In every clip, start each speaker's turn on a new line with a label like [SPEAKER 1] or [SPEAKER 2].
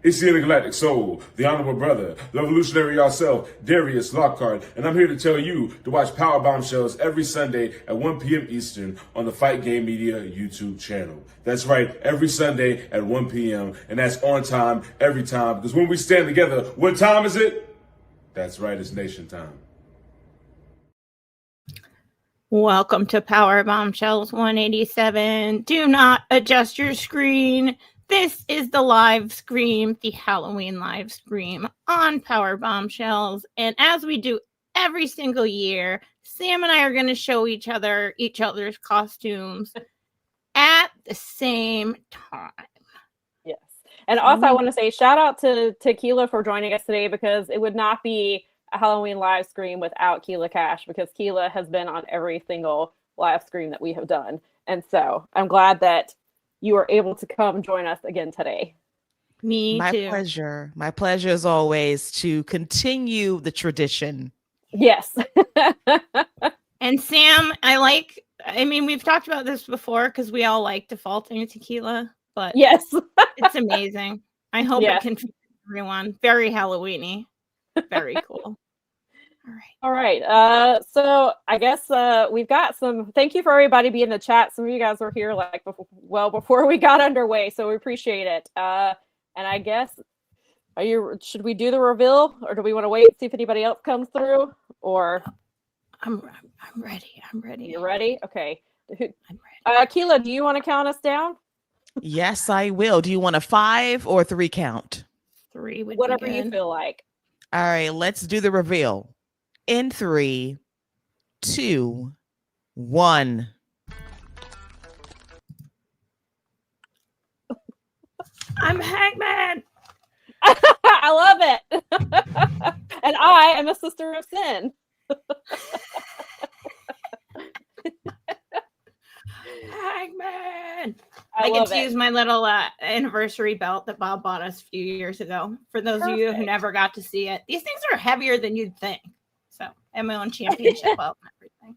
[SPEAKER 1] It's the intergalactic soul, the honorable brother, the revolutionary yourself, Darius Lockhart, and I'm here to tell you to watch Powerbombshells every Sunday at 1 p.m. Eastern on the Fight Game Media YouTube channel. That's right, every Sunday at 1 p.m., and that's on time, every time, because when we stand together, what time is it? That's right, it's nation time.
[SPEAKER 2] Welcome to Powerbombshells 187. Do not adjust your screen. This is the LiveScream, the Halloween LiveScream on Powerbombshells. And as we do every single year, Sam and I are going to show each other's costumes at the same time.
[SPEAKER 3] Yes. And also I want to say shout out to Keela for joining us today, because it would not be a Halloween live stream without Keela Cash, because Keela has been on every single live stream that we have done. And so I'm glad that you are able to come join us again today.
[SPEAKER 2] Me too.
[SPEAKER 4] Pleasure. My pleasure as always to continue the tradition.
[SPEAKER 3] Yes.
[SPEAKER 2] And Sam, we've talked about this before because we all like defaulting tequila, but
[SPEAKER 3] yes,
[SPEAKER 2] it's amazing. I hope it can fit everyone. Very Halloween-y. Very cool.
[SPEAKER 3] All right. So I guess we've got some. Thank you for everybody being in the chat. Some of you guys were here before we got underway, so we appreciate it. And I guess should we do the reveal, or do we want to wait and see if anybody else comes through? Or
[SPEAKER 2] I'm ready.
[SPEAKER 3] You're ready? Okay.
[SPEAKER 2] I'm ready.
[SPEAKER 3] Keela, do you want to count us down?
[SPEAKER 4] Yes, I will. Do you want a 5 or 3 count?
[SPEAKER 2] 3 would
[SPEAKER 3] Whatever
[SPEAKER 2] be good.
[SPEAKER 3] you feel like.
[SPEAKER 4] All right, let's do the reveal. In 3, 2, 1.
[SPEAKER 2] I'm Hangman.
[SPEAKER 3] I love it. And I am a sister of sin.
[SPEAKER 2] Hangman. I get to use my little anniversary belt that Bob bought us a few years ago. For those of you who never got to see it, these things are heavier than you'd think. So I have my own championship belt and everything.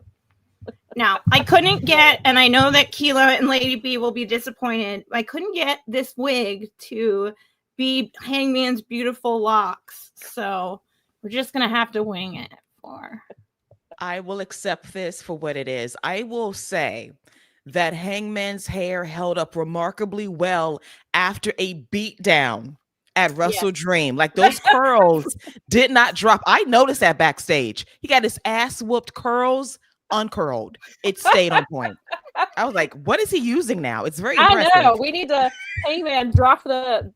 [SPEAKER 2] Now, I couldn't get, and I know that Keela and Lady B will be disappointed, I couldn't get this wig to be Hangman's beautiful locks. So we're just going to have to wing it for.
[SPEAKER 4] I will accept this for what it is. I will say that Hangman's hair held up remarkably well after a beatdown at WrestleDream. Like, those curls did not drop. I noticed that backstage. He got his ass whooped, curls uncurled. It stayed on point. I was like, what is he using now? It's very impressive.
[SPEAKER 3] I know. We need to, Hangman, drop the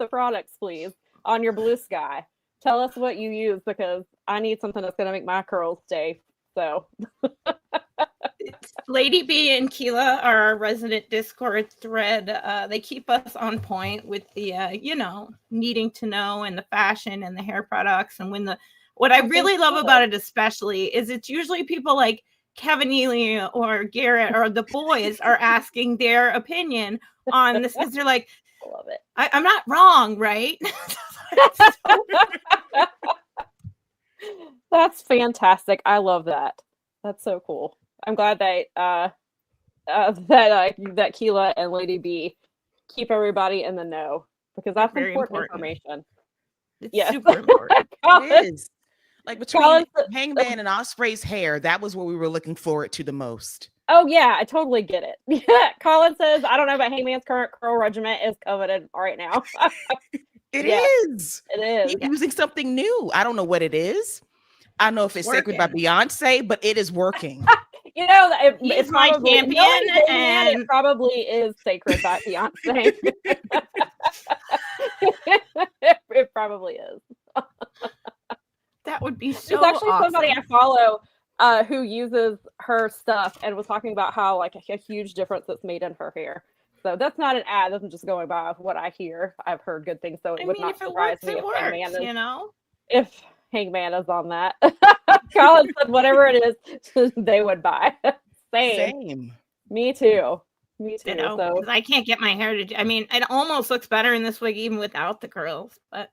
[SPEAKER 3] products, please, on your Blue Sky. Tell us what you use, because I need something that's going to make my curls stay. So
[SPEAKER 2] Lady B and Keela are our resident Discord thread. They keep us on point with the, needing to know, and the fashion and the hair products. And what I really love about it especially is it's usually people like Kevin Ely or Garrett or the boys are asking their opinion on this, because they're like,
[SPEAKER 3] I love it.
[SPEAKER 2] I'm not wrong, right?
[SPEAKER 3] That's fantastic. I love that. That's so cool. I'm glad that that Keela and Lady B keep everybody in the know, because that's very important information.
[SPEAKER 2] It's super important.
[SPEAKER 4] It is. Like, between Hangman and Osprey's hair, that was what we were looking forward to the most.
[SPEAKER 3] Oh yeah, I totally get it. Yeah, Colin says, I don't know, but Hangman's current curl regimen is coveted right now.
[SPEAKER 4] It is.
[SPEAKER 3] It is.
[SPEAKER 4] He's using something new. I don't know what it is. I don't know if it's Sacred by Beyonce, but it is working.
[SPEAKER 3] It's
[SPEAKER 2] my champion, and
[SPEAKER 3] it probably is Sacred by Beyonce. It probably is.
[SPEAKER 2] That would be so
[SPEAKER 3] There's actually
[SPEAKER 2] awesome.
[SPEAKER 3] somebody I follow who uses her stuff and was talking about how a huge difference it's made in her hair. So that's not an ad. That's just going by what I hear. I've heard good things, so it would not surprise me if Hangman is, if Hangman is on that. Colin said whatever it is, they would buy. Same. Me too. So
[SPEAKER 2] I can't get my hair to. I mean, it almost looks better in this wig even without the curls, but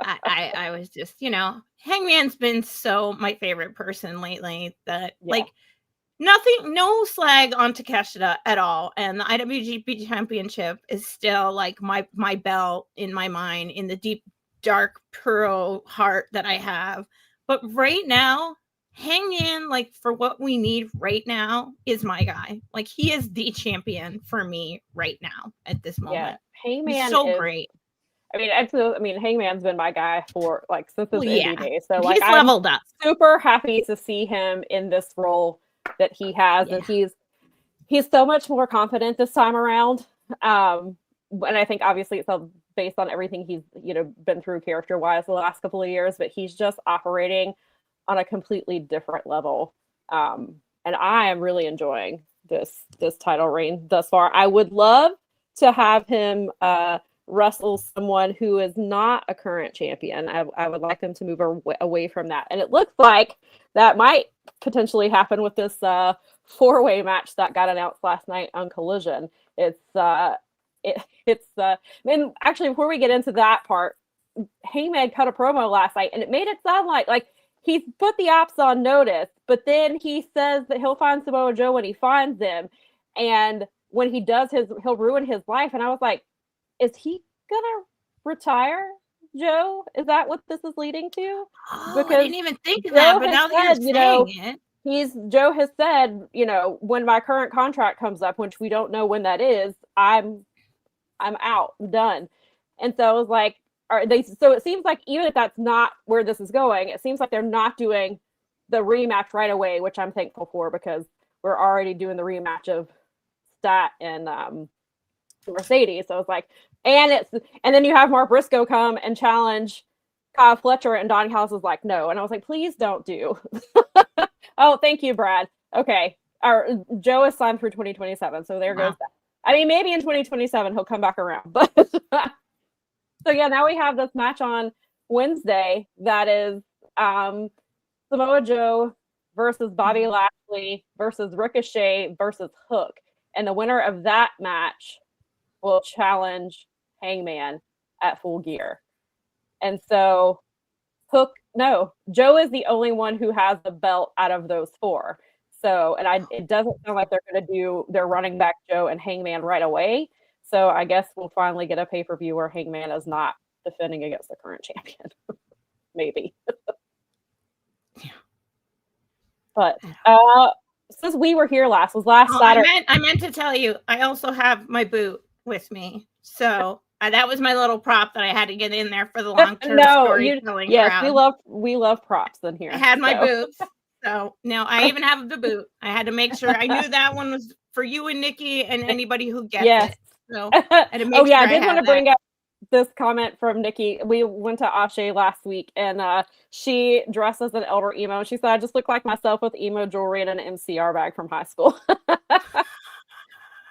[SPEAKER 2] I was just, Hangman's been so my favorite person lately that nothing, no slag on Takeshita at all. And the IWGP Championship is still like my belt in my mind, in the deep, dark, pearl heart that I have. But right now, Hangman, like for what we need right now, is my guy. Like he is the champion for me right now at this moment.
[SPEAKER 3] Yeah, Hangman
[SPEAKER 2] He's so great.
[SPEAKER 3] I mean, Hangman's been my guy for like since his indie days. So like,
[SPEAKER 2] he's leveled up.
[SPEAKER 3] Super happy to see him in this role that he has, and he's so much more confident this time around. And I think obviously it's all based on everything he's been through character wise the last couple of years, but he's just operating on a completely different level. And I am really enjoying this title reign thus far. I would love to have him wrestle someone who is not a current champion. I would like them to move away from that. And it looks like that might potentially happen with this 4-way match that got announced last night on Collision. And actually, before we get into that part, Hangman cut a promo last night, and it made it sound like he's put the ops on notice, but then he says that he'll find Samoa Joe when he finds him, and when he does he'll ruin his life. And I was like, is he gonna retire, Joe? Is that what this is leading to?
[SPEAKER 2] Because I didn't even think of that, but now that you're saying it.
[SPEAKER 3] Joe has said, when my current contract comes up, which we don't know when that is, I'm out, I'm done. And so I was like, so it seems like even if that's not where this is going, it seems like they're not doing the rematch right away, which I'm thankful for, because we're already doing the rematch of Stat and Mercedes. So I was like, and then you have Mark Briscoe come and challenge Kyle Fletcher, and Don Callis was like, no. And I was like, please don't do. Oh, thank you, Brad. Okay. Joe is signed through 2027. So there goes that. I mean, maybe in 2027 he'll come back around. But so yeah, now we have this match on Wednesday that is Samoa Joe versus Bobby Lashley versus Ricochet versus Hook. And the winner of that match will challenge Hangman at Full Gear. And so Joe is the only one who has the belt out of those four. So, it doesn't sound like they're running back Joe and Hangman right away. So I guess we'll finally get a pay-per-view where Hangman is not defending against the current champion. Maybe.
[SPEAKER 2] Yeah.
[SPEAKER 3] But since we were here last Saturday.
[SPEAKER 2] I meant to tell you, I also have my boot with me. So that was my little prop that I had to get in there for the long-term storytelling.
[SPEAKER 3] Yes,
[SPEAKER 2] crowd.
[SPEAKER 3] we love props in here.
[SPEAKER 2] I had my boots. So now I even have the boot. I had to make sure I knew that one was for you and Nikki and anybody who gets it. So I did
[SPEAKER 3] want to bring up this comment from Nikki. We went to Ashe last week, and she dressed as an elder emo. She said, I just look like myself with emo jewelry and an MCR bag from high school.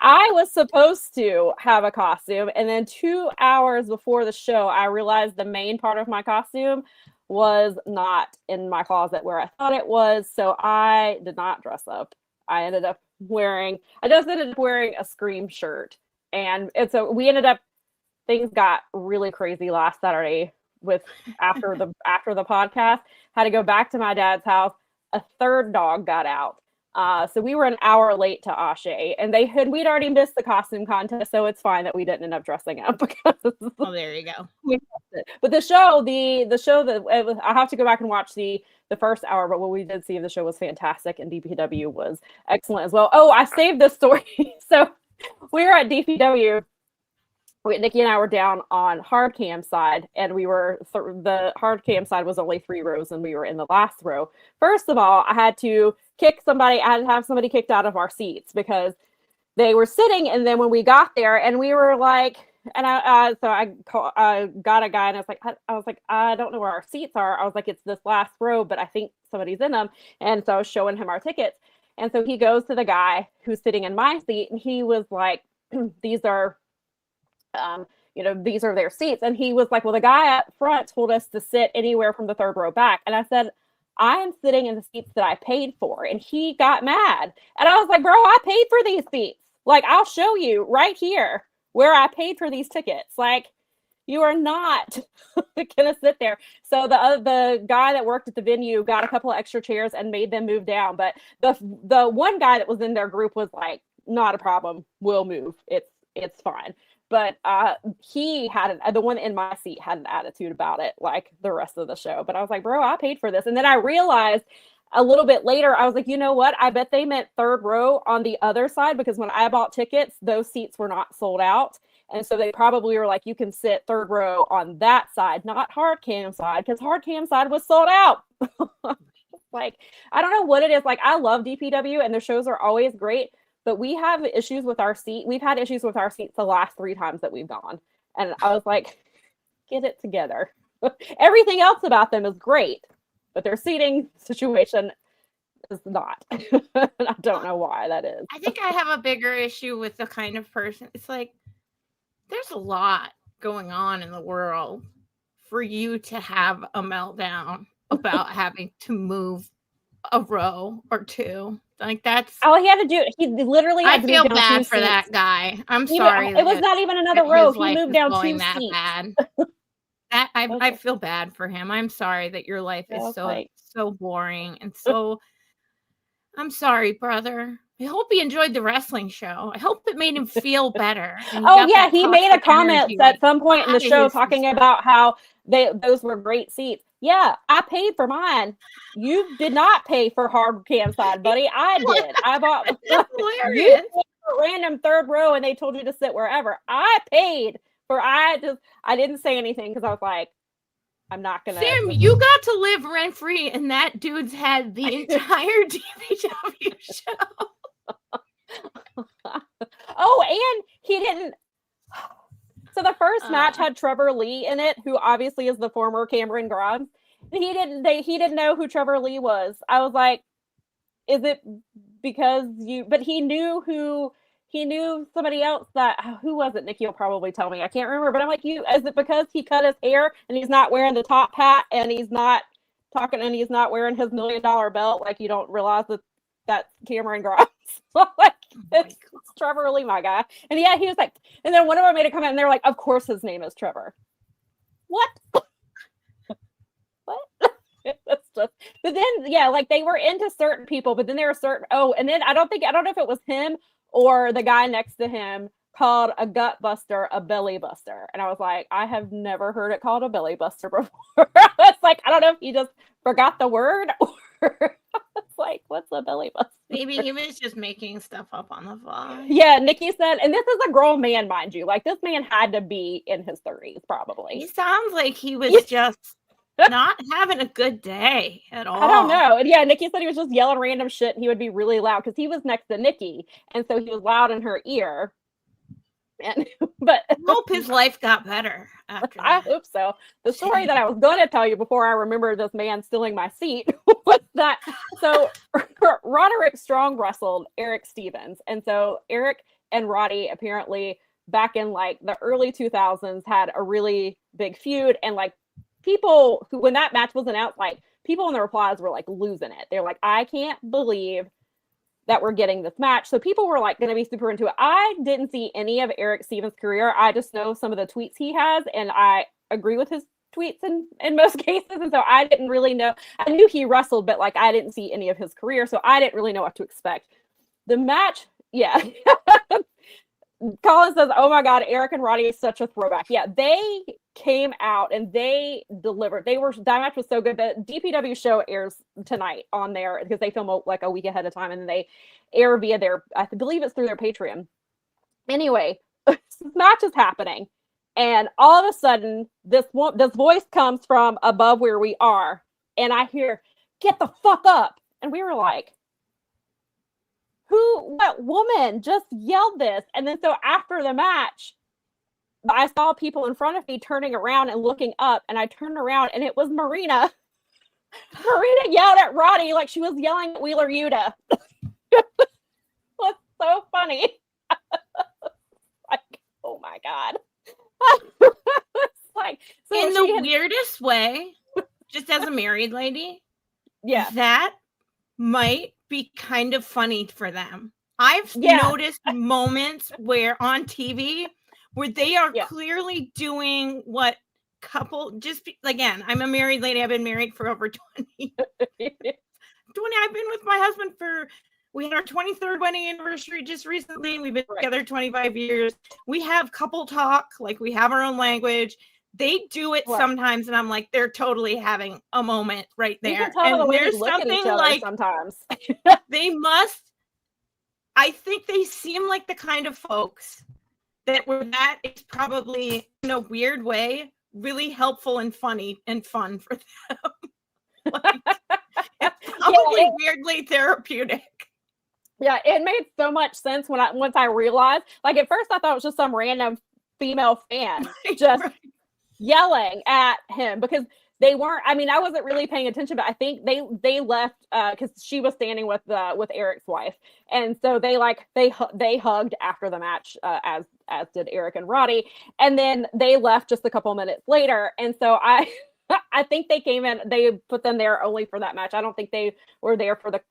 [SPEAKER 3] I was supposed to have a costume, and then 2 hours before the show, I realized the main part of my costume was not in my closet where I thought it was, so I did not dress up. I ended up wearing a Scream shirt, and so things got really crazy last Saturday after the podcast. Had to go back to my dad's house. A third dog got out. So we were an hour late to Ashe, and we'd already missed the costume contest, so it's fine that we didn't end up dressing up because
[SPEAKER 2] there you go.
[SPEAKER 3] But the show that I have to go back and watch the first hour, but what we did see of the show was fantastic, and DPW was excellent as well. Oh, I saved this story. So we were at DPW. Nikki and I were down on hard cam side, and the hard cam side was only 3 rows, and we were in the last row. First of all, I had to have somebody kicked out of our seats because they were sitting, and then when we got there, and we were like, and I got a guy, and I was like, I don't know where our seats are. I was like, it's this last row, but I think somebody's in them, and so I was showing him our tickets, and so he goes to the guy who's sitting in my seat, and he was like, these are their seats. And he was like, well, the guy up front told us to sit anywhere from the 3rd row back. And I said, I am sitting in the seats that I paid for. And he got mad. And I was like, bro, I paid for these seats. Like, I'll show you right here where I paid for these tickets. Like, You are not gonna sit there. So the guy that worked at the venue got a couple of extra chairs and made them move down. But the one guy that was in their group was like, not a problem. We'll move. It's fine. But he had the one in my seat had an attitude about it, like the rest of the show. But I was like, bro, I paid for this. And then I realized a little bit later, I was like, you know what? I bet they meant third row on the other side, because when I bought tickets, those seats were not sold out. And so they probably were like, you can sit third row on that side, not hard cam side, because hard cam side was sold out. Like, I don't know what it is. Like, I love DPW and their shows are always great, but we have issues with our seat. We've had issues with our seats the last 3 times that we've gone. And I was like, get it together. Everything else about them is great, but their seating situation is not. I don't know why that is.
[SPEAKER 2] I think I have a bigger issue with the kind of person. It's like, there's a lot going on in the world for you to have a meltdown about having to move a row or 2. Like, that's
[SPEAKER 3] all he had to do. He literally had to
[SPEAKER 2] feel
[SPEAKER 3] move down
[SPEAKER 2] bad
[SPEAKER 3] 2
[SPEAKER 2] for
[SPEAKER 3] seats.
[SPEAKER 2] that guy. I'm sorry.
[SPEAKER 3] It was not even another row. He moved down 2 seats.
[SPEAKER 2] Bad. I feel bad for him. I'm sorry that your life is so boring and so. I'm sorry, brother. I hope he enjoyed the wrestling show. I hope it made him feel better.
[SPEAKER 3] Oh yeah, he made a comment at some point in the show talking about how those were great seats. Yeah, I paid for mine. You did not pay for hard cam side, buddy. I did. I bought you a random third row and they told you to sit wherever. I paid for I didn't say anything because I was like, I'm not gonna.
[SPEAKER 2] Sam, you got to live rent free in that dude's head the entire DPW show.
[SPEAKER 3] Oh, and he didn't. So the first match had Trevor Lee in it, who obviously is the former Cameron Grimes. He didn't know who Trevor Lee was. I was like, is it because you? But he knew who. He knew somebody else who was it? Nikki will probably tell me. I can't remember, but I'm like, is it because he cut his hair and he's not wearing the top hat and he's not talking and he's not wearing his $1 million belt? Like, you don't realize that's Cameron Grimes. Like, it's Trevor Lee, my guy. And yeah, he was like, and then one of them made a comment and they're like, of course his name is Trevor. What? What? It's just, but then, yeah, like they were into certain people, but then there were certain, and then I don't know if it was him or the guy next to him called a gut buster a belly buster. And I was like, I have never heard it called a belly buster before. It's like, I don't know if he just forgot the word or it's like, what's a belly buster?
[SPEAKER 2] Maybe he was just making stuff up on the fly.
[SPEAKER 3] Yeah, Nikki said, and this is a grown man, mind you. Like, this man had to be in his 30s, probably.
[SPEAKER 2] He sounds like he was just not having a good day at all.
[SPEAKER 3] I don't know. And yeah, Nikki said he was just yelling random shit and he would be really loud because he was next to Nikki. And so he was loud in her ear. But
[SPEAKER 2] I hope his life got better after that.
[SPEAKER 3] I hope so. The story that I was going to tell you before I remember this man stealing my seat was that. So Roderick Strong wrestled Eric Stevens. And so Eric and Roddy apparently back in like the early 2000s had a really big feud. And like, people who, when that match was announced, like people in the replies were like losing it. They're like, I can't believe that we're getting this match. So people were like going to be super into it. I didn't see any of Eric Stevens' career. I just know some of the tweets he has, and I agree with his tweets in most cases. And so I didn't really know. I knew he wrestled, but like I didn't see any of his career, so I didn't really know what to expect. The match, yeah. Colin says, oh my God, Eric and Roddy is such a throwback. Yeah, they came out and they delivered. That match was so good. The DPW show airs tonight on there because they film like a week ahead of time and then they air via I believe it's through their Patreon. Anyway, this match is happening and all of a sudden this voice comes from above where we are and I hear, get the fuck up. And we were like, what woman just yelled this? And then so after the match, I saw people in front of me turning around and looking up, and I turned around and it was Marina. Marina yelled at Roddy like she was yelling at Wheeler Yuta. It was so funny. Like, oh my God. It's like
[SPEAKER 2] so in the weirdest way, just as a married lady,
[SPEAKER 3] yeah,
[SPEAKER 2] that might be kind of funny for them. I've noticed moments where on TV where they are clearly doing what again, I'm a married lady. I've been married for over 20. I've been with my husband we had our 23rd wedding anniversary just recently. We've been together 25 years. We have couple talk, like we have our own language. They do it sometimes, and I'm like, they're totally having a moment right there.
[SPEAKER 3] You can tell
[SPEAKER 2] and
[SPEAKER 3] the way
[SPEAKER 2] there's
[SPEAKER 3] they look at each
[SPEAKER 2] something
[SPEAKER 3] other
[SPEAKER 2] like
[SPEAKER 3] sometimes.
[SPEAKER 2] they must. I think they seem like the kind of folks that is probably in a weird way really helpful and funny and fun for them. It's probably weirdly therapeutic.
[SPEAKER 3] Yeah, it made so much sense once I realized. Like at first, I thought it was just some random female fan just yelling at him because they weren't. I mean, I wasn't really paying attention, but I think they left because she was standing with Eric's wife, and so they hugged after the match as did Eric and Roddy, and then they left just a couple minutes later, and so I think they came in. They put them there only for that match. I don't think they were there for the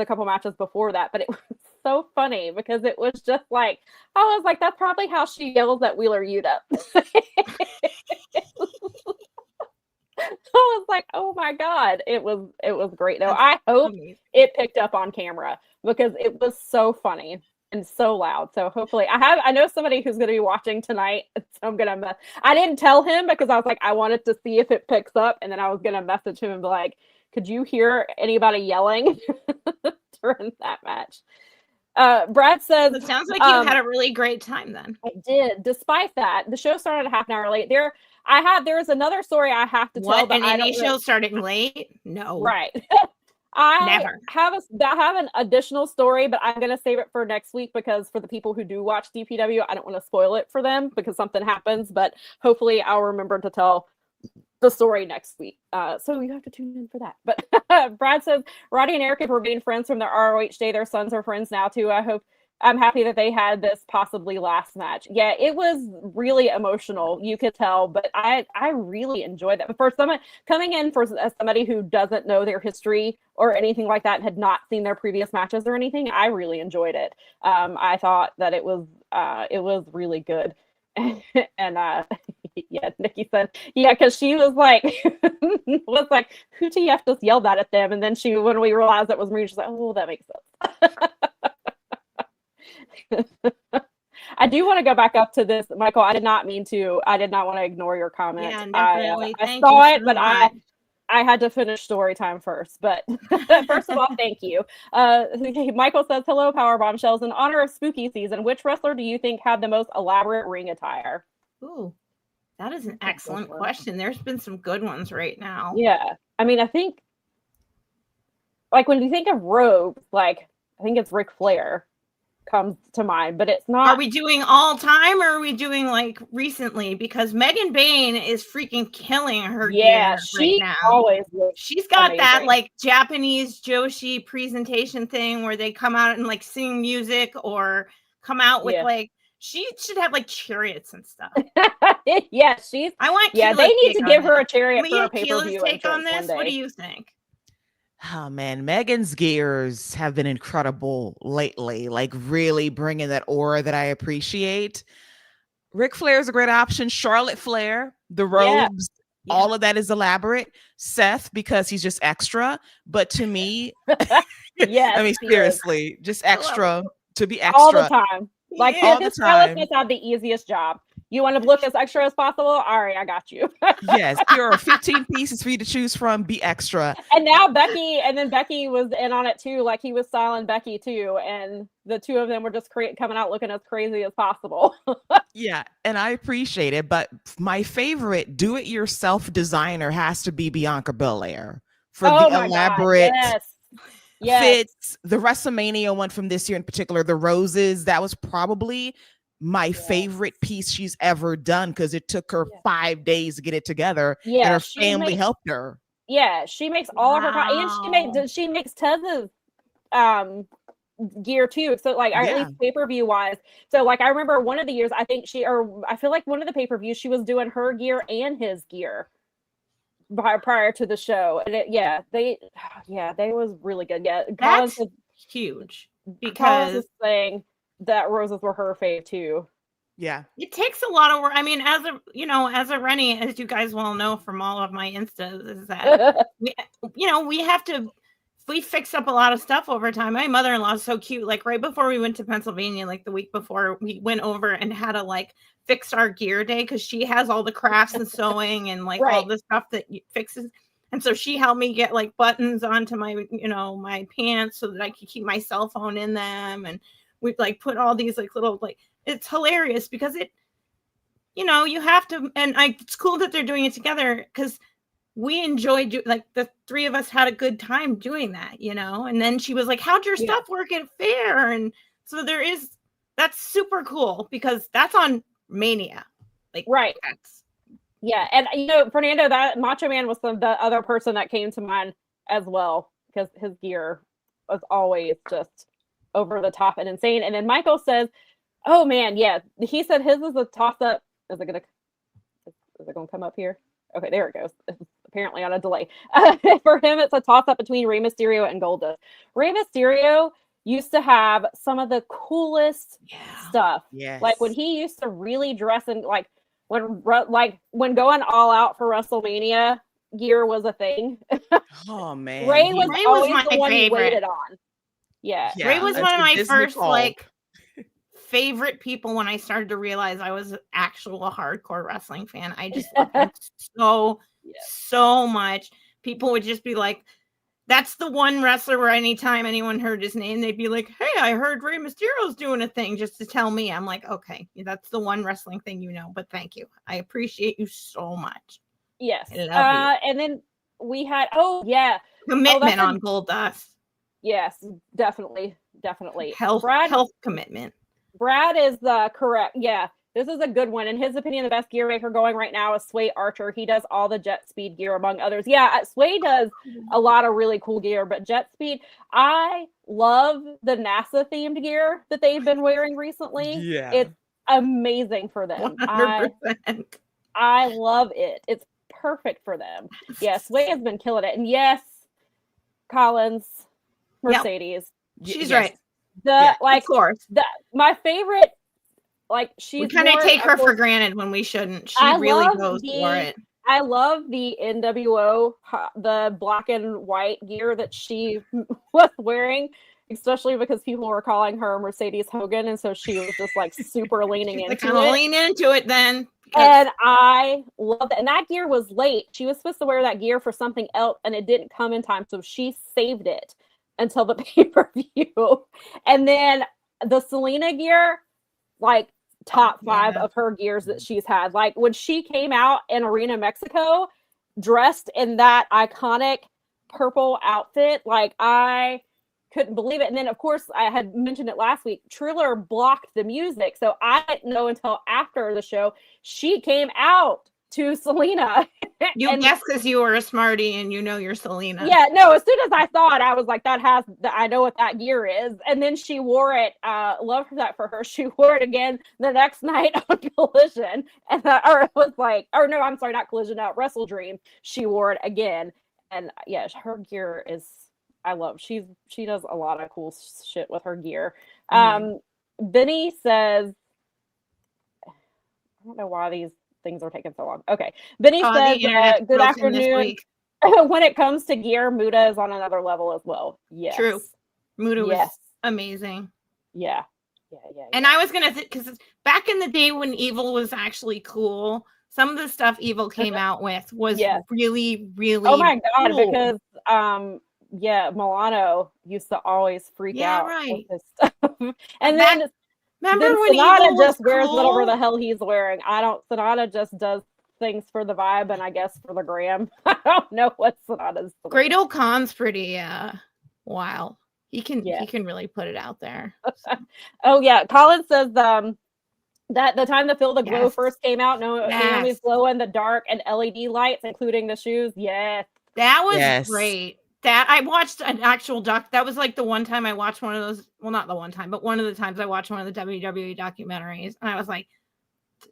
[SPEAKER 3] couple matches before that, but it was so funny because it was just like I was like, that's probably how she yells at Wheeler Yuta. I was like, oh my God, it was great though. I hope it picked up on camera because it was so funny and so loud. So hopefully I know somebody who's going to be watching tonight. So I didn't tell him because I was like, I wanted to see if it picks up. And then I was going to message him and be like, could you hear anybody yelling during that match? Brad says,
[SPEAKER 2] it sounds like you had a really great time then.
[SPEAKER 3] I did. Despite that, the show started a half an hour late. There is another story I have to tell.
[SPEAKER 2] An any show starting late? No.
[SPEAKER 3] Right. I have an additional story, but I'm going to save it for next week because for the people who do watch DPW, I don't want to spoil it for them because something happens, but hopefully I'll remember to tell the story next week. So you have to tune in for that. But Brad says, Roddy and Eric have remained friends from their ROH day. Their sons are friends now too. I'm happy that they had this possibly last match. Yeah, it was really emotional. You could tell, but I really enjoyed that. But for someone coming in as somebody who doesn't know their history or anything like that and had not seen their previous matches or anything, I really enjoyed it. I thought that it was really good. And yeah, Nikki said, yeah, because she was like, who TF just yelled at them, and then when we realized that was Marie, she's like, oh, that makes sense. I do want to go back up to this, Michael. I did not want to ignore your comment.
[SPEAKER 2] Yeah, definitely.
[SPEAKER 3] I saw it, but I had to finish story time first. But first of all, thank you. Michael says, hello, Power Bombshells. In honor of spooky season, which wrestler do you think had the most elaborate ring attire?
[SPEAKER 2] Ooh, that is an excellent question. There's been some good ones right now.
[SPEAKER 3] Yeah. I mean, I think, like, when you think of robes, like, I think it's Ric Flair comes to mind, but it's not.
[SPEAKER 2] Are we doing all time or are we doing like recently? Because Megan Bain is freaking killing her gear right now.
[SPEAKER 3] Always
[SPEAKER 2] she's got amazing. That like Japanese Joshi presentation thing where they come out and like sing music or come out with like she should have like chariots and stuff.
[SPEAKER 3] Yeah,
[SPEAKER 2] I want
[SPEAKER 3] they need to give her a chariot for a pay-per-view
[SPEAKER 2] take on this. What do you think?
[SPEAKER 4] Oh man, Megan's gears have been incredible lately, like really bringing that aura that I appreciate. Ric Flair is a great option. Charlotte Flair, the robes, all of that is elaborate. Seth, because he's just extra. But to me, I mean, seriously, just extra to be extra.
[SPEAKER 3] All the time. Like his stylists have the easiest job. You want to look as extra as possible? All right, I got you.
[SPEAKER 4] Yes, there are 15 pieces for you to choose from. Be extra.
[SPEAKER 3] And now Becky was in on it too. Like he was styling Becky too, and the two of them were just coming out looking as crazy as possible.
[SPEAKER 4] Yeah, and I appreciate it. But my favorite do-it-yourself designer has to be Bianca Belair for the elaborate. Fits. The WrestleMania one from this year in particular, the roses, that was probably my favorite piece she's ever done because it took her 5 days to get it together. Yeah, and her family helped her.
[SPEAKER 3] Yeah, she makes all of her, and she makes tons of gear too. So like at least pay-per-view wise. So like I remember one of the years I feel like one of the pay-per-views she was doing her gear and his gear prior to the show, and they was really good. Yeah,
[SPEAKER 2] that's huge because
[SPEAKER 3] saying that roses were her fave too.
[SPEAKER 4] Yeah.
[SPEAKER 2] It takes a lot of work. I mean, as a Rennie, as you guys well know from all of my Instas, is that we fix up a lot of stuff over time. My mother-in-law is so cute. Like right before we went to Pennsylvania, like the week before, we went over and had to like fix our gear day because she has all the crafts and sewing and like all the stuff that fixes. And so she helped me get like buttons onto my, my pants so that I could keep my cell phone in them. And we like put all these like little like. It's hilarious because you have to, and it's cool that they're doing it together because we enjoyed, like the three of us had a good time doing that, and then she was like, how'd your stuff work at fair? And so that's super cool because that's on Mania. Like,
[SPEAKER 3] right. And Fernando, that Macho Man was the other person that came to mind as well because his gear was always just over the top and insane. And then Michael says, oh man, yeah. He said his is a toss-up. Is it gonna come up here? Okay, there it goes. It's apparently on a delay. For him, it's a toss-up between Rey Mysterio and Goldust. Rey Mysterio used to have some of the coolest stuff.
[SPEAKER 4] Yes.
[SPEAKER 3] Like when he used to really dress in like when going all out for WrestleMania gear was a thing.
[SPEAKER 4] Oh man.
[SPEAKER 3] Ray was always
[SPEAKER 2] my
[SPEAKER 3] the one you
[SPEAKER 2] favorite.
[SPEAKER 3] waited on. Yeah.
[SPEAKER 2] Ray was one of my
[SPEAKER 4] Disney
[SPEAKER 2] first
[SPEAKER 4] call.
[SPEAKER 2] like favorite people when I started to realize I was actual a hardcore wrestling fan. I just loved him so much. People would just be like, that's the one wrestler where anytime anyone heard his name, they'd be like, hey, I heard Rey Mysterio's doing a thing, just to tell me. I'm like, okay, that's the one wrestling thing but thank you. I appreciate you so much.
[SPEAKER 3] Yes.
[SPEAKER 2] I love you.
[SPEAKER 3] And then we had
[SPEAKER 2] commitment on Goldust.
[SPEAKER 3] Yes, definitely.
[SPEAKER 2] Health commitment.
[SPEAKER 3] Brad is the correct. Yeah, this is a good one. In his opinion, the best gear maker going right now is Sway Archer. He does all the Jet Speed gear, among others. Yeah, Sway does a lot of really cool gear, but Jet Speed, I love the NASA themed gear that they've been wearing recently.
[SPEAKER 4] Yeah,
[SPEAKER 3] it's amazing for them.
[SPEAKER 2] 100%.
[SPEAKER 3] I love it. It's perfect for them. Yeah, Sway has been killing it. And yes, Collins, Mercedes.
[SPEAKER 2] Yep. She's right.
[SPEAKER 3] Of course. My favorite,
[SPEAKER 2] we kind of take her for granted when we shouldn't. She really goes for it.
[SPEAKER 3] I love the NWO, the black and white gear that she was wearing, especially because people were calling her Mercedes Hogan, and so she was just like super leaning into it.
[SPEAKER 2] Lean into it then.
[SPEAKER 3] And I love it. And that gear was late. She was supposed to wear that gear for something else, and it didn't come in time, so she saved it until the pay-per-view. And then the Selena gear, like top 5 of her gears that she's had. Like when she came out in Arena Mexico dressed in that iconic purple outfit, like I couldn't believe it. And then of course I had mentioned it last week, Triller blocked the music. So I didn't know until after the show she came out to Selena.
[SPEAKER 2] You guessed because you were a smarty and you're Selena.
[SPEAKER 3] Yeah, no, as soon as I saw it, I was like, I know what that gear is. And then she wore it, love that for her. She wore it again the next night on Collision. And not Collision, WrestleDream. She wore it again. And yeah, her gear is, I love. She does a lot of cool shit with her gear. Benny says, I don't know why these things are taking so long. Okay. Benny says, good afternoon. When it comes to gear, Muda is on another level as well. Yes.
[SPEAKER 2] True. Muda was amazing.
[SPEAKER 3] Yeah.
[SPEAKER 2] And I was going to because back in the day when Evil was actually cool, some of the stuff Evil came out with was really, really
[SPEAKER 3] oh my God,
[SPEAKER 2] cool.
[SPEAKER 3] because Milano used to always freak out with his stuff. And then
[SPEAKER 2] remember when
[SPEAKER 3] Sonata
[SPEAKER 2] Evil
[SPEAKER 3] just
[SPEAKER 2] was
[SPEAKER 3] wears
[SPEAKER 2] cool?
[SPEAKER 3] whatever the hell he's wearing. Sonata just does things for the vibe and I guess for the gram. I don't know what Sonata's doing.
[SPEAKER 2] Great Khan's pretty wild. He can really put it out there.
[SPEAKER 3] Oh yeah. Colin says that the time the Feel the Glow first came out, Naomi's glow in the dark and LED lights, including the shoes. Yes.
[SPEAKER 2] That was great. That I watched an actual that was like the one time I watched one of those. Well, not the one time, but one of the times I watched one of the WWE documentaries, and I was like,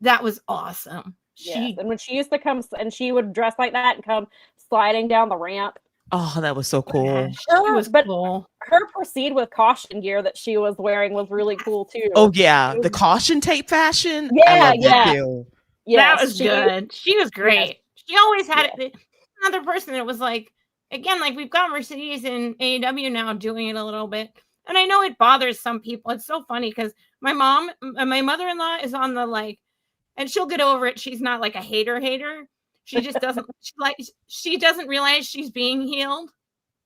[SPEAKER 2] "That was awesome."
[SPEAKER 3] And when she used to come, and she would dress like that and come sliding down the ramp.
[SPEAKER 4] Oh, that was so cool.
[SPEAKER 2] Yeah, she was cool.
[SPEAKER 3] Her proceed with caution gear that she was wearing was really cool too.
[SPEAKER 4] Oh yeah, the caution tape fashion.
[SPEAKER 3] Yeah,
[SPEAKER 4] I love
[SPEAKER 3] yeah.
[SPEAKER 4] that too.
[SPEAKER 2] Yes, that was good. She was great. Yes. She always had it. Another person that was like, again, like we've got Mercedes and AEW now doing it a little bit. And I know it bothers some people. It's so funny because my mother-in-law is on the like, and she'll get over it. She's not like a hater. She just doesn't she doesn't realize she's being healed.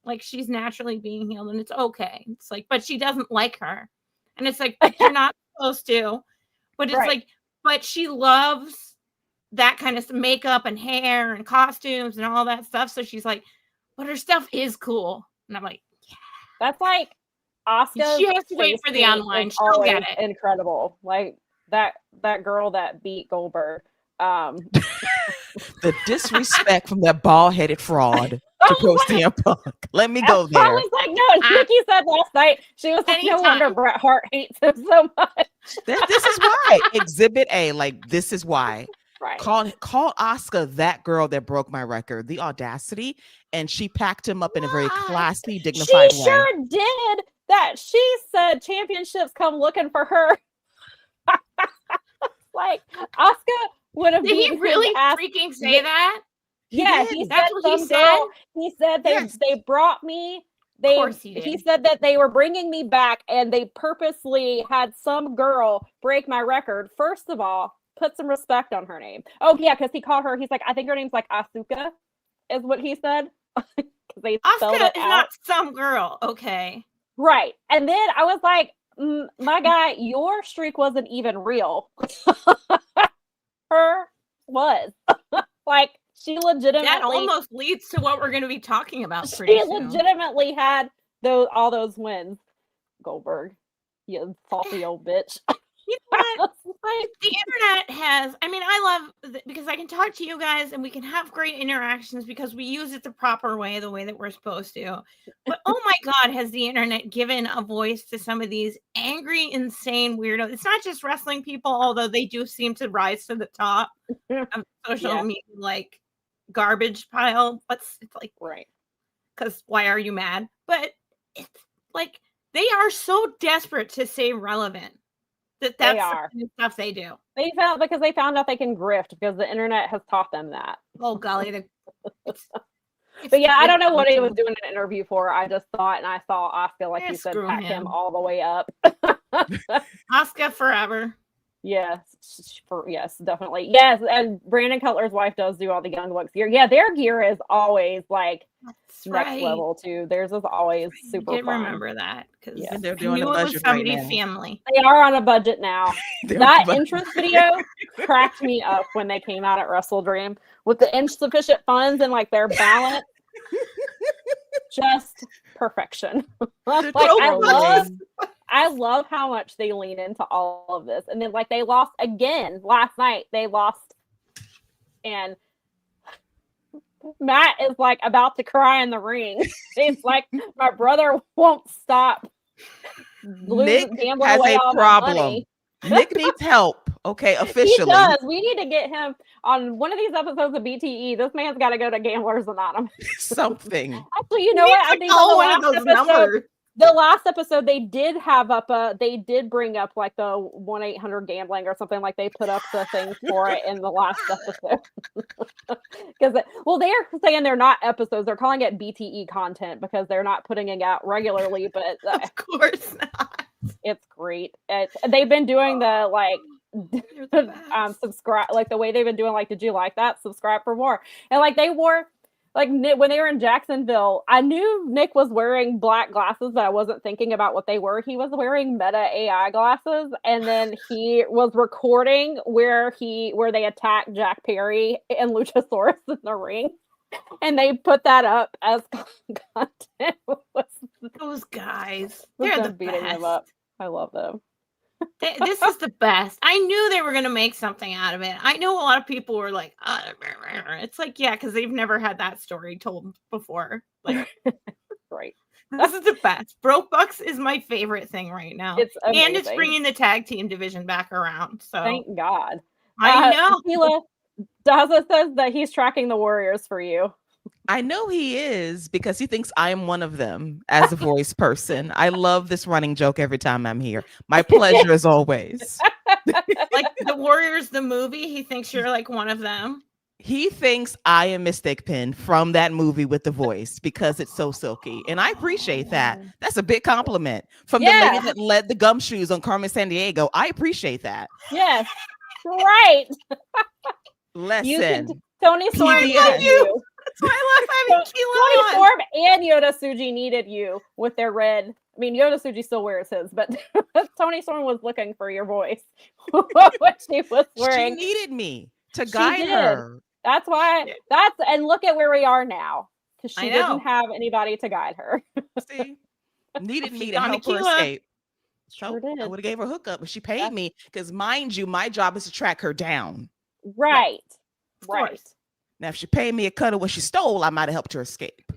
[SPEAKER 2] Like she's naturally being healed and it's okay. It's like, but she doesn't like her. And it's like, but you're not supposed to. But it's like, but she loves that kind of makeup and hair and costumes and all that stuff. So she's like, but her stuff is cool. And I'm like, yeah.
[SPEAKER 3] That's like Asuka.
[SPEAKER 2] She has to wait for the online. She'll get it.
[SPEAKER 3] Incredible. Like that girl that beat Goldberg.
[SPEAKER 4] The disrespect from that bald-headed fraud to pro CM Punk. Let me go there.
[SPEAKER 3] I was like, no, Nikki said last night, she was like, no wonder Bret Hart hates him so much.
[SPEAKER 4] This is why. Exhibit A, like, this is why.
[SPEAKER 3] Right.
[SPEAKER 4] Call Asuka that girl that broke my record. The audacity. And she packed him up in a very classy, dignified way.
[SPEAKER 3] She sure did. That she said championships come looking for her. Like, Asuka would have.
[SPEAKER 2] Did he really freaking say that?
[SPEAKER 3] Yeah, that's what he said. He said they brought me. He said that they were bringing me back, and they purposely had some girl break my record. First of all, put some respect on her name. Oh yeah, because he called her. He's like, I think her name's like Asuka, is what he said. They
[SPEAKER 2] Asuka is not some girl, okay?
[SPEAKER 3] Right, and then I was like, my guy, your streak wasn't even real. Her was like she legitimately.
[SPEAKER 2] That almost leads to what we're going to be talking about.
[SPEAKER 3] She legitimately had all those wins. Goldberg, you salty old bitch.
[SPEAKER 2] You know what? The internet has. I mean, I love because I can talk to you guys and we can have great interactions because we use it the proper way, the way that we're supposed to. But oh my God, has the internet given a voice to some of these angry, insane weirdos? It's not just wrestling people, although they do seem to rise to the top of social media, like garbage pile. But it's like,
[SPEAKER 3] right?
[SPEAKER 2] Because why are you mad? But it's like they are so desperate to stay relevant. That's the stuff they do.
[SPEAKER 3] They found out they can grift because the internet has taught them that.
[SPEAKER 2] Oh golly,
[SPEAKER 3] but yeah, I don't know what he was doing an interview for. I just thought, and I saw Asuka, like you said, pack him all the way up.
[SPEAKER 2] Asuka forever.
[SPEAKER 3] Yes, definitely. Yes, and Brandon Cutler's wife does do all the Young Bucks gear. Yeah, their gear is always like next level too. Theirs is always super fun.
[SPEAKER 2] Remember that because
[SPEAKER 4] they're doing a budget
[SPEAKER 2] somebody's
[SPEAKER 4] right now.
[SPEAKER 2] Family.
[SPEAKER 3] They are on a budget now. That entrance video cracked me up when they came out at WrestleDream with the insufficient funds and like their balance. Just perfection. Like, I love how much they lean into all of this. And then like they lost again last night. They lost and Matt is like about to cry in the ring. He's like, my brother won't stop.
[SPEAKER 4] Nick has a problem. Nick needs help. Okay, officially.
[SPEAKER 3] He does. We need to get him on one of these episodes of BTE. This man's got to go to Gamblers Anonymous.
[SPEAKER 4] Something.
[SPEAKER 3] Actually, you know what? I think the last episode they did have up they did bring up like the 1-800 gambling or something, like they put up the thing for it in the last episode. Because they're saying they're not episodes, they're calling it BTE content because they're not putting it out regularly, but
[SPEAKER 2] of course not.
[SPEAKER 3] It's great. They've been doing the like subscribe, like the way they've been doing like, did you like that? Subscribe for more. And like they wore like when they were in Jacksonville, I knew Nick was wearing black glasses, but I wasn't thinking about what they were. He was wearing Meta AI glasses, and then he was recording where they attacked Jack Perry and Luchasaurus in the ring, and they put that up as content.
[SPEAKER 2] Those guys, they're the
[SPEAKER 3] beating
[SPEAKER 2] best.
[SPEAKER 3] Them up. I love them.
[SPEAKER 2] This is the best. I knew they were going to make something out of it. I know a lot of people were like, it's like, yeah, because they've never had that story told before. Like,
[SPEAKER 3] right.
[SPEAKER 2] This is the best. Broke Bucks is my favorite thing right now.
[SPEAKER 3] It's amazing.
[SPEAKER 2] And it's bringing the tag team division back around. So
[SPEAKER 3] thank God.
[SPEAKER 2] I know.
[SPEAKER 3] Daza says that he's tracking the Warriors for you.
[SPEAKER 4] I know he is because he thinks I'm one of them as a voice person. I love this running joke every time I'm here. My pleasure as always.
[SPEAKER 2] Like the Warriors, the movie, he thinks you're like one of them.
[SPEAKER 4] He thinks I am Mystic Pin from that movie with the voice because it's so silky. And I appreciate that. That's a big compliment from the lady that led the gumshoes on Carmen Sandiego. I appreciate that.
[SPEAKER 3] Yes. Right.
[SPEAKER 4] Listen.
[SPEAKER 3] Toni Storm needed you.
[SPEAKER 2] I love having
[SPEAKER 3] Toni Storm and Yoda Tsuji needed you with their red. I mean, Yoda Tsuji still wears his, but Toni Storm was looking for your voice. What she was wearing.
[SPEAKER 4] She needed me to guide her.
[SPEAKER 3] That's why. And look at where we are now, because she didn't have anybody to guide her.
[SPEAKER 4] See, needed me to help her escape. Sure did. I would have gave her a hookup, but she paid me because, mind you, my job is to track her down.
[SPEAKER 3] Right.
[SPEAKER 2] Right.
[SPEAKER 4] Now, if she paid me a cut of what she stole, I might have helped her escape.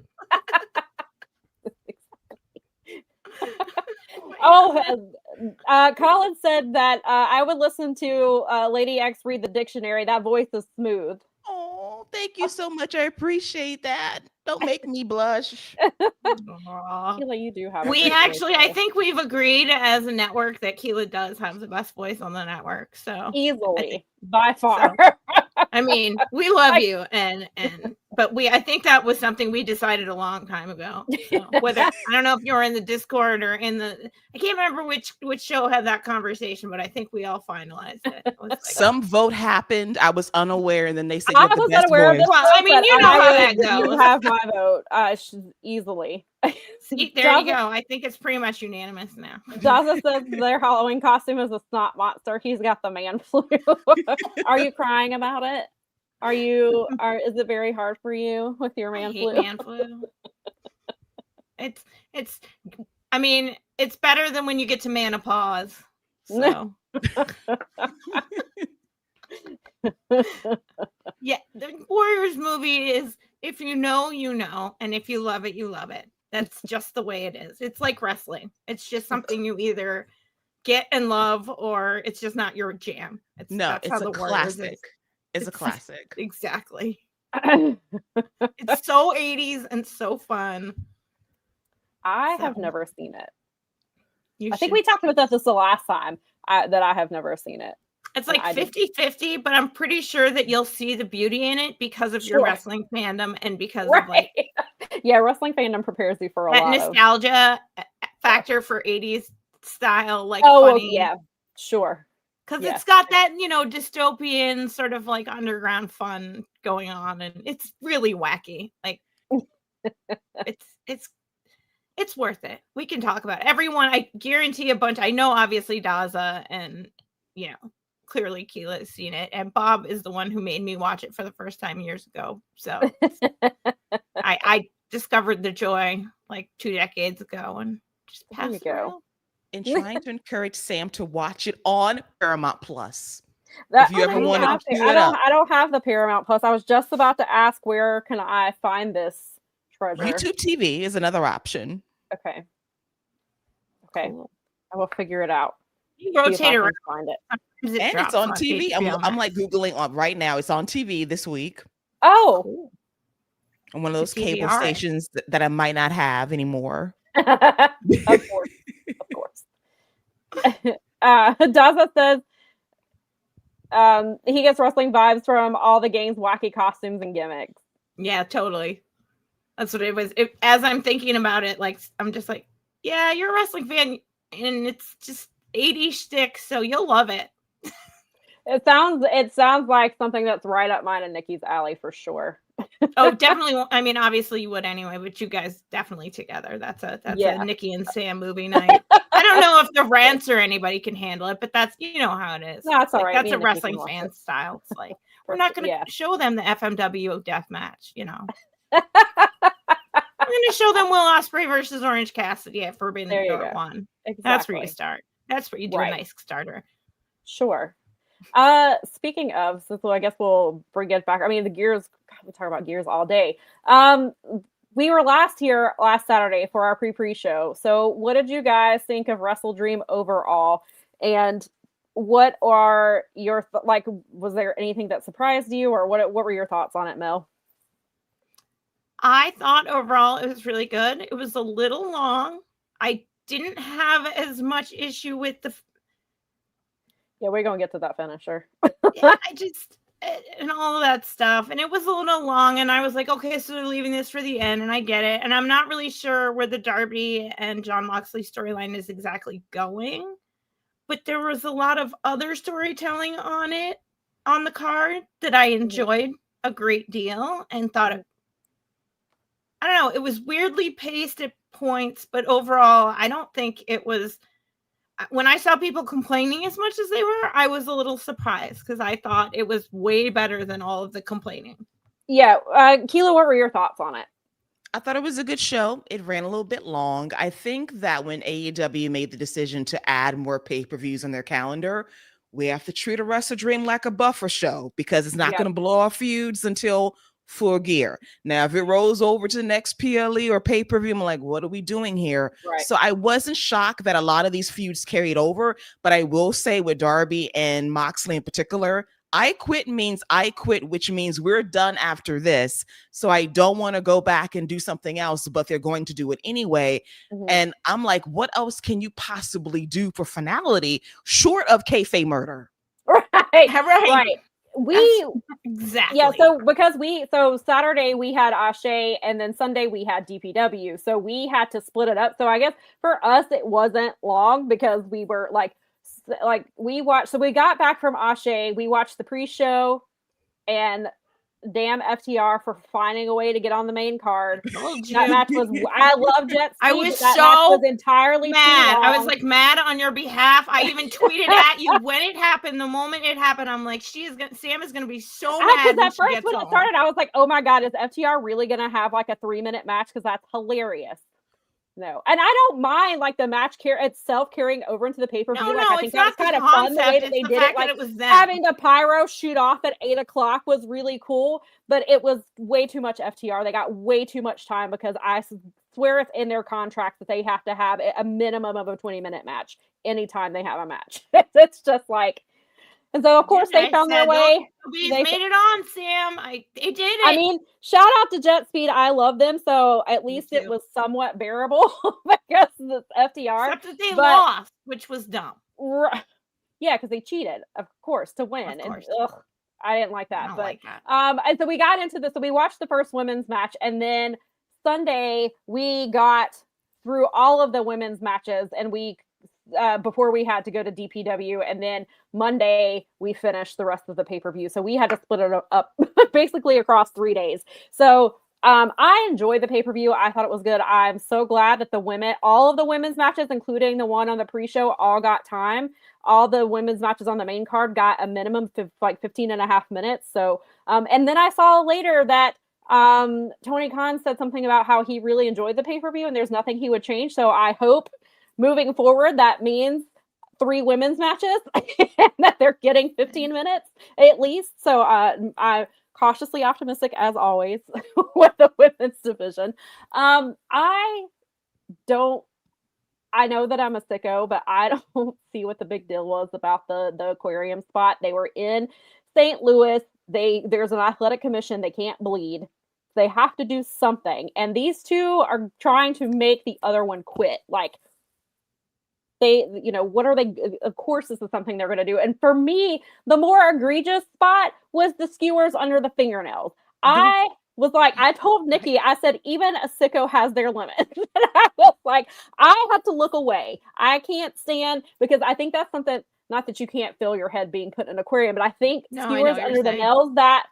[SPEAKER 3] Colin said that I would listen to Lady X read the dictionary. That voice is smooth.
[SPEAKER 4] Oh, thank you so much. I appreciate that. Don't make me blush.
[SPEAKER 3] Keela, you do have.
[SPEAKER 2] I think we've agreed as a network that Keela does have the best voice on the network. So
[SPEAKER 3] easily, by far.
[SPEAKER 2] So, I mean, we love you, but I think that was something we decided a long time ago. So whether I don't know if you're in the Discord or I can't remember which show had that conversation, but I think we all finalized it. It was like,
[SPEAKER 4] some vote happened. I was unaware, and then they said
[SPEAKER 3] I was unaware of this.
[SPEAKER 2] Well, I mean, you know how that goes.
[SPEAKER 3] You have my vote easily.
[SPEAKER 2] See, there you go. I think it's pretty much unanimous now.
[SPEAKER 3] Daza says their Halloween costume is a snot monster. He's got the man flu. Are you crying about it? Is it very hard for you with your man flu?
[SPEAKER 2] Man flu. It's I mean, it's better than when you get to menopause. So yeah, the Warriors movie is, if you know, you know, and if you love it, you love it. That's just the way it is. It's like wrestling. It's just something you either get and love, or it's just not your jam. It's
[SPEAKER 4] a classic. It's a classic.
[SPEAKER 2] Exactly. It's so 80s and so fun.
[SPEAKER 3] I have never seen it. I think we talked about this the last time that I have never seen it.
[SPEAKER 2] It's like 50-50, but I'm pretty sure that you'll see the beauty in it because of your wrestling fandom and because of like
[SPEAKER 3] wrestling fandom prepares you for a lot
[SPEAKER 2] nostalgia factor for 80s style, like funny.
[SPEAKER 3] Yeah, sure.
[SPEAKER 2] Because it's got that, dystopian sort of like underground fun going on, and it's really wacky. Like it's worth it. We can talk about it. Everyone. I guarantee a bunch. I know obviously Daza and clearly Keela has seen it, and Bob is the one who made me watch it for the first time years ago. So I discovered the joy like 2 decades ago, and just passed through.
[SPEAKER 4] And trying to encourage Sam to watch it on Paramount Plus. If you ever want to queue it up.
[SPEAKER 3] I don't have the Paramount Plus. I was just about to ask, where can I find this treasure?
[SPEAKER 4] YouTube TV is another option.
[SPEAKER 3] Okay. Cool. I will figure it out.
[SPEAKER 2] You rotate around.
[SPEAKER 3] Find it.
[SPEAKER 4] And it's on TV. I'm like Googling on right now. It's on TV this week.
[SPEAKER 3] Oh.
[SPEAKER 4] On one of those cable stations that I might not have anymore.
[SPEAKER 3] Of course. Daza says he gets wrestling vibes from all the game's wacky costumes and gimmicks.
[SPEAKER 2] Yeah, totally. That's what it was. As I'm thinking about it, like I'm just like, yeah, you're a wrestling fan, and it's just 80s shtick, so you'll love it.
[SPEAKER 3] It sounds like something that's right up mine and Nikki's alley for sure.
[SPEAKER 2] Oh, definitely. I mean, obviously you would anyway, but you guys definitely together. That's a Nikki and Sam movie night. I don't know if the rants or anybody can handle it, but that's how it is.
[SPEAKER 3] No, it's all right.
[SPEAKER 2] That's a wrestling fan style. It's like we're not going to show them the FMW death match. We're going to show them Will Ospreay versus Orange Cassidy at Forbidden Door 1. Exactly. That's where you start. That's where you do a nice starter.
[SPEAKER 3] Sure. Speaking of, so I guess we'll bring it back. I mean, the gears, we talk about gears all day. We were last Saturday for our pre-show. So what did you guys think of WrestleDream overall? And what are your, was there anything that surprised you, or what were your thoughts on it, Mel?
[SPEAKER 2] I thought overall it was really good. It was a little long. I didn't have as much issue with the.
[SPEAKER 3] Yeah, we're gonna get to that finisher.
[SPEAKER 2] I just and all of that stuff, and it was a little long, and I was like, okay, so they're leaving this for the end, and I get it, and I'm not really sure where the Darby and Jon Moxley storyline is exactly going, but there was a lot of other storytelling on the card that I enjoyed a great deal and thought I don't know, it was weirdly paced at points, but overall, I don't think it was. When I saw people complaining as much as they were, I was a little surprised because I thought it was way better than all of the complaining.
[SPEAKER 3] Yeah. Keela, what were your thoughts on it?
[SPEAKER 4] I thought it was a good show. It ran a little bit long. I think that when AEW made the decision to add more pay-per-views on their calendar, we have to treat a WrestleDream like a buffer show because it's not going to blow off feuds until Full Gear. Now, if it rolls over to the next PLE or pay-per-view, I'm like, what are we doing here?
[SPEAKER 3] Right.
[SPEAKER 4] So I wasn't shocked that a lot of these feuds carried over, but I will say with Darby and Moxley in particular, I quit means I quit, which means we're done after this. So I don't want to go back and do something else, but they're going to do it anyway. And I'm like, what else can you possibly do for finality short of kayfabe murder?
[SPEAKER 3] Right.
[SPEAKER 2] Exactly.
[SPEAKER 3] Yeah, so Saturday we had Ashe and then Sunday we had DPW. So we had to split it up. So I guess for us it wasn't long because we were like we watched, so we got back from Ashe, we watched the pre-show, and damn FTR for finding a way to get on the main card. That match was, I love Jet Speed.
[SPEAKER 2] I was
[SPEAKER 3] that
[SPEAKER 2] so
[SPEAKER 3] match was entirely
[SPEAKER 2] mad. I was like mad on your behalf. I even tweeted at you when it happened. The moment it happened, I'm like, Sam is gonna be so mad.
[SPEAKER 3] Because at first when it started, I was like, oh my god, is FTR really gonna have like a 3-minute match? Because that's hilarious. No, and I don't mind like the match itself carrying over into the pay-per-view.
[SPEAKER 2] No,
[SPEAKER 3] I think that was kind of fun the way that they did it. Like
[SPEAKER 2] it was
[SPEAKER 3] having the pyro shoot off at 8:00 was really cool, but it was way too much FTR. They got way too much time because I swear it's in their contract that they have to have a minimum of a 20-minute match anytime they have a match. It's just like. And so, of course, they found their way.
[SPEAKER 2] They made it on, Sam. They did it.
[SPEAKER 3] I mean, shout out to Jet Speed. I love them. So at least it was somewhat bearable because the FTR.
[SPEAKER 2] Except that they lost, which was dumb.
[SPEAKER 3] Yeah, because they cheated, of course, to win. And I didn't like that. And so we got into this. So we watched the first women's match. And then Sunday, we got through all of the women's matches. And we before we had to go to DPW, and then Monday we finished the rest of the pay-per-view. So we had to split it up basically across 3 days. So I enjoyed the pay-per-view. I thought it was good. I'm so glad that all of the women's matches, including the one on the pre-show, all got time. All the women's matches on the main card got a minimum of like 15 and a half minutes. So, and then I saw later that Tony Khan said something about how he really enjoyed the pay-per-view and there's nothing he would change. So I hope moving forward, that means 3 women's matches and that they're getting 15 minutes at least. So I'm cautiously optimistic as always with the women's division. I know that I'm a sicko, but I don't see what the big deal was about the aquarium spot. They were in St. Louis. There's an athletic commission. They can't bleed. They have to do something. And these two are trying to make the other one quit. Like, what are they? Of course, this is something they're going to do. And for me, the more egregious spot was the skewers under the fingernails. I was like, I told Nikki, I said, even a sicko has their limits. I was like, I have to look away. I can't stand, because I think that's something, not that you can't feel your head being put in an aquarium, but I think skewers under the nails, that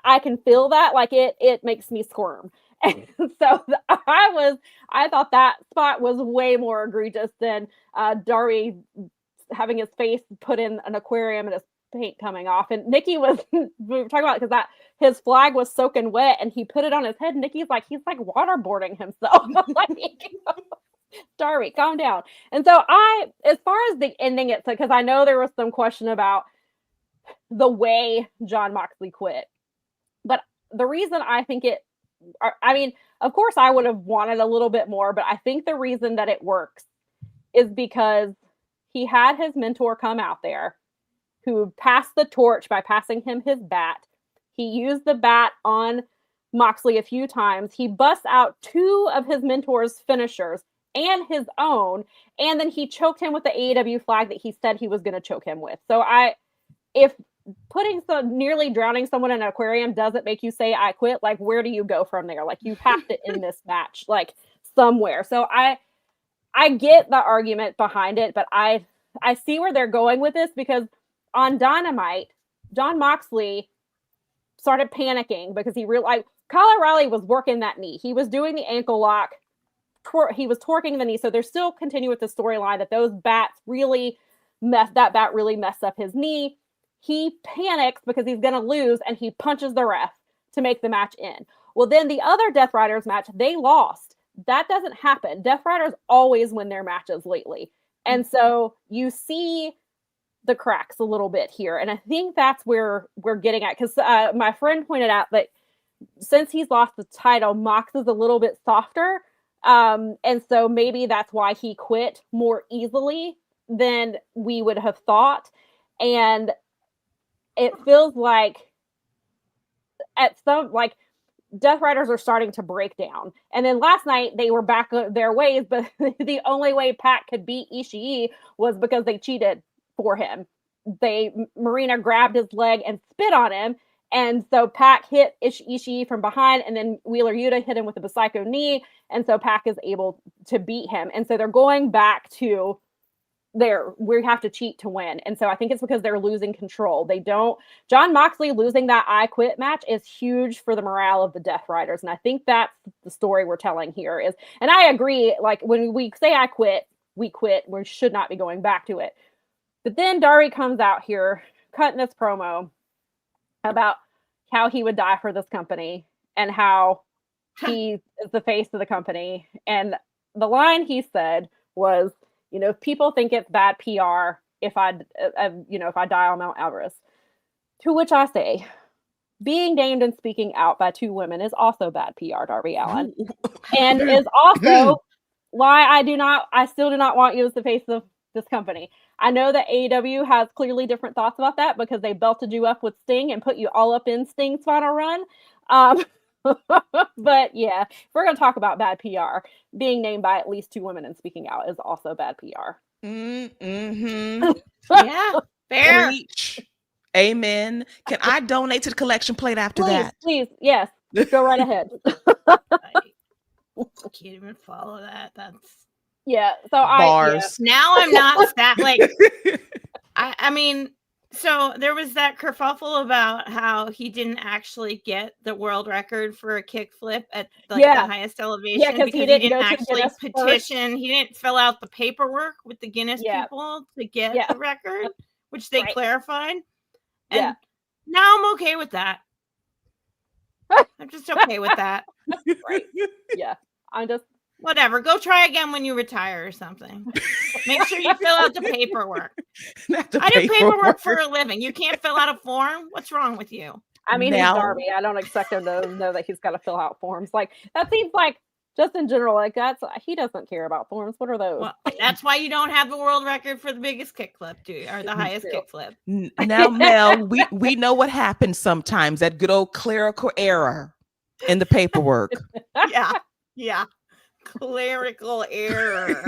[SPEAKER 3] I can feel that, like it makes me squirm. And so I thought that spot was way more egregious than Darby having his face put in an aquarium and his paint coming off. And Nikki we were talking about it because that his flag was soaking wet and he put it on his head. And he's like waterboarding himself. Like, Darby, calm down. And so as far as the ending, it's because I know there was some question about the way Jon Moxley quit, but the reason I think of course I would have wanted a little bit more, but I think the reason that it works is because he had his mentor come out there who passed the torch by passing him his bat. He used the bat on Moxley a few times. He busts out 2 of his mentor's finishers and his own, and then he choked him with the AEW flag that he said he was going to choke him with. So if nearly drowning someone in an aquarium doesn't make you say I quit, like, where do you go from there? Like, you have to end this match, like, somewhere. So I get the argument behind it, but I see where they're going with this, because on Dynamite, Jon Moxley started panicking because he realized Kyle O'Reilly was working that knee. He was doing the ankle lock. He was torquing the knee. So they're still continuing with the storyline that those bats really messed up his knee. He panics because he's going to lose, and he punches the ref to make the match end. Well, then the other Death Riders match, they lost. That doesn't happen. Death Riders always win their matches lately. And so you see the cracks a little bit here. And I think that's where we're getting at. Because my friend pointed out that since he's lost the title, Mox is a little bit softer. And so maybe that's why he quit more easily than we would have thought. And it feels like Death Riders are starting to break down. And then last night they were back their ways, but the only way Pac could beat Ishii was because they cheated for him. Marina grabbed his leg and spit on him. And so Pac hit Ishii from behind, and then Wheeler Yuta hit him with a Psycho knee. And so Pac is able to beat him. And so they're going back to we have to cheat to win. And so I think it's because they're losing control. Jon Moxley losing that I Quit match is huge for the morale of the Death Riders. And I think that's the story we're telling here and I agree, like, when we say I quit, we quit. We should not be going back to it. But then Darby comes out here cutting this promo about how he would die for this company and how he is the face of the company. And the line he said was, if people think it's bad PR if I die on Mount Everest, to which I say, being named and speaking out by 2 women is also bad PR, Darby Allin, and is also why I still do not want you as the face of this company. I know that AEW has clearly different thoughts about that because they belted you up with Sting and put you all up in Sting's final run. But yeah, if we're going to talk about bad PR, being named by at least 2 women and speaking out is also bad PR.
[SPEAKER 2] Mm-hmm. Yeah, fair.
[SPEAKER 4] Preach. Amen. Can I donate to the collection plate after that?
[SPEAKER 3] Please, yes. Go right ahead.
[SPEAKER 2] I can't even follow that. That's
[SPEAKER 3] yeah. So
[SPEAKER 4] bars.
[SPEAKER 2] Now I'm not that like. I mean. So there was that kerfuffle about how he didn't actually get the world record for a kickflip at the highest elevation because he didn't actually petition. He didn't fill out the paperwork with the Guinness people to get the record, which they clarified. And now I'm okay with that. I'm just okay with that.
[SPEAKER 3] Right. Yeah. I'm just
[SPEAKER 2] whatever. Go try again when you retire or something. Make sure you fill out the paperwork. I do paperwork for a living. You can't fill out a form? What's wrong with you?
[SPEAKER 3] I mean, he's Darby. I don't expect him to know that he's got to fill out forms. Like, that seems like, just in general, like, he doesn't care about forms. What are those?
[SPEAKER 2] Well, that's why you don't have the world record for the biggest kickflip, do you? Or the highest kickflip.
[SPEAKER 4] Now, Mel, we know what happens sometimes, that good old clerical error in the paperwork.
[SPEAKER 2] Yeah. Clerical error.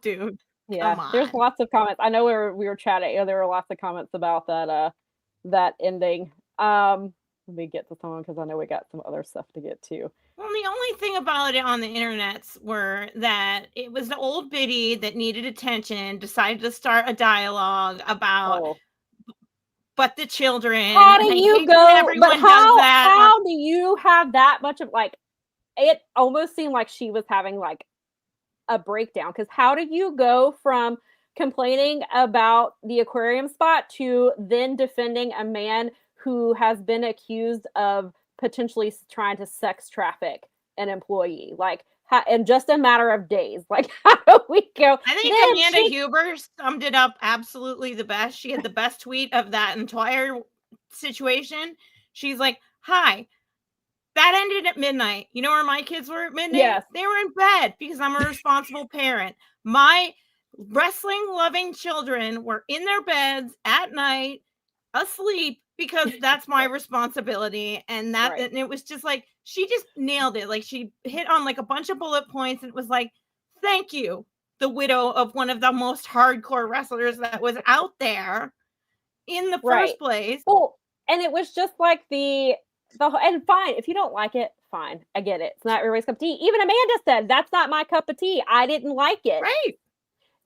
[SPEAKER 2] Dude,
[SPEAKER 3] yeah, there's lots of comments. I know we were chatting. There were lots of comments about that ending. Let me get to someone because I know we got some other stuff to get to.
[SPEAKER 2] Well, the only thing about it on the internets were that it was the old biddy that needed attention, decided to start a dialogue about but the children.
[SPEAKER 3] How do you go? But how do you have that much of, like, it almost seemed like she was having like a breakdown, because how do you go from complaining about the aquarium spot to then defending a man who has been accused of potentially trying to sex traffic an employee, like, in just a matter of days? Like, how do we go?
[SPEAKER 2] I think Amanda Huber summed it up absolutely the best. She had the best tweet of that entire situation. She's like, hi, that ended at midnight. You know where my kids were at midnight?
[SPEAKER 3] Yes.
[SPEAKER 2] They were in bed because I'm a responsible parent. My wrestling loving children were in their beds at night asleep because that's my responsibility. And that, and it was just like, she just nailed it. Like she hit on like a bunch of bullet points and it was like, thank you, the widow of one of the most hardcore wrestlers that was out there in the first place.
[SPEAKER 3] Well, and it was just like the and fine, if you don't like it, fine. I get it. It's not everybody's cup of tea. Even Amanda said, that's not my cup of tea. I didn't like it.
[SPEAKER 2] Right.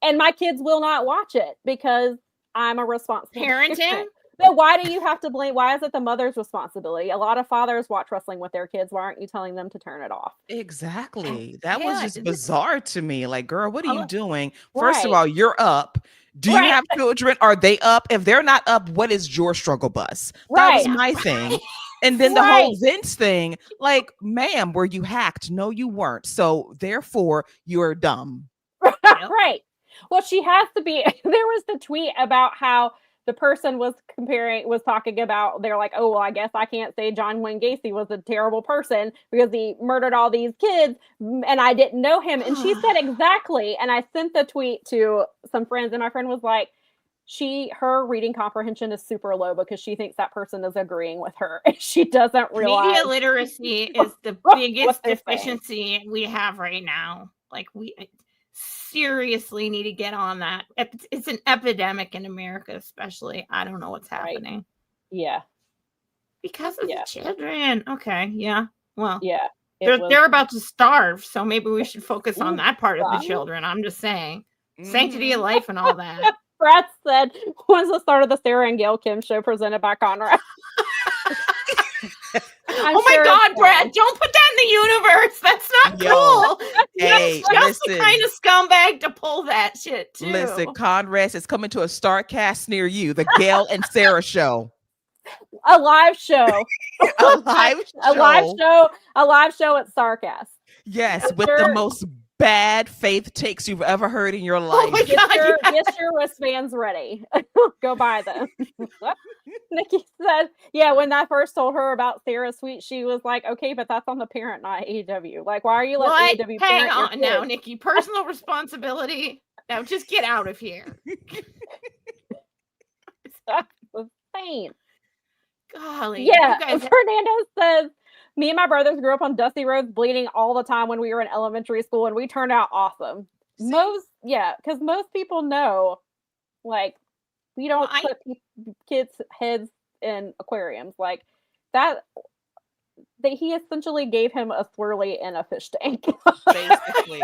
[SPEAKER 3] And my kids will not watch it because I'm a responsible
[SPEAKER 2] parenting.
[SPEAKER 3] But why do you have to blame? Why is it the mother's responsibility? A lot of fathers watch wrestling with their kids. Why aren't you telling them to turn it off?
[SPEAKER 4] Exactly. That was just bizarre to me. Like, girl, what are you doing?
[SPEAKER 3] Right.
[SPEAKER 4] First of all, you're up. Do you have children? Are they up? If they're not up, what is your struggle bus? That was my thing. And then the whole Vince thing, like, ma'am, were you hacked? No, you weren't. So therefore, you're dumb.
[SPEAKER 3] Right. Well, she has to be. There was the tweet about how the person was talking about, they're like, oh, well, I guess I can't say John Wayne Gacy was a terrible person because he murdered all these kids and I didn't know him. And she said exactly. And I sent the tweet to some friends and my friend was like, her reading comprehension is super low because she thinks that person is agreeing with her. She doesn't realize.
[SPEAKER 2] Media literacy is the biggest deficiency we have right now. Like we seriously need to get on that. It's an epidemic in America, especially. I don't know what's happening.
[SPEAKER 3] Yeah.
[SPEAKER 2] Because of the children. Okay. Yeah. Well,
[SPEAKER 3] yeah.
[SPEAKER 2] They're about to starve. So maybe we should focus on that part of the children. I'm just saying. Sanctity of life and all that.
[SPEAKER 3] Brad said, when's the start of the Sarah and Gail Kim show presented by Conrad?
[SPEAKER 2] Oh my God, Brad, don't put that in the universe. That's not cool.
[SPEAKER 4] Hey,
[SPEAKER 2] just the kind of scumbag to pull that shit, too.
[SPEAKER 4] Listen, Conrad is coming to a StarCast near you, the Gail and Sarah show.
[SPEAKER 3] A live show.
[SPEAKER 4] A live
[SPEAKER 3] show at StarCast.
[SPEAKER 4] Yes, with the most bad faith takes you've ever heard in your life.
[SPEAKER 2] Oh my God,
[SPEAKER 3] get your wristbands ready. Go buy them. Nikki said, yeah, when I first told her about Sarah Sweet, she was like, okay, but that's on the parent, not AEW. Like, why are you letting AEW
[SPEAKER 2] Hang
[SPEAKER 3] parent
[SPEAKER 2] on now, Nikki. Personal responsibility. Now just get out of here.
[SPEAKER 3] That's insane.
[SPEAKER 2] Golly.
[SPEAKER 3] Yeah, Fernando says, me and my brothers grew up on dusty roads bleeding all the time when we were in elementary school, and we turned out awesome. Because most people know, like, we don't put kids' heads in aquariums. Like, that he essentially gave him a swirly in a fish tank.
[SPEAKER 4] Basically.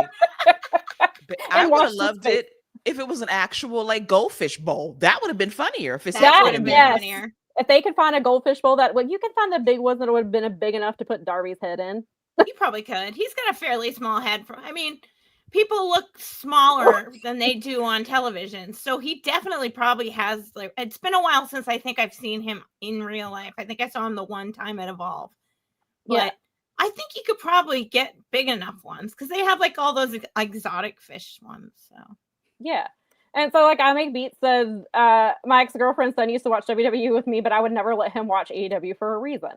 [SPEAKER 4] I would have loved it if it was an actual, like, goldfish bowl. That would have been funnier.
[SPEAKER 2] That would have been funnier.
[SPEAKER 3] If they could find a goldfish bowl you can find the big ones that would have been big enough to put Darby's head in.
[SPEAKER 2] You probably could. He's got a fairly small head. People look smaller than they do on television. So he definitely probably has, like, it's been a while since I think I've seen him in real life. I think I saw him the one time at Evolve. But I think you could probably get big enough ones because they have like all those exotic fish ones. So
[SPEAKER 3] yeah. And so, like, I Make Beats says, my ex-girlfriend's son used to watch WWE with me, but I would never let him watch AEW for a reason.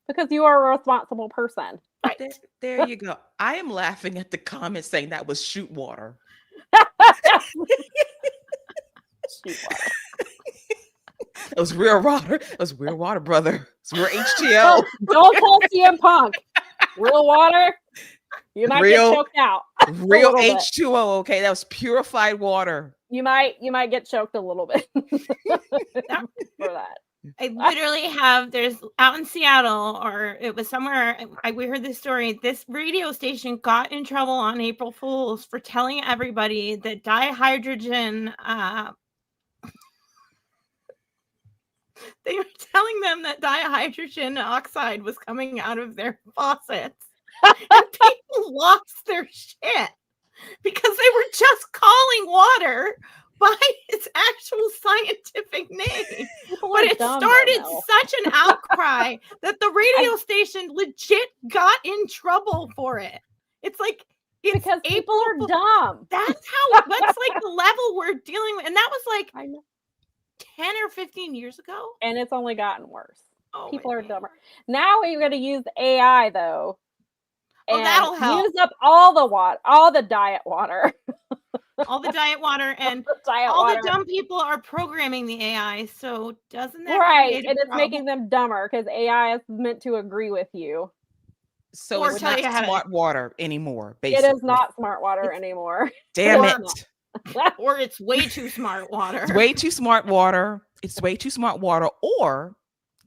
[SPEAKER 3] Because you are a responsible person.
[SPEAKER 4] Right. There you go. I am laughing at the comments saying that was shoot water.
[SPEAKER 3] Shoot water.
[SPEAKER 4] It was real water. It was real water, brother. It's real H2O.
[SPEAKER 3] Don't tell CM Punk. Real water. You might get choked out.
[SPEAKER 4] Real H2O. Okay, that was purified water.
[SPEAKER 3] You might get choked a little bit for that.
[SPEAKER 2] I literally have, there's out in Seattle, or it was somewhere, we heard this story. This radio station got in trouble on April Fools for telling everybody that dihydrogen, they were telling them that dihydrogen oxide was coming out of their faucets. And people lost their shit because they were just calling water by its actual scientific name. But it started such an outcry that the radio station legit got in trouble for it. It's like,
[SPEAKER 3] because people are dumb.
[SPEAKER 2] That's like the level we're dealing with. And that was like 10 or 15 years ago.
[SPEAKER 3] And it's only gotten worse. People are dumber. Now we're going to use AI, though.
[SPEAKER 2] Oh, that'll help.
[SPEAKER 3] Use up all the water, all the diet water.
[SPEAKER 2] all the diet water, and the dumb people are programming the AI. So doesn't that
[SPEAKER 3] right? And it's making them dumber because AI is meant to agree with you.
[SPEAKER 4] So it's not smart water anymore. Basically,
[SPEAKER 3] it is not smart water anymore.
[SPEAKER 4] Damn it!
[SPEAKER 2] Or it's way too smart water.
[SPEAKER 4] It's way too smart water. It's way too smart water, or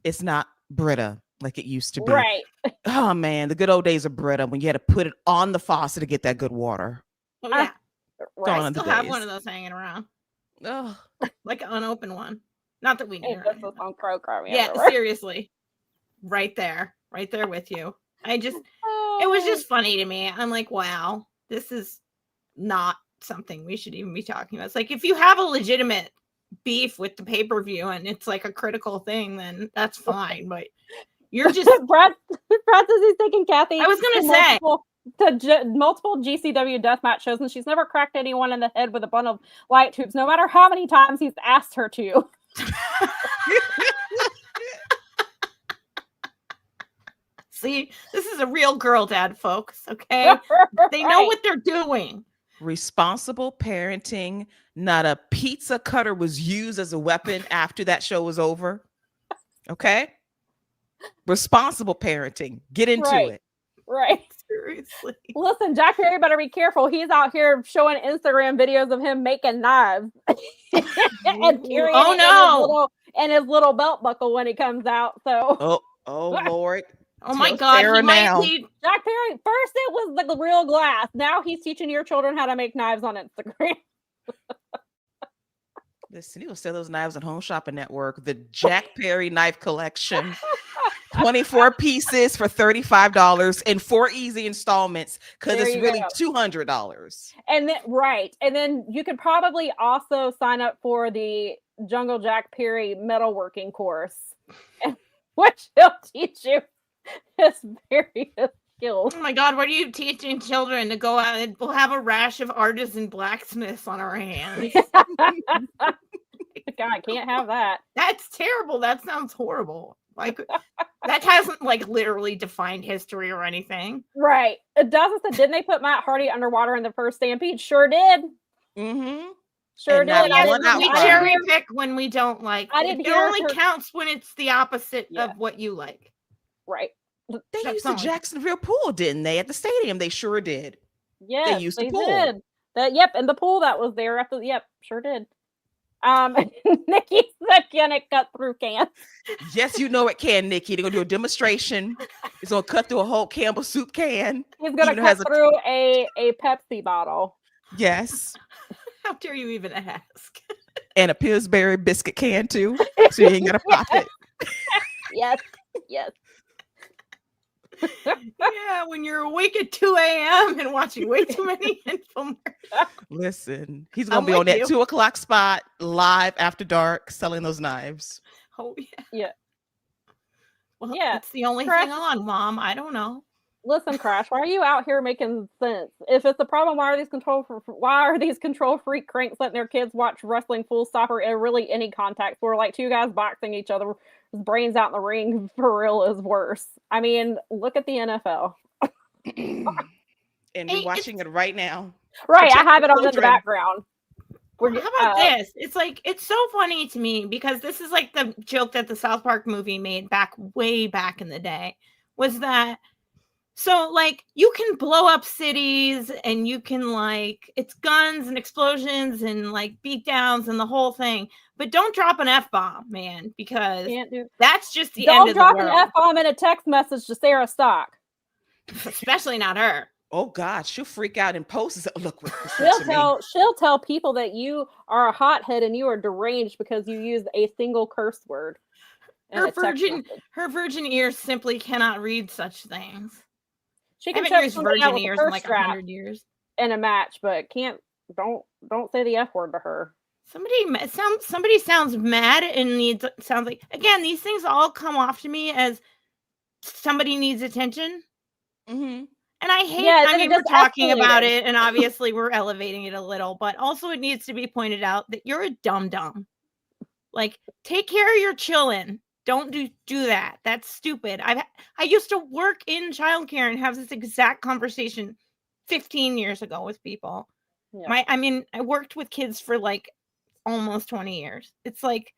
[SPEAKER 4] it's not Brita like it used to be.
[SPEAKER 3] Right.
[SPEAKER 4] Oh man, the good old days of Brita when you had to put it on the faucet to get that good water.
[SPEAKER 2] Oh, yeah. Right. I still have one of those hanging around.
[SPEAKER 4] Oh,
[SPEAKER 2] like an unopened one. Not that we need her.
[SPEAKER 3] Yeah,
[SPEAKER 2] seriously. Right there with you. It was just funny to me. I'm like, wow, this is not something we should even be talking about. It's like, if you have a legitimate beef with the pay-per-view and it's like a critical thing, then that's fine. But you're just
[SPEAKER 3] Brad says he's taking Kathy.
[SPEAKER 2] I was gonna say
[SPEAKER 3] multiple GCW deathmatch shows, and she's never cracked anyone in the head with a bundle of light tubes, no matter how many times he's asked her to.
[SPEAKER 2] See, this is a real girl dad, folks. Okay, they know what they're doing.
[SPEAKER 4] Responsible parenting. Not a pizza cutter was used as a weapon after that show was over. Okay, responsible parenting. Get into it.
[SPEAKER 3] Right.
[SPEAKER 2] Seriously.
[SPEAKER 3] Listen, Jack Perry better be careful. He's out here showing Instagram videos of him making knives and carrying in his little belt buckle when he comes out. So
[SPEAKER 4] oh Lord.
[SPEAKER 2] Oh my God.
[SPEAKER 3] Jack Perry, first it was the real glass. Now he's teaching your children how to make knives on Instagram.
[SPEAKER 4] Listen, he will sell those knives on Home Shopping Network. The Jack Perry knife collection. 24 pieces for $35 in 4 easy installments because it's really $200.
[SPEAKER 3] And then you could probably also sign up for the Jungle Jack Perry metalworking course, which he'll teach you his various skills.
[SPEAKER 2] Oh my God, what are you teaching children to go out and we'll have a rash of artisan blacksmiths on our hands?
[SPEAKER 3] God, I can't have that.
[SPEAKER 2] That's terrible. That sounds horrible. Like that hasn't like literally defined history or anything.
[SPEAKER 3] Right. It doesn't. Didn't they put Matt Hardy underwater in the first Stampede? Sure did.
[SPEAKER 4] Mm-hmm.
[SPEAKER 3] Sure did.
[SPEAKER 2] We cherry pick when we don't like.
[SPEAKER 3] It
[SPEAKER 2] only counts when it's the opposite of what you like.
[SPEAKER 3] Right.
[SPEAKER 4] They used the Jacksonville pool, didn't they? At the stadium, they sure did.
[SPEAKER 3] Yeah,
[SPEAKER 4] they used the pool.
[SPEAKER 3] Did. And the pool that was there after. Yep, sure did. Nikki said, "Can it cut through cans?"
[SPEAKER 4] Yes, you know it can, Nikki. They're gonna do a demonstration. It's gonna cut through a whole Campbell soup can.
[SPEAKER 3] He's gonna cut through a Pepsi bottle.
[SPEAKER 4] Yes.
[SPEAKER 2] How dare you even ask?
[SPEAKER 4] And a Pillsbury biscuit can too, so you ain't gonna pop it.
[SPEAKER 3] Yes.
[SPEAKER 2] Yeah, when you're awake at 2 a.m. and watching way too many infomercials.
[SPEAKER 4] Listen, he's gonna be on that 2 o'clock spot live after dark selling those knives.
[SPEAKER 2] Oh yeah.
[SPEAKER 3] Yeah.
[SPEAKER 2] Well, it's the only thing on, Mom. I don't know.
[SPEAKER 3] Listen, Crash, why are you out here making sense? If it's a problem, why are these control freak cranks letting their kids watch wrestling full stop or really any contact where like two guys boxing each other, brains out in the ring for real is worse. I mean, look at the NFL.
[SPEAKER 4] And we're watching it right now.
[SPEAKER 3] Right, I have it on in the background.
[SPEAKER 2] How about this? It's like, it's so funny to me because this is like the joke that the South Park movie made way back in the day, was that so like you can blow up cities and you can like, it's guns and explosions and like beatdowns and the whole thing, but don't drop an F-bomb, man, because that's just the end of the world.
[SPEAKER 3] Don't drop an F-bomb in a text message to Sarah Stock.
[SPEAKER 2] Especially not her.
[SPEAKER 4] Oh God, she'll freak out and post. Look,
[SPEAKER 3] she'll tell people that you are a hothead and you are deranged because you used a single curse word.
[SPEAKER 2] Her virgin ears simply cannot read such things.
[SPEAKER 3] She can
[SPEAKER 2] use virgin ears in like 100 years
[SPEAKER 3] in a match, but don't say the F word to her.
[SPEAKER 2] Somebody sounds mad and sounds like, again, these things all come off to me as somebody needs attention.
[SPEAKER 4] Mm-hmm.
[SPEAKER 2] And I hate, we're talking about it and obviously we're elevating it a little, but also it needs to be pointed out that you're a dum-dum. Like, take care of your chillin'. Don't do that. That's stupid. I used to work in childcare and have this exact conversation 15 years ago with people. Yeah. I worked with kids for like almost 20 years. It's like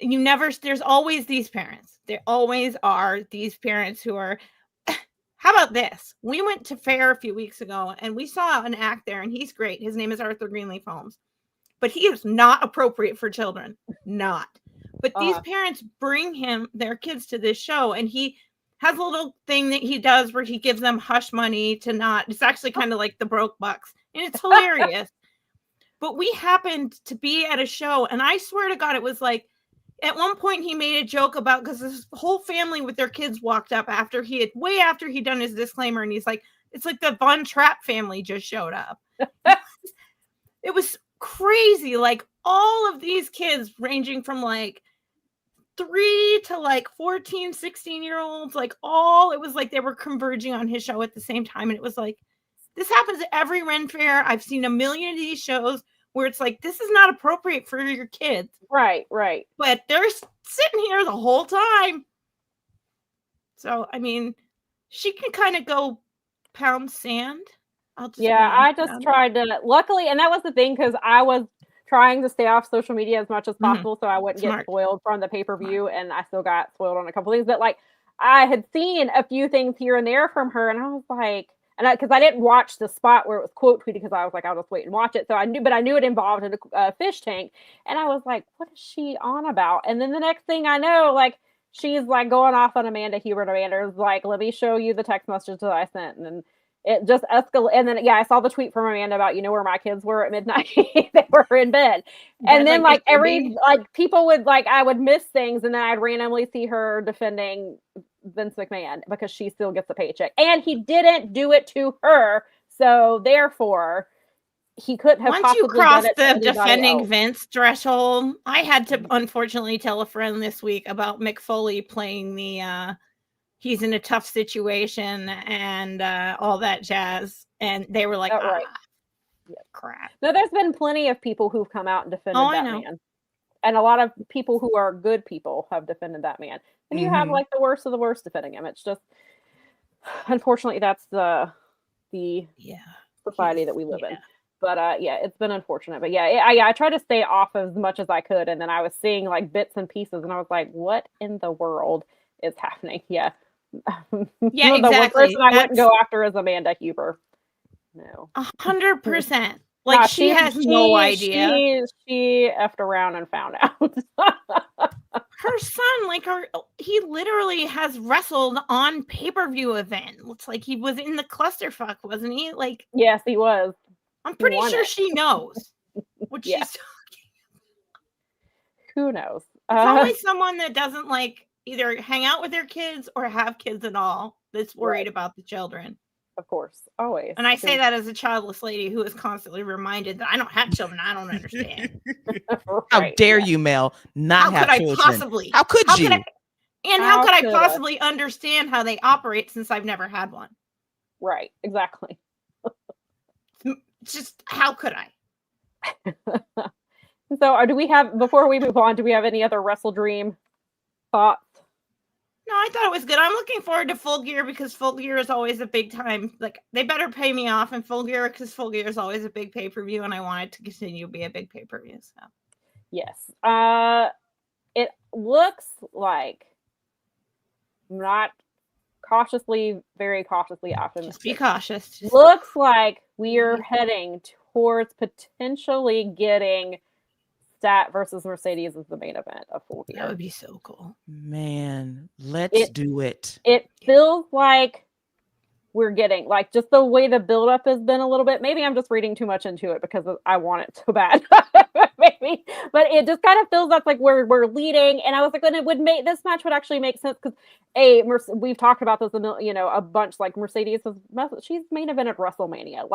[SPEAKER 2] there's always these parents. There always are these parents who are, how about this? We went to fair a few weeks ago and we saw an act there, and he's great. His name is Arthur Greenleaf Holmes, but he is not appropriate for children. Not. But these parents bring their kids to this show, and he has a little thing that he does where he gives them hush money to not. It's actually kind of like the broke bucks, and it's hilarious. But we happened to be at a show, and I swear to God, it was like, at one point he made a joke about, because this whole family with their kids walked up way after he'd done his disclaimer, and he's like, it's like the Von Trapp family just showed up. It was crazy. Like, all of these kids ranging from like 3 to like 14, 16-year-olds, like it was like they were converging on his show at the same time. And it was like, this happens at every Ren Fair. I've seen a million of these shows where it's like, this is not appropriate for your kids.
[SPEAKER 3] Right.
[SPEAKER 2] But they're sitting here the whole time. So, I mean, she can kind of go pound sand.
[SPEAKER 3] I just tried to, luckily, and that was the thing, because I was trying to stay off social media as much as possible so I wouldn't get spoiled from the pay-per-view, and I still got spoiled on a couple things. But like, I had seen a few things here and there from her, and I was like, because I didn't watch the spot where it was quote tweeted, because I was like, I'll just wait and watch it. So I knew it involved a fish tank, and I was like, what is she on about? And then the next thing I know, like, she's like going off on Amanda Hubert. Amanda's like, let me show you the text message that I sent, and then it just escalated. And then I saw the tweet from Amanda about, where my kids were at midnight. They were in bed. And then like people would I would miss things, and then I'd randomly see her defending Vince McMahon because she still gets a paycheck, and he didn't do it to her, so therefore he couldn't have.
[SPEAKER 2] Once you cross the defending Vince threshold, I had to unfortunately tell a friend this week about Mick Foley playing the he's in a tough situation and all that jazz, and they were like, crap.
[SPEAKER 3] No, there's been plenty of people who've come out and defended that man, and a lot of people who are good people have defended that man. And you have like the worst of the worst defending him. It's just, unfortunately, that's the society that we live in. But it's been unfortunate. But I tried to stay off as much as I could, and then I was seeing like bits and pieces, and I was like, what in the world is happening?
[SPEAKER 2] Yeah, exactly.
[SPEAKER 3] The one person I wouldn't go after is Amanda Huber. No,
[SPEAKER 2] 100%. Like, she has no idea.
[SPEAKER 3] She effed around and found out.
[SPEAKER 2] Her son, he literally has wrestled on pay-per-view event. Looks like he was in the clusterfuck, wasn't he? Like,
[SPEAKER 3] yes, he was.
[SPEAKER 2] I'm pretty sure she knows what she's talking about.
[SPEAKER 3] Who knows?
[SPEAKER 2] It's always someone that doesn't either hang out with their kids or have kids at all that's worried about the children.
[SPEAKER 3] Of course, always.
[SPEAKER 2] And I say that as a childless lady who is constantly reminded that I don't have children. I don't understand.
[SPEAKER 4] How dare you, Mel, not have children? How could you?
[SPEAKER 2] How could I possibly understand how they operate since I've never had one?
[SPEAKER 3] Right, exactly.
[SPEAKER 2] Just how could I?
[SPEAKER 3] So, before we move on, do we have any other WrestleDream thoughts?
[SPEAKER 2] No, I thought it was good. I'm looking forward to Full Gear because Full Gear is always a big time. They better pay me off in Full Gear because Full Gear is always a big pay-per-view, and I want it to continue to be a big pay-per-view. So,
[SPEAKER 3] yes. It looks like, not very cautiously optimistic.
[SPEAKER 2] Just be cautious.
[SPEAKER 3] Looks like we are heading towards potentially getting Stat versus Mercedes as the main event of Full Gear.
[SPEAKER 2] That would be so cool.
[SPEAKER 4] Man, let's do it.
[SPEAKER 3] It feels like we're getting, just the way the buildup has been a little bit. Maybe I'm just reading too much into it because I want it so bad. Maybe. But it just kind of feels like we're leading. And I was like, then this match would actually make sense because we've talked about this a bunch. Like, Mercedes she's main event at WrestleMania.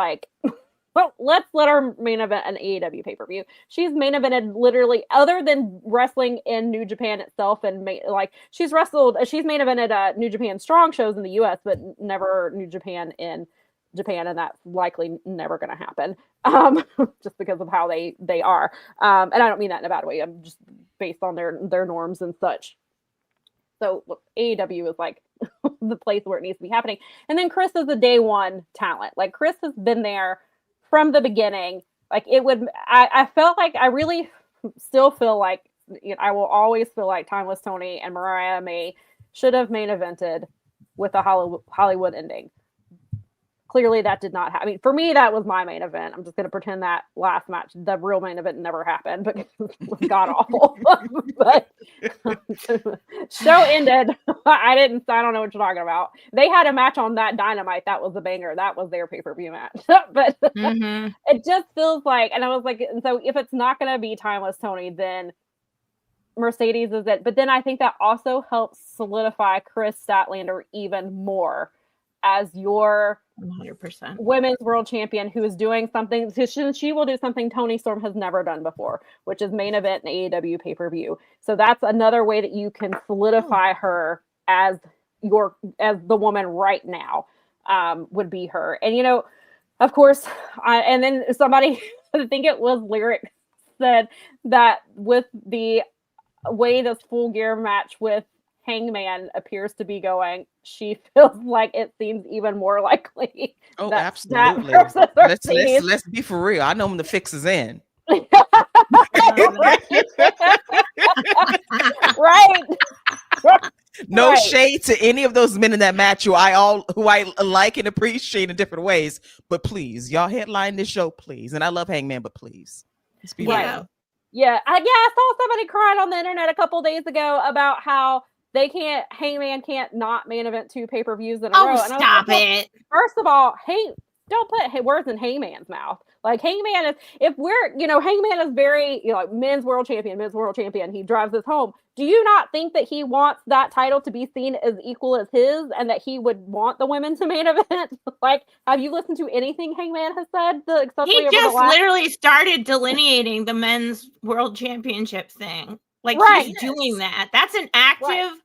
[SPEAKER 3] Well, let's let her main event an AEW pay-per-view. She's main evented literally, other than wrestling in New Japan itself, and she's main evented New Japan Strong shows in the U.S., but never New Japan in Japan, and that's likely never going to happen, just because of how they are. And I don't mean that in a bad way. I'm just based on their norms and such. So look, AEW is the place where it needs to be happening. And then Chris is a day one talent. Chris has been there from the beginning, like it would, I felt like, I really still feel like, I will always feel like Timeless Toni and Mariah May should have main evented with a Hollywood ending. Clearly that did not happen. I mean, for me, that was my main event. I'm just going to pretend that last match, the real main event, never happened, but it was god awful. But show ended. I don't know what you're talking about. They had a match on that Dynamite. That was a banger. That was their pay-per-view match. But it just feels like, and I was like, and so if it's not going to be Timeless Toni, then Mercedes is it. But then I think that also helps solidify Chris Statlander even more as your
[SPEAKER 2] 100%
[SPEAKER 3] women's world champion, who is doing something. She will do something Toni Storm has never done before, which is main event in AEW pay-per-view. So that's another way that you can solidify her as the woman right now, would be her. And of course, and then somebody, I think it was Lyric, said that with the way this Full Gear match with Hangman appears to be going, she feels like it seems even more likely.
[SPEAKER 4] Oh,
[SPEAKER 3] that,
[SPEAKER 4] absolutely. Let's be for real. I know when the fix is in.
[SPEAKER 3] Right.
[SPEAKER 4] No shade to any of those men in that match who I like and appreciate in different ways. But please, y'all headline this show, please. And I love Hangman, but please. Let's be real.
[SPEAKER 3] Yeah. I saw somebody crying on the internet a couple days ago about how Hangman can't not main event 2 pay-per-views in a row. And
[SPEAKER 2] Stop it.
[SPEAKER 3] First of all, don't put words in Hangman's mouth. Like, Hangman is, if we're, Hangman is very, men's world champion. He drives us home. Do you not think that he wants that title to be seen as equal as his, and that he would want the women to main event? Like, have you listened to anything Hangman has said?
[SPEAKER 2] He just literally started delineating the men's world championship thing. Like, he's doing that. That's an active...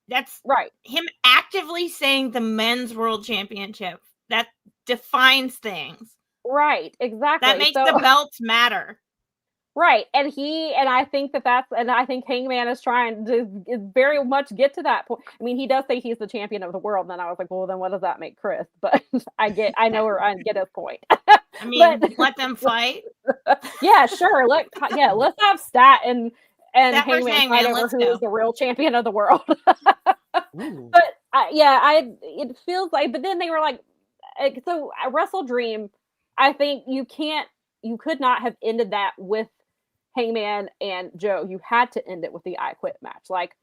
[SPEAKER 2] That's him actively saying the men's world championship. That defines things.
[SPEAKER 3] Right, exactly.
[SPEAKER 2] That makes the belts matter.
[SPEAKER 3] Right. And I think I think Hangman is trying to very much get to that point. I mean, he does say he's the champion of the world. And then I was like, well, then what does that make Chris? But I get his point.
[SPEAKER 2] I mean, let them fight.
[SPEAKER 3] Yeah, sure. Let's have Stat and Hangman fight over who is the real champion of the world. But it feels like, but then they were like, so at WrestleDream, I think you could not have ended that with Hangman and Joe. You had to end it with the I Quit match. Like,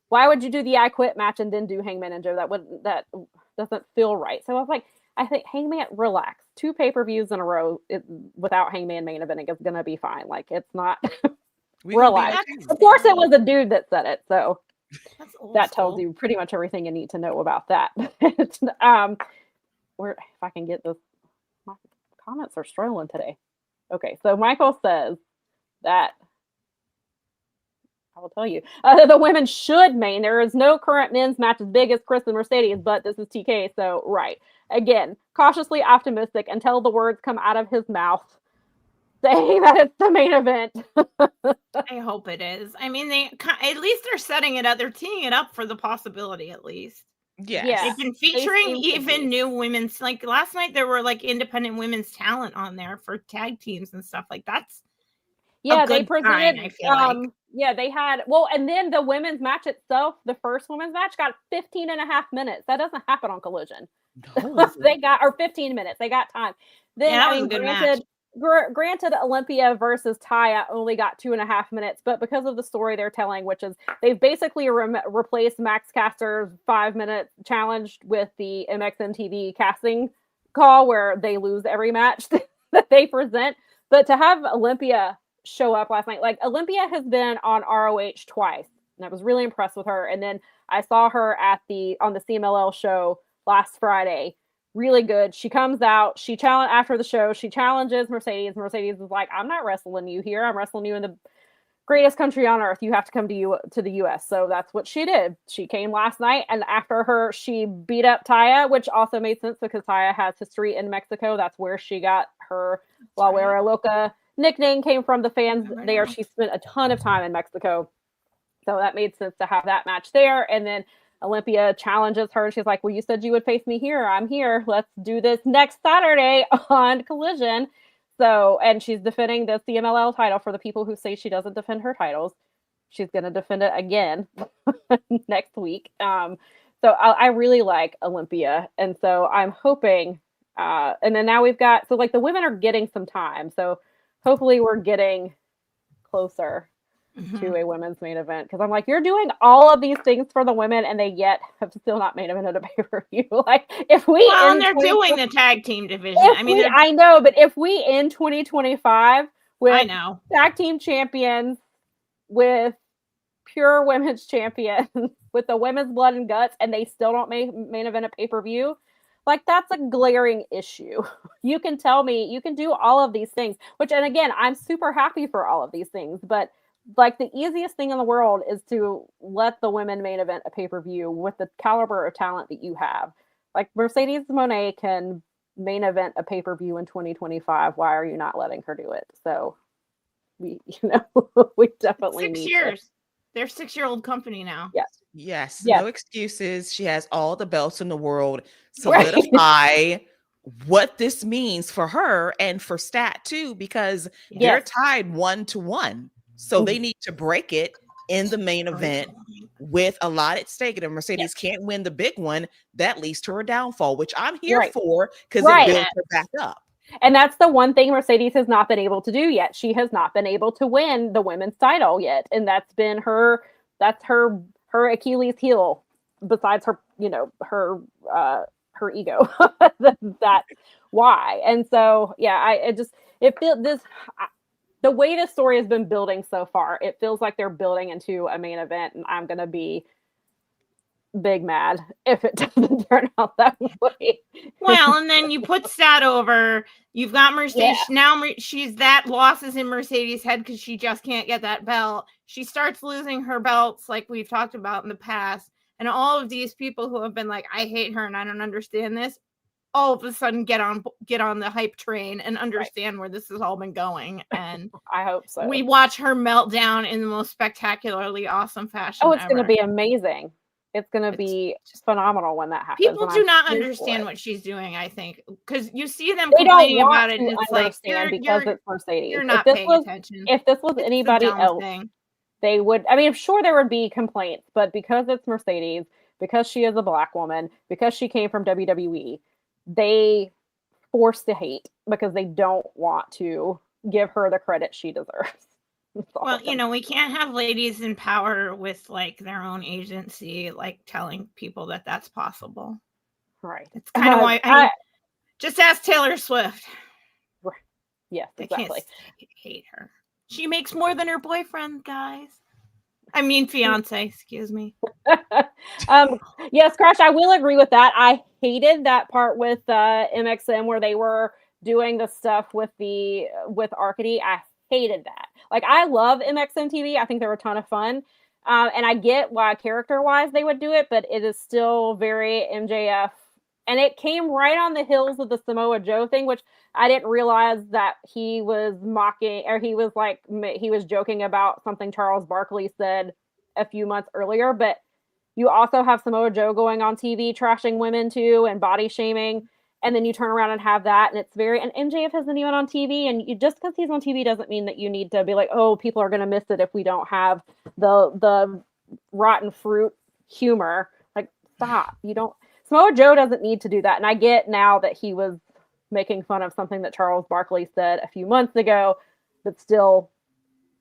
[SPEAKER 3] why would you do the I Quit match and then do Hangman and Joe? That doesn't feel right. So I was like, I think Hangman, relax. 2 pay-per-views in a row without Hangman main eventing is gonna be fine. Like, it's not. Relax. Of course, it was a dude that said it, so that tells you pretty much everything you need to know about that. Where, if I can get this, my comments are struggling today. Okay, so Michael says that I will tell you the women should main. There is no current men's match as big as Chris and Mercedes, but this is TK, so again, cautiously optimistic until the words come out of his mouth saying that it's the main event.
[SPEAKER 2] I hope it is. I mean, at least they're setting it up. They're teeing it up for the possibility, at least.
[SPEAKER 3] Yeah.
[SPEAKER 2] They've been featuring even new women's, like last night there were like independent women's talent on there for tag teams and stuff. Like, that's
[SPEAKER 3] they presented
[SPEAKER 2] sign, I feel like.
[SPEAKER 3] They had and then the women's match itself, the first women's match, got 15 and a half minutes. That doesn't happen on Collision. No. They got 15 minutes. They got time. Then
[SPEAKER 2] that was a good match.
[SPEAKER 3] Granted, Olympia versus Taya only got 2.5 minutes, but because of the story they're telling, which is they've basically replaced Max Caster's 5-minute challenge with the MXMTV casting call, where they lose every match that they present. But to have Olympia show up last night, like, Olympia has been on ROH twice, and I was really impressed with her. And then I saw her on the CMLL show last Friday. Really good. She comes out. After the show, she challenges Mercedes. Mercedes is like, I'm not wrestling you here. I'm wrestling you in the greatest country on earth. You have to come to the US. So that's what she did. She came last night, and after her, she beat up Taya, which also made sense because Taya has history in Mexico. That's where she got her La Güera Loca nickname, came from the fans there. She spent a ton of time in Mexico. So that made sense to have that match there. And then Olympia challenges her. She's like, well, you said you would face me here. I'm here. Let's do this next Saturday on Collision. So, and she's defending the CMLL title. For the people who say she doesn't defend her titles, she's going to defend it again next week. So I really like Olympia. And so I'm hoping, and then now we've got, so like the women are getting some time. So hopefully we're getting closer to a women's main event, because I'm like, you're doing all of these things for the women and they yet have still not main evented a pay-per-view. Like if we
[SPEAKER 2] and they're doing the tag team division.
[SPEAKER 3] I know, but if we end 2025 with tag team champions, with pure women's champions, with the women's blood and guts, and they still don't main event a pay-per-view, like that's a glaring issue. You can tell me you can do all of these things, which, and again, I'm super happy for all of these things, but like the easiest thing in the world is to let the women main event a pay-per-view with the caliber of talent that you have. Like Mercedes Moné can main event a pay-per-view in 2025. Why are you not letting her do it? So we definitely
[SPEAKER 2] 6 years. They're 6-year-old company now.
[SPEAKER 3] Yes.
[SPEAKER 4] No excuses. She has all the belts in the world. Solidify what this means for her and for Stat too, because they're tied 1-1. So they need to break it in the main event with a lot at stake. And if Mercedes can't win the big one, that leads to her downfall, which I'm here for, because it builds her back up.
[SPEAKER 3] And that's the one thing Mercedes has not been able to do yet. She has not been able to win the women's title yet. And that's been her Achilles heel, besides her, her ego. That's why. And so, the way this story has been building so far, it feels like they're building into a main event, and I'm going to be big mad if it doesn't turn out that way.
[SPEAKER 2] Well, and then you put Stat over, you've got Mercedes. Now that loss is in Mercedes' head because she just can't get that belt. She starts losing her belts like we've talked about in the past. And all of these people who have been like, I hate her and I don't understand this, all of a sudden get on the hype train and understand where this has all been going. And
[SPEAKER 3] I hope so.
[SPEAKER 2] We watch her melt down in the most spectacularly awesome fashion.
[SPEAKER 3] Oh, it's going to be amazing. It's going to be phenomenal when that happens.
[SPEAKER 2] People do not understand what she's doing, I think, because you see them complaining about it, and it's like,
[SPEAKER 3] because it's Mercedes.
[SPEAKER 2] You're not paying attention.
[SPEAKER 3] If this was anybody else, they would. I mean, sure, there would be complaints, but because it's Mercedes, because she is a black woman, because she came from WWE, they force to hate because they don't want to give her the credit she deserves.
[SPEAKER 2] Well, we can't have ladies in power with like their own agency, like telling people that that's possible.
[SPEAKER 3] Right.
[SPEAKER 2] It's kind of why I just ask Taylor Swift.
[SPEAKER 3] Right. Yes, exactly.
[SPEAKER 2] I hate her. She makes more than her boyfriend, guys. I mean, fiance, excuse me.
[SPEAKER 3] Yes, Crash, I will agree with that. I hated that part with MXM where they were doing the stuff with Arcady. I hated that. Like, I love MXM TV. I think they're a ton of fun. And I get why character-wise they would do it, but it is still very MJF. And it came right on the heels of the Samoa Joe thing, which I didn't realize that he was mocking, or he was joking about something Charles Barkley said a few months earlier. But you also have Samoa Joe going on TV trashing women too and body shaming. And then you turn around and have that, and it's and MJF isn't even on TV, and just because he's on TV doesn't mean that you need to be like, oh, people are going to miss it if we don't have the rotten fruit humor. Like, stop. Samoa Joe doesn't need to do that. And I get now that he was making fun of something that Charles Barkley said a few months ago, but still,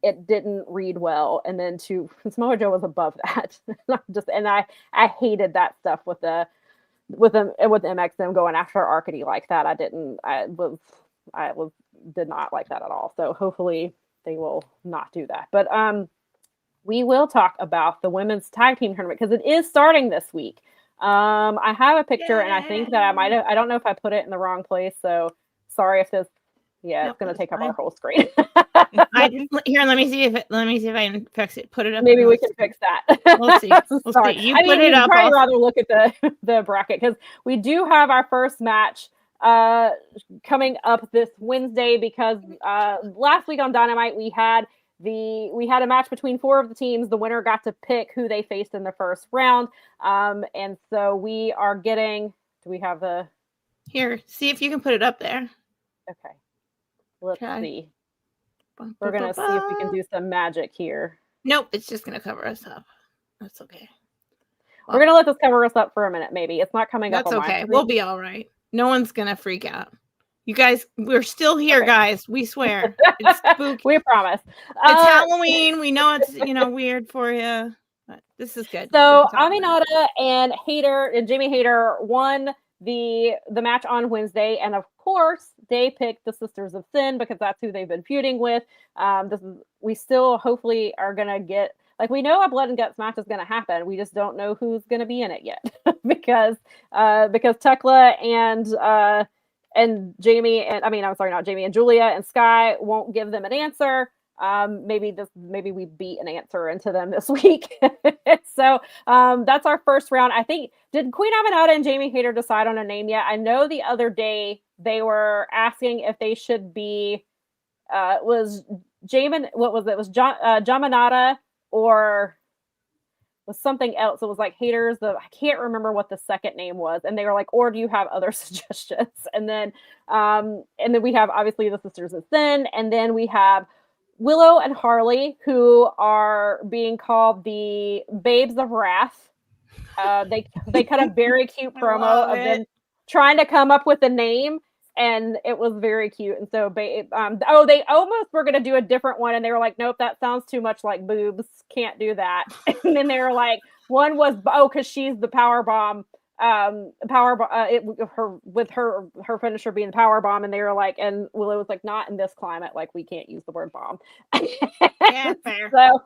[SPEAKER 3] it didn't read well. And then Samoa Joe was above that. And I hated that stuff with MXM going after Arcady like that. I did not like that at all. So hopefully they will not do that. But we will talk about the women's tag team tournament because it is starting this week. I have a picture and I think that I don't know if I put it in the wrong place. So sorry if this, it's going to take up our whole screen.
[SPEAKER 2] Here, let me see if I can fix it. Put it up.
[SPEAKER 3] Maybe we can fix that.
[SPEAKER 2] We'll see. You put it up.
[SPEAKER 3] I'd rather look at the bracket because we do have our first match coming up this Wednesday because last week on Dynamite we had we had a match between 4 of the teams. The winner got to pick who they faced in the first round. And so we are getting, do we have the...
[SPEAKER 2] Here, see if you can put it up there.
[SPEAKER 3] Okay. Let's see. We're going to see if we can do some magic here.
[SPEAKER 2] Nope, it's just going to cover us up. That's okay.
[SPEAKER 3] We're going to let this cover us up for a minute, maybe. It's not coming up on my screen. That's okay.
[SPEAKER 2] We'll be all right. No one's going to freak out. You guys, we're still here, guys. We swear. It's spooky.
[SPEAKER 3] We promise.
[SPEAKER 2] It's Halloween. We know it's, weird for you. But this is good.
[SPEAKER 3] So Aminata and Jamie Hayter won the match on Wednesday, and of course they picked the Sisters of Sin because that's who they've been feuding with. We still hopefully are gonna get, like, we know a blood and guts match is gonna happen. We just don't know who's gonna be in it yet because Tekla and Jamie and not Jamie and Julia and Sky won't give them an answer. Maybe we beat an answer into them this week. So that's our first round. I think, did Queen Aminata and Jamie Hayter decide on a name yet? I know the other day they were asking if they should be was Jamin, what was it? Was Jaminata or was something else? It was like Haters. I can't remember what the second name was. And they were like, or do you have other suggestions? And then we have obviously the Sisters of Sin, and then we have Willow and Harley, who are being called the Babes of Wrath. They cut a very cute promo of them trying to come up with a name, and it was very cute. And so, they almost were going to do a different one, and they were like, "Nope, that sounds too much like boobs. Can't do that." And then they were like, "One was because she's the power bomb." Her finisher being the power bomb, and they were like, and Willow was like, not in this climate, like we can't use the word bomb.
[SPEAKER 2] Yeah, fair.
[SPEAKER 3] So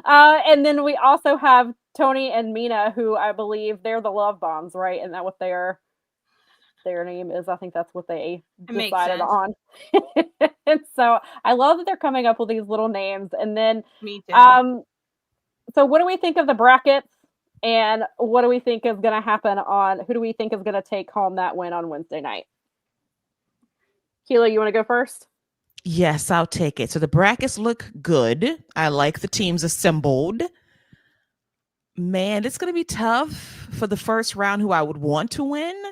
[SPEAKER 3] and then we also have Toni and Mina, who I believe they're the Love Bombs, right? Isn't that what their name is? I think that's what they decided on. And so I love that they're coming up with these little names. And then
[SPEAKER 2] me too.
[SPEAKER 3] So what do we think of the brackets? And what do we think is going to happen who do we think is going to take home that win on Wednesday night? Keela, you want to go first?
[SPEAKER 4] Yes, I'll take it. So the brackets look good. I like the teams assembled. Man, it's going to be tough for the first round who I would want to win.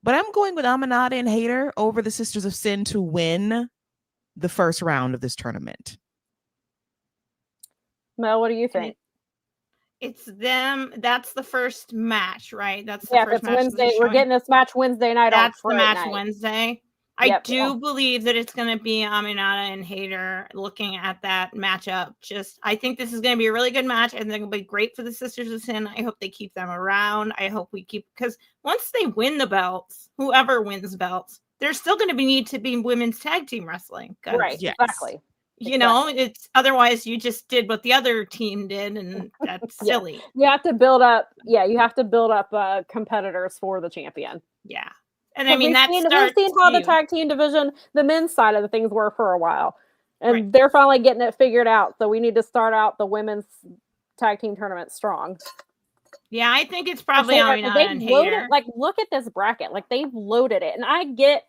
[SPEAKER 4] But I'm going with Aminata and Hayter over the Sisters of Sin to win the first round of this tournament.
[SPEAKER 3] Mel, what do you think?
[SPEAKER 2] It's them. That's the first match, right? That's the first match.
[SPEAKER 3] Wednesday. We're getting this match Wednesday night.
[SPEAKER 2] That's the match Wednesday. I do believe that it's going to be Aminata and Hayter looking at that matchup. I think this is going to be a really good match, and they're going to be great for the Sisters of Sin. I hope they keep them around. I hope because once they win the belts, whoever wins belts, there's still going to need to be women's tag team wrestling.
[SPEAKER 3] Right, yes. Exactly.
[SPEAKER 2] It's otherwise you just did what the other team did, and that's silly.
[SPEAKER 3] You have to build up. Yeah, you have to build up competitors for the champion.
[SPEAKER 2] Yeah, and I mean we've
[SPEAKER 3] seen how the tag team division, the men's side of the things were for a while, and they're finally getting it figured out. So we need to start out the women's tag team tournament strong.
[SPEAKER 2] Yeah, I think it's probably Aminata and Hayter.
[SPEAKER 3] Like, look at this bracket. Like, they've loaded it, and I get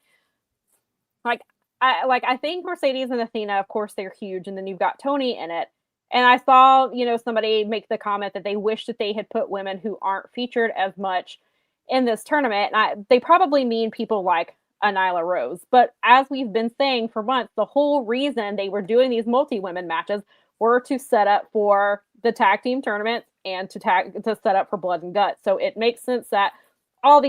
[SPEAKER 3] I think Mercedes and Athena, of course, they're huge, and then you've got Toni in it. And I saw, somebody make the comment that they wish that they had put women who aren't featured as much in this tournament. And they probably mean people like Nyla Rose. But as we've been saying for months, the whole reason they were doing these multi-women matches were to set up for the tag team tournament and to set up for Blood and Guts. So it makes sense that a bunch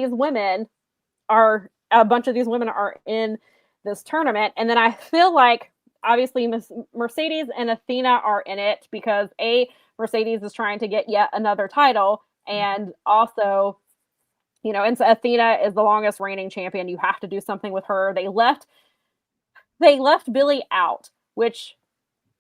[SPEAKER 3] of these women are in this tournament. And then I feel like obviously Mercedes and Athena are in it because Mercedes is trying to get yet another title, and also and so Athena is the longest reigning champion. You have to do something with her. They left Billy out, which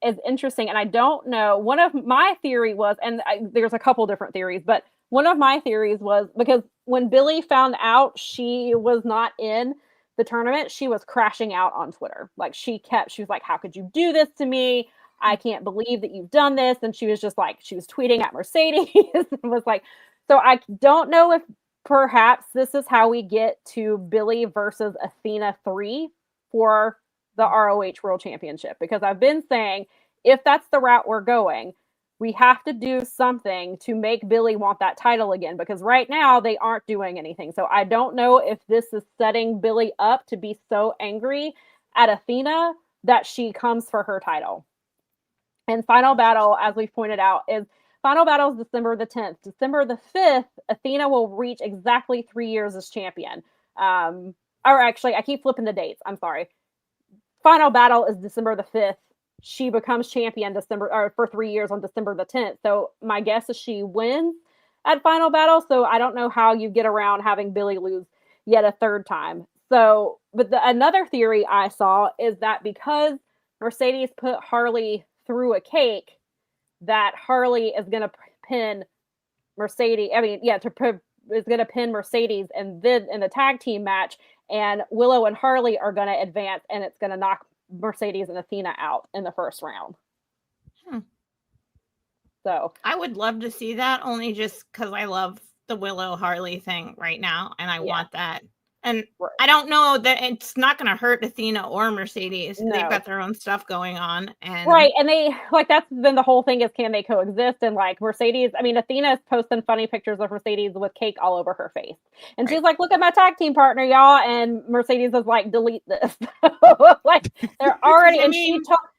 [SPEAKER 3] is interesting, and I don't know. One of my theory was, and there's a couple different theories, but one of my theories was because when Billy found out she was not in the tournament, she was crashing out on Twitter. Like, she was like, how could you do this to me? I can't believe that you've done this. And she was just like, she was tweeting at Mercedes and was like, so I don't know if perhaps this is how we get to Billy versus Athena 3 for the ROH World Championship, because I've been saying if that's the route we're going, we have to do something to make Billie want that title again, because right now they aren't doing anything. So I don't know if this is setting Billie up to be so angry at Athena that she comes for her title. And Final Battle, as we pointed out, is Final Battle is December the 10th. December the 5th, Athena will reach exactly 3 years as champion. Or actually, I keep flipping the dates. I'm sorry. Final Battle is December the 5th. She becomes champion for 3 years on December the 10th. So my guess is she wins at Final Battle. So I don't know how you get around having Billie lose yet a third time. So, but another theory I saw is that because Mercedes put Harley through a cake, that Harley is going to pin Mercedes. I mean, yeah, is going to pin Mercedes, and then in the tag team match, and Willow and Harley are going to advance, and it's going to knock Mercedes and Athena out in the first round. So
[SPEAKER 2] I would love to see that, only just because I love the Willow Harley thing right now, and I want that. And I don't know that it's not going to hurt Athena or Mercedes. No. They've got their own stuff going on. And
[SPEAKER 3] and they, that's been the whole thing, is can they coexist? And Mercedes, I mean, Athena is posting funny pictures of Mercedes with cake all over her face. And she's like, look at my tag team partner, y'all. And Mercedes is like, delete this. They're already, and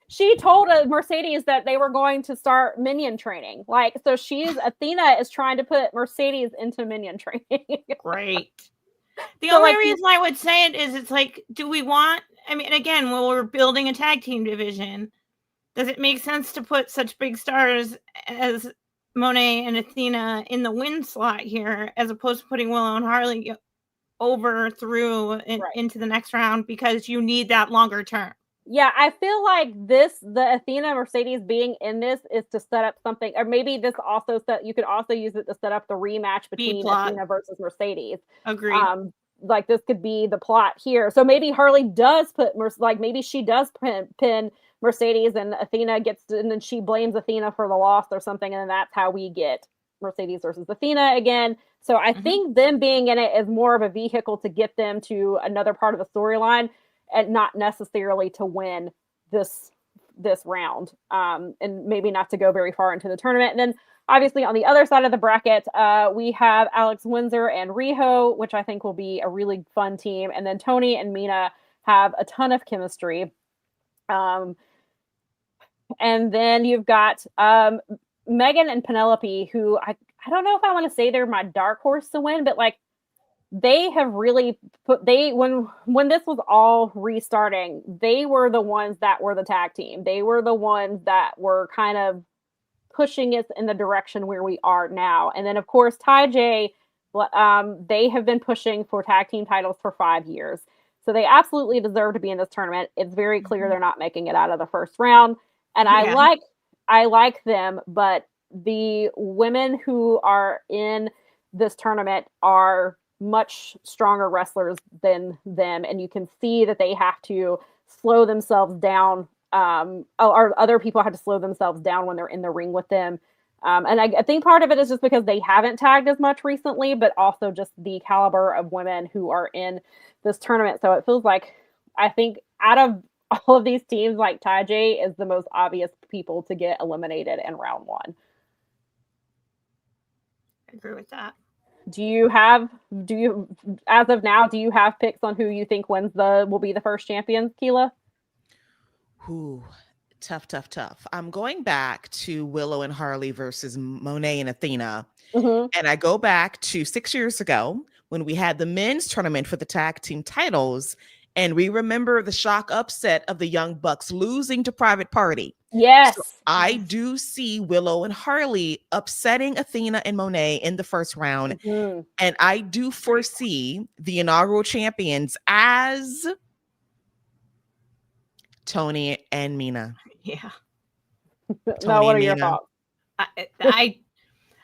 [SPEAKER 3] she told Mercedes that they were going to start minion training. So Athena is trying to put Mercedes into minion training.
[SPEAKER 2] Great. The only reason I would say it is it's do we want, I mean, again, when we're building a tag team division, does it make sense to put such big stars as Moné and Athena in the win slot here, as opposed to putting Willow and Harley over into the next round, because you need that longer term?
[SPEAKER 3] Yeah, I feel like the Athena Mercedes being in this is to set up something, or maybe this also you could also use it to set up the rematch between Athena versus Mercedes.
[SPEAKER 2] Agreed.
[SPEAKER 3] This could be the plot here. So maybe Harley does maybe she does pin Mercedes, and Athena and then she blames Athena for the loss or something, and then that's how we get Mercedes versus Athena again. So I think them being in it is more of a vehicle to get them to another part of the storyline, and not necessarily to win this round, and maybe not to go very far into the tournament. And then obviously on the other side of the bracket, we have Alex Windsor and Riho, which I think will be a really fun team. And then Toni and Mina have a ton of chemistry. And then you've got Megan and Penelope, who I don't know if I want to say they're my dark horse to win, but they have really when this was all restarting, they were the ones that were the tag team. They were the ones that were kind of pushing us in the direction where we are now. And then of course, Ty J, they have been pushing for tag team titles for 5 years. So they absolutely deserve to be in this tournament. It's very clear they're not making it out of the first round. And I like them, but the women who are in this tournament are much stronger wrestlers than them, and you can see that they have to slow themselves down, or other people have to slow themselves down when they're in the ring with them. And I think part of it is just because they haven't tagged as much recently, but also just the caliber of women who are in this tournament. So it feels like, I think out of all of these teams, Ty J is the most obvious people to get eliminated in round one.
[SPEAKER 2] I agree with that.
[SPEAKER 3] As of now, do you have picks on who you think will be the first champions, Keela?
[SPEAKER 4] Ooh, tough. I'm going back to Willow and Harley versus Moné and Athena. And I go back to 6 years ago when we had the men's tournament for the tag team titles. And we remember the shock upset of the Young Bucks losing to Private Party.
[SPEAKER 3] Yes.
[SPEAKER 4] So I do see Willow and Harley upsetting Athena and Moné in the first round. And I do foresee the inaugural champions as Toni and Mina.
[SPEAKER 2] Yeah.
[SPEAKER 3] Now, what are your thoughts?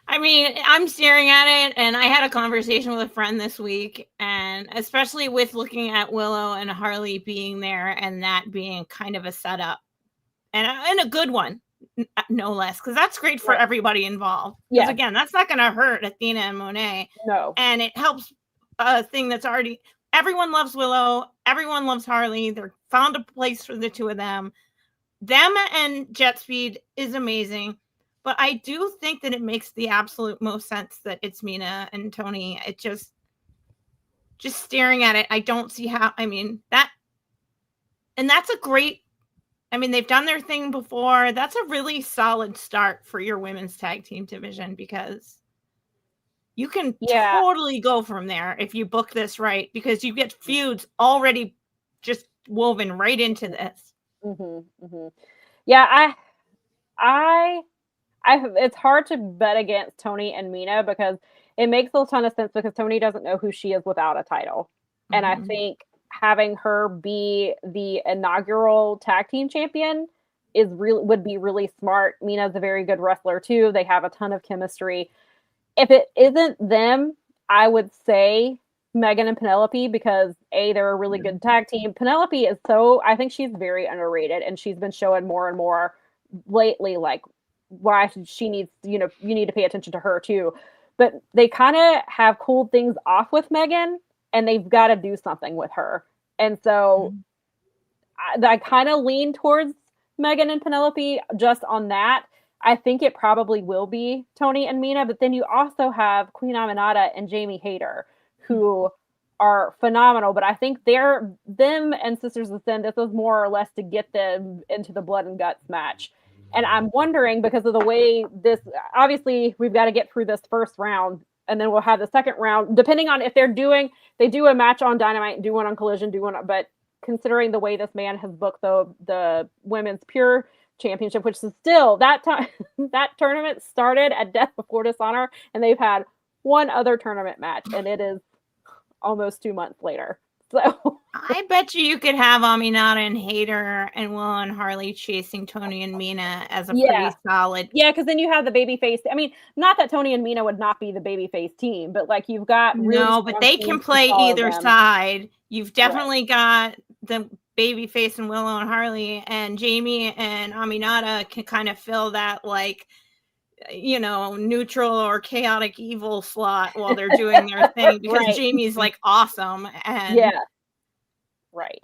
[SPEAKER 2] I mean, I'm staring at it, and I had a conversation with a friend this week, and especially with looking at Willow and Harley being there, and that being kind of a setup, and a good one, no less, because that's great for everybody involved. Because again, that's not going to hurt Athena and Moné.
[SPEAKER 3] No.
[SPEAKER 2] And it helps a thing that's already, everyone loves Willow, everyone loves Harley. They're found a place for the two of them. them and Jet Speed is amazing, but I do think that it makes the absolute most sense that it's Mina and Toni. It just staring at it, I don't see how. I mean, that's a great. I mean, they've done their thing before. That's a really solid start for your women's tag team division, because you can totally go from there if you book this right, because you get feuds already just woven right into this.
[SPEAKER 3] Yeah, I it's hard to bet against Toni and Mina, because it makes a ton of sense, because Toni doesn't know who she is without a title. And I think having her be the inaugural tag team champion would be really smart. Mina's a very good wrestler too. They have a ton of chemistry. If it isn't them, I would say Megan and Penelope, because they're a really good tag team. Penelope I think she's very underrated, and she's been showing more and more lately, like, why she needs, you need to pay attention to her too. But they kind of have cooled things off with Megan, and they've got to do something with her. And so I kind of lean towards Megan and Penelope just on that. I think it probably will be Toni and Mina, but then you also have Queen Aminata and Jamie Hayter, who are phenomenal. But I think them and Sisters of Sin, this is more or less to get them into the blood and guts match. And I'm wondering, because of the way this, obviously we've got to get through this first round, and then we'll have the second round, depending on if they do a match on Dynamite, do one on Collision, but considering the way this man has booked the Women's Pure Championship, which is still that tournament started at Death Before Dishonor, and they've had one other tournament match, and it is almost 2 months later. So
[SPEAKER 2] I bet you could have Aminata and Hayter and Will and Harley chasing Toni and Mina as a pretty solid.
[SPEAKER 3] Yeah, because then you have the babyface. I mean, not that Toni and Mina would not be the babyface team, but like you've got
[SPEAKER 2] but they can play either side. You've definitely got the babyface and Willow and Harley, and Jamie and Aminata can kind of fill that, like, neutral or chaotic evil slot while they're doing their thing, because Jamie's like awesome, and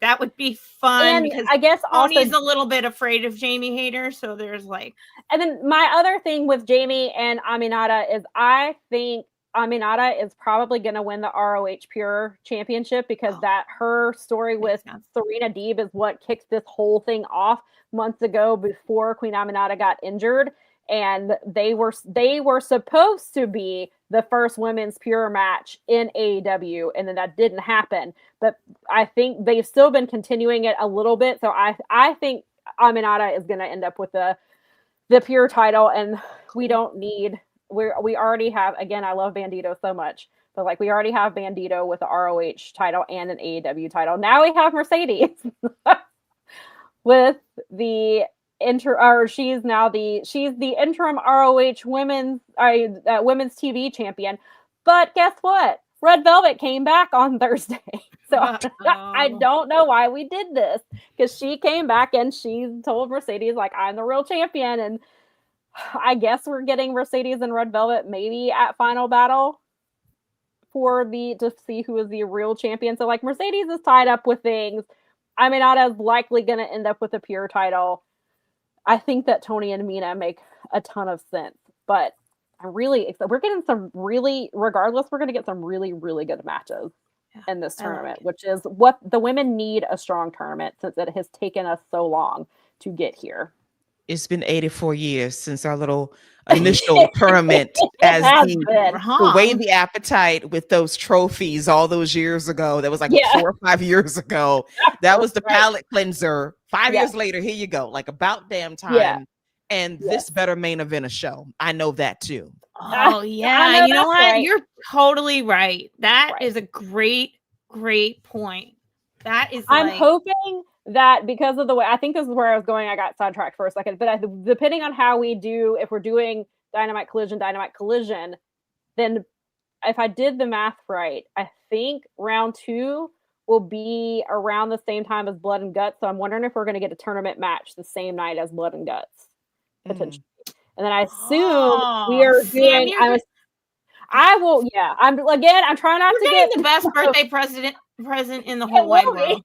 [SPEAKER 2] that would be fun.
[SPEAKER 3] And
[SPEAKER 2] because
[SPEAKER 3] I guess
[SPEAKER 2] Tony's a little bit afraid of Jamie Hayter, so there's like.
[SPEAKER 3] And then my other thing with Jamie and Aminata is I think Aminata is probably going to win the ROH Pure Championship, because her story with Serena Deeb is what kicked this whole thing off months ago, before Queen Aminata got injured. And they were supposed to be the first women's pure match in AEW, and then that didn't happen. But I think they've still been continuing it a little bit. So I think Aminata is going to end up with the pure title, and we don't need. We already have. Again, I love Bandito so much, but like we already have Bandito with the ROH title and an AEW title. Now we have Mercedes with the. She's the interim ROH women's TV champion. But guess what? Red Velvet came back on Thursday. So I don't know why we did this, because she came back and she told Mercedes, like, I'm the real champion. And I guess we're getting Mercedes and Red Velvet maybe at Final Battle to see who is the real champion. So like Mercedes is tied up with things. Aminata is likely going to end up with a pure title. I think that Toni and Mina make a ton of sense, but I'm really excited. We're getting we're going to get some really, really good matches in this tournament, which is what the women need, a strong tournament, since it has taken us so long to get here.
[SPEAKER 4] It's been 84 years since our little initial tournament, as the way the appetite with those trophies all those years ago. That was like 4 or 5 years ago. That was the palate cleanser. 5 years later, here you go. Like about damn time. Yeah. And this better main event a show. I know that too.
[SPEAKER 2] Oh yeah. You know what? Right. You're totally right. That is a great point. That is.
[SPEAKER 3] I'm hoping that, because of the way, I think this is where I was going, I got sidetracked for a second, but depending on how we do, if we're doing Dynamite Collision, then if I did the math right, I think round 2 will be around the same time as Blood and Guts. So I'm wondering if we're going to get a tournament match the same night as Blood and Guts, potentially. And then I assume we are doing. I'm trying not to get
[SPEAKER 2] the best birthday present in the whole wide world.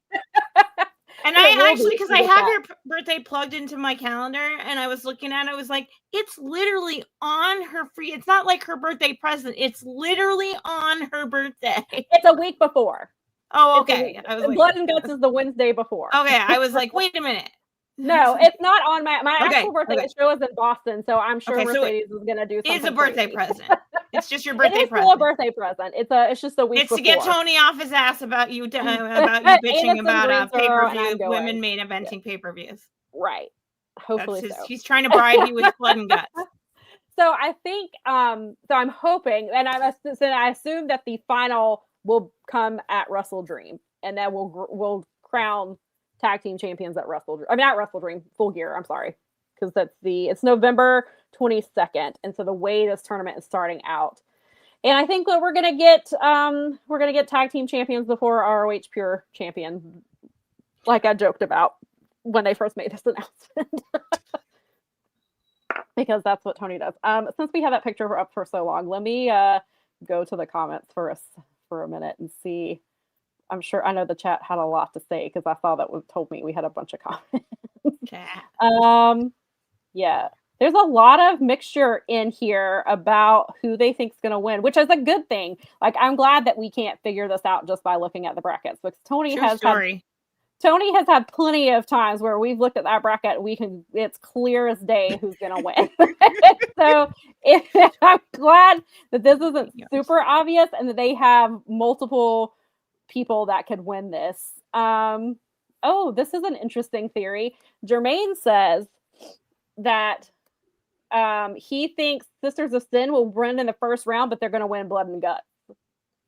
[SPEAKER 2] And I actually, because I had her birthday plugged into my calendar and I was looking at it, I was like, it's literally on her free. It's not like her birthday present. It's literally on her birthday.
[SPEAKER 3] It's a week before.
[SPEAKER 2] Oh, okay. I was like,
[SPEAKER 3] Blood and Guts is the Wednesday before.
[SPEAKER 2] Okay. I was like, wait a minute.
[SPEAKER 3] No, it's not on my
[SPEAKER 2] Okay,
[SPEAKER 3] actual birthday show is in Boston, so I'm sure Mercedes is gonna do something.
[SPEAKER 2] It's a birthday present. It's just your birthday present.
[SPEAKER 3] It's still a birthday present. It's just a week
[SPEAKER 2] It's
[SPEAKER 3] before.
[SPEAKER 2] to get Tony off his ass about you bitching about pay-per-view, women main eventing pay-per-views.
[SPEAKER 3] Right. Hopefully so.
[SPEAKER 2] He's trying to bribe you with Blood and Guts.
[SPEAKER 3] So I think so I'm hoping, and I assume that the final will come at WrestleDream, and that we'll crown tag team champions at WrestleDream. I mean, not WrestleDream, Full Gear. I'm sorry, because it's November 22nd, and so the way this tournament is starting out, and I think that we're gonna get tag team champions before ROH Pure champion, like I joked about when they first made this announcement, because that's what Tony does. Since we have that picture up for so long, let me go to the comments for a minute and see. I'm sure I know the chat had a lot to say because I saw that told me we had a bunch of comments. Yeah, there's a lot of mixture in here about who they think is going to win, which is a good thing. Like, I'm glad that we can't figure this out just by looking at the brackets, because Tony has had plenty of times where we've looked at that bracket and it's clear as day who's going to win. So I'm glad that this isn't super obvious and that they have multiple people that could win this. This is an interesting theory. Jermaine says that he thinks Sisters of Sin will win in the first round, but they're going to win Blood and Guts.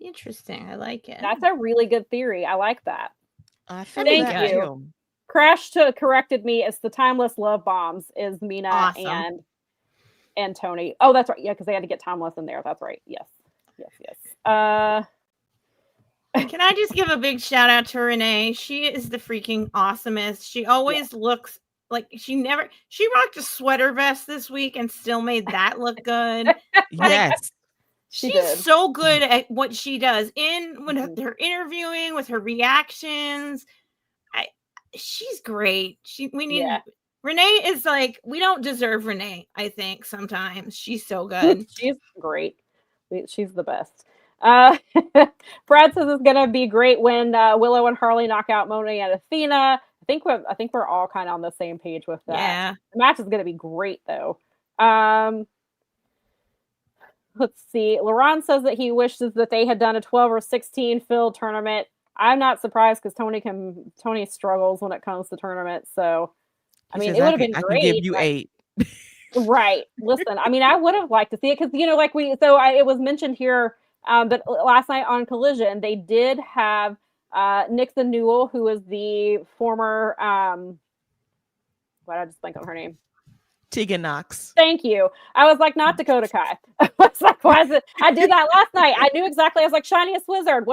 [SPEAKER 2] Interesting. I like it.
[SPEAKER 3] That's a really good theory. I like that.
[SPEAKER 4] Thank you.
[SPEAKER 3] Crash corrected me. It's the Timeless Love Bombs is Mina and Toni. Oh, that's right. Yeah, because they had to get Timeless in there. That's right. Yes.
[SPEAKER 2] Can I just give a big shout out to Renee? She is the freaking awesomest. She always looks like she rocked a sweater vest this week and still made that look good.
[SPEAKER 4] Yes.
[SPEAKER 2] She's so good at what she does with her interviewing, with her reactions. She's great. Renee is like, we don't deserve Renee, I think sometimes. She's so good.
[SPEAKER 3] She's great. She's the best. Brad says it's gonna be great when Willow and Harley knock out Moné and Athena. I think we're all kind of on the same page with that.
[SPEAKER 2] Yeah.
[SPEAKER 3] The match is gonna be great though. Let's see. Laurent says that he wishes that they had done a 12 or 16 field tournament. I'm not surprised because Tony struggles when it comes to tournaments. So I mean, it would have been great.
[SPEAKER 4] I can give you 8.
[SPEAKER 3] Right. Listen, I mean, I would have liked to see it because it was mentioned here. But last night on Collision, they did have Nixon Newell, who is the former why did I just blank on her name?
[SPEAKER 4] Tegan Knox.
[SPEAKER 3] Thank you. I was like, not Dakota Kai. I was like, why is it? I did that last night. I knew exactly. I was like, Shiniest Wizard.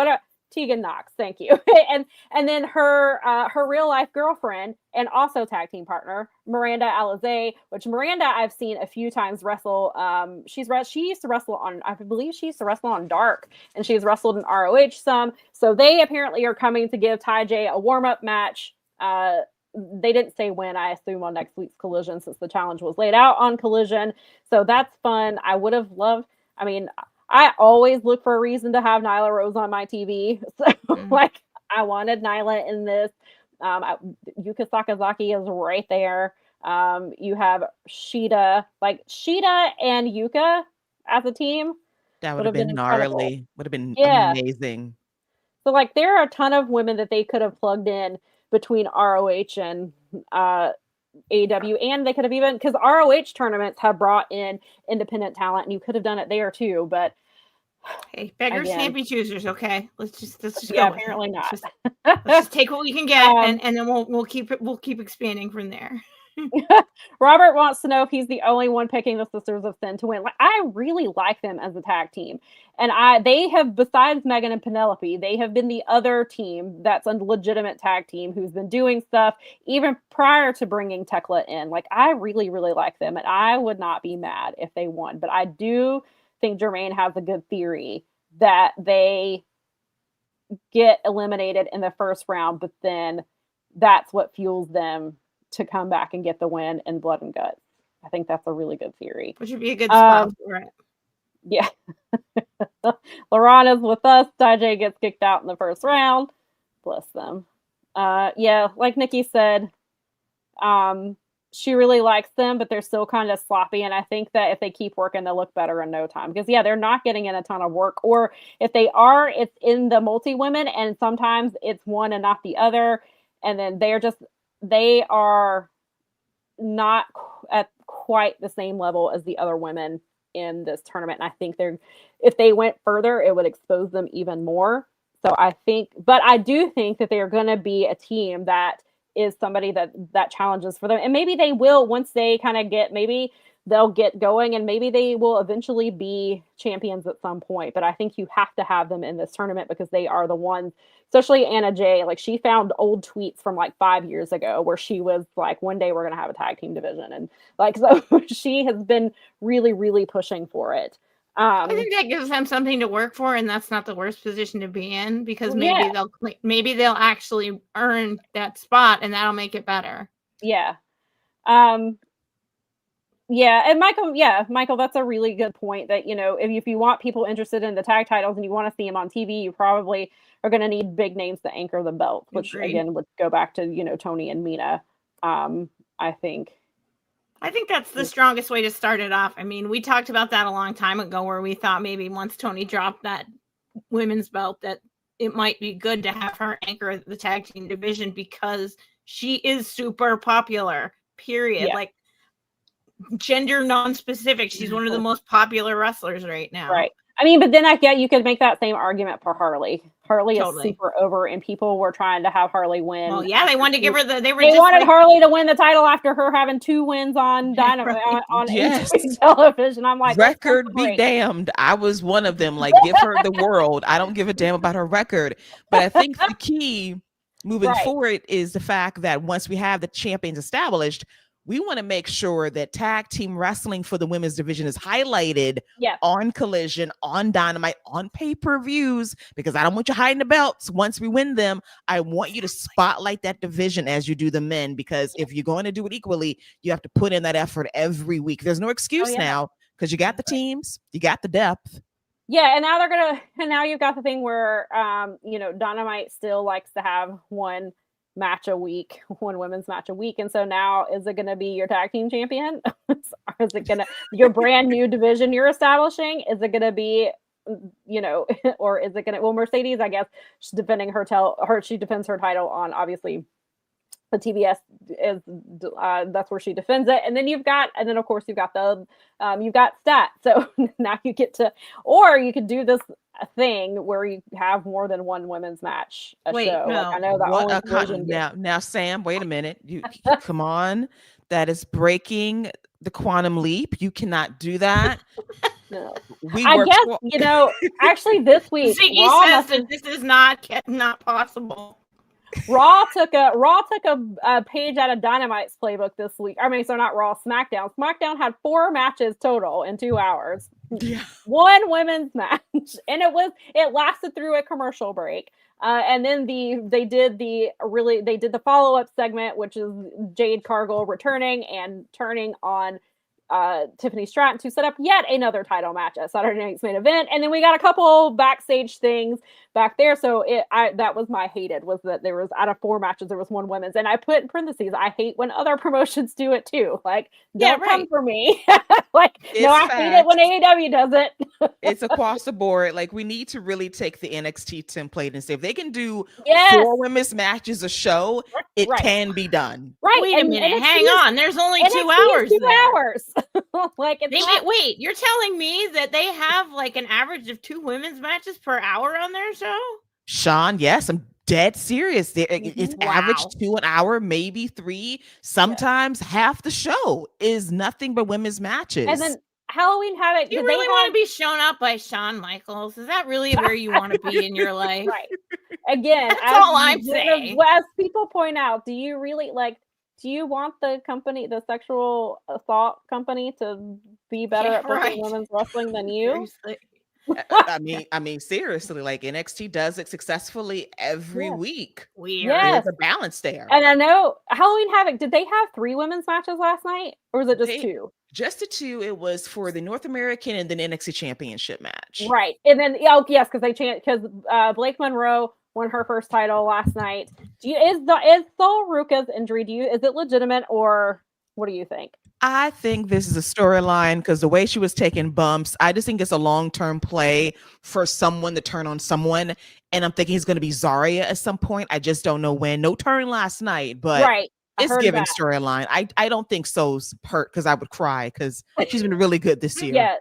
[SPEAKER 3] Tegan Knox. Thank you. and then her real life girlfriend and also tag team partner, Miranda Alizé, which Miranda I've seen a few times wrestle. She used to wrestle on, I believe she used to wrestle on Dark, and she's wrestled in ROH some. So they apparently are coming to give Ty J a warm-up match. They didn't say when, I assume on next week's Collision, since the challenge was laid out on Collision. So that's fun. I would have loved, I mean, I always look for a reason to have Nyla Rose on my TV. So, like, I wanted Nyla in this. Yuka Sakazaki is right there. You have Shida and Yuka as a team. That would have been
[SPEAKER 4] gnarly. Would have been amazing.
[SPEAKER 3] So, like, there are a ton of women that they could have plugged in between ROH and AEW, and they could have even, because ROH tournaments have brought in independent talent, and you could have done it there too. But
[SPEAKER 2] hey, beggars can't be choosers. Okay, let's just
[SPEAKER 3] go.
[SPEAKER 2] Apparently
[SPEAKER 3] not.
[SPEAKER 2] Let's just take what we can get, and then we'll keep expanding from there.
[SPEAKER 3] Robert wants to know if he's the only one picking the Sisters of Sin to win. Like, I really like them as a tag team, and they have, besides Megan and Penelope, they have been the other team that's a legitimate tag team who's been doing stuff even prior to bringing Tekla in. Like, I really, really like them, and I would not be mad if they won. But I do think Jermaine has a good theory that they get eliminated in the first round, but then that's what fuels them to come back and get the win in blood and guts. I think that's a really good theory.
[SPEAKER 2] Which would be a good spot for it.
[SPEAKER 3] Yeah. Lorana's with us. Dijay gets kicked out in the first round. Bless them. Yeah, like Nikki said, she really likes them, but they're still kind of sloppy. And I think that if they keep working, they'll look better in no time. Because, yeah, they're not getting in a ton of work. Or if they are, it's in the multi-women. And sometimes it's one and not the other. And then they are not at quite the same level as the other women in this tournament. And I think if they went further, it would expose them even more. So I do think that they're going to be a team that is somebody that challenges for them. And maybe they will, once they kind of maybe they'll get going, and maybe they will eventually be champions at some point. But I think you have to have them in this tournament because they are the ones, especially Anna Jay. Like, she found old tweets from like 5 years ago where she was like, one day we're going to have a tag team division. And like, so she has been really, really pushing for it.
[SPEAKER 2] I think that gives them something to work for, and that's not the worst position to be in, because maybe they'll actually earn that spot, and that'll make it better.
[SPEAKER 3] Yeah. Yeah, and Michael, that's a really good point. That, if you want people interested in the tag titles and you want to see them on TV, you probably are going to need big names to anchor the belt, which again would go back to Toni and Mina. I think that's the strongest way to start it off. I mean, we talked about that a long time ago, where we thought maybe once Toni dropped that women's belt, that it might be good to have her anchor the tag team division, because she is super popular, period. Yeah.
[SPEAKER 2] Like, gender non-specific, she's one of the most popular wrestlers right now.
[SPEAKER 3] Right. I mean, but then you could make that same argument for Harley. Harley is super over, and people were trying to have Harley win.
[SPEAKER 2] Well, yeah, they wanted to give her they
[SPEAKER 3] wanted Harley to win the title after her having 2 wins on Dynamite on television. I'm like,
[SPEAKER 4] record be damned. I was one of them. Like, give her the world. I don't give a damn about her record. But I think the key moving forward is the fact that once we have the champions established, we want to make sure that tag team wrestling for the women's division is highlighted on Collision, on Dynamite, on pay-per-views, because I don't want you hiding the belts. Once we win them, I want you to spotlight that division as you do the men, because if you're going to do it equally, you have to put in that effort every week. There's no excuse now, because you got the teams, you got the depth.
[SPEAKER 3] Yeah, and now you've got the thing where Dynamite still likes to have one women's match a week, and so now, is it going to be your tag team champion? Or is it going to your brand new division you're establishing? Is it going to be or is it going to, Mercedes, I guess, she's defending she defends her title on, obviously, the TBS is that's where she defends it, and then of course you've got stat. So now you get to, or you could do this thing where you have more than one women's match show.
[SPEAKER 2] No.
[SPEAKER 3] Like, I know that
[SPEAKER 4] now Sam, wait a minute, you come on, that is breaking the quantum leap. You cannot do that.
[SPEAKER 3] No. Actually this week
[SPEAKER 2] Ziggy says that this is not possible.
[SPEAKER 3] Raw took a page out of Dynamite's playbook this week. I mean, so not Raw, SmackDown. SmackDown had 4 matches total in 2 hours.
[SPEAKER 4] Yeah.
[SPEAKER 3] 1 women's match, and it lasted through a commercial break. And then they did the follow-up segment, which is Jade Cargill returning and turning on Tiffany Stratton to set up yet another title match at Saturday Night's Main Event. And then we got a couple backstage things back there. So that was my hated, was that there was, out of 4 matches, there was 1 women's. And I put in parentheses, I hate when other promotions do it too. Like, don't come for me. Like, I hate it when AEW does it.
[SPEAKER 4] It's across the board. Like, we need to really take the NXT template and say, if they can do 4 women's matches a show, it can be done.
[SPEAKER 3] Right.
[SPEAKER 2] Wait a minute. Hang on. There's only 2 hours.
[SPEAKER 3] 2 hours. Like,
[SPEAKER 2] wait, you're telling me that they have like an average of 2 women's matches per hour on their show?
[SPEAKER 4] Sean, yes, I'm dead serious. It's average 2 an hour, maybe 3. Sometimes half the show is nothing but women's matches.
[SPEAKER 3] And then Halloween Havoc.
[SPEAKER 2] Do you really want to be shown up by Shawn Michaels? Is that really where you want to be in your life?
[SPEAKER 3] Right. Again,
[SPEAKER 2] that's all I'm saying.
[SPEAKER 3] As people point out, do you really do you want the company, the sexual assault company, to be better at booking women's wrestling than you?
[SPEAKER 2] Seriously.
[SPEAKER 4] I mean, seriously, like NXT does it successfully every week.
[SPEAKER 2] Weird.
[SPEAKER 4] There's a balance there.
[SPEAKER 3] And I know Halloween Havoc, did they have 3 women's matches last night? Or was it just 2?
[SPEAKER 4] Just the 2. It was for the North American and then NXT Championship match.
[SPEAKER 3] Right. And then, yes, because Blake Monroe won her first title last night. Is Sol Ruka's injury, is it legitimate, or what do you think?
[SPEAKER 4] I think this is a storyline because the way she was taking bumps, I just think it's a long-term play for someone to turn on someone. And I'm thinking he's going to be Zarya at some point. I just don't know when. No turn last night, but
[SPEAKER 3] right.
[SPEAKER 4] It's given storyline. I don't think Sol's hurt because I would cry because she's been really good this year.
[SPEAKER 3] Yeah,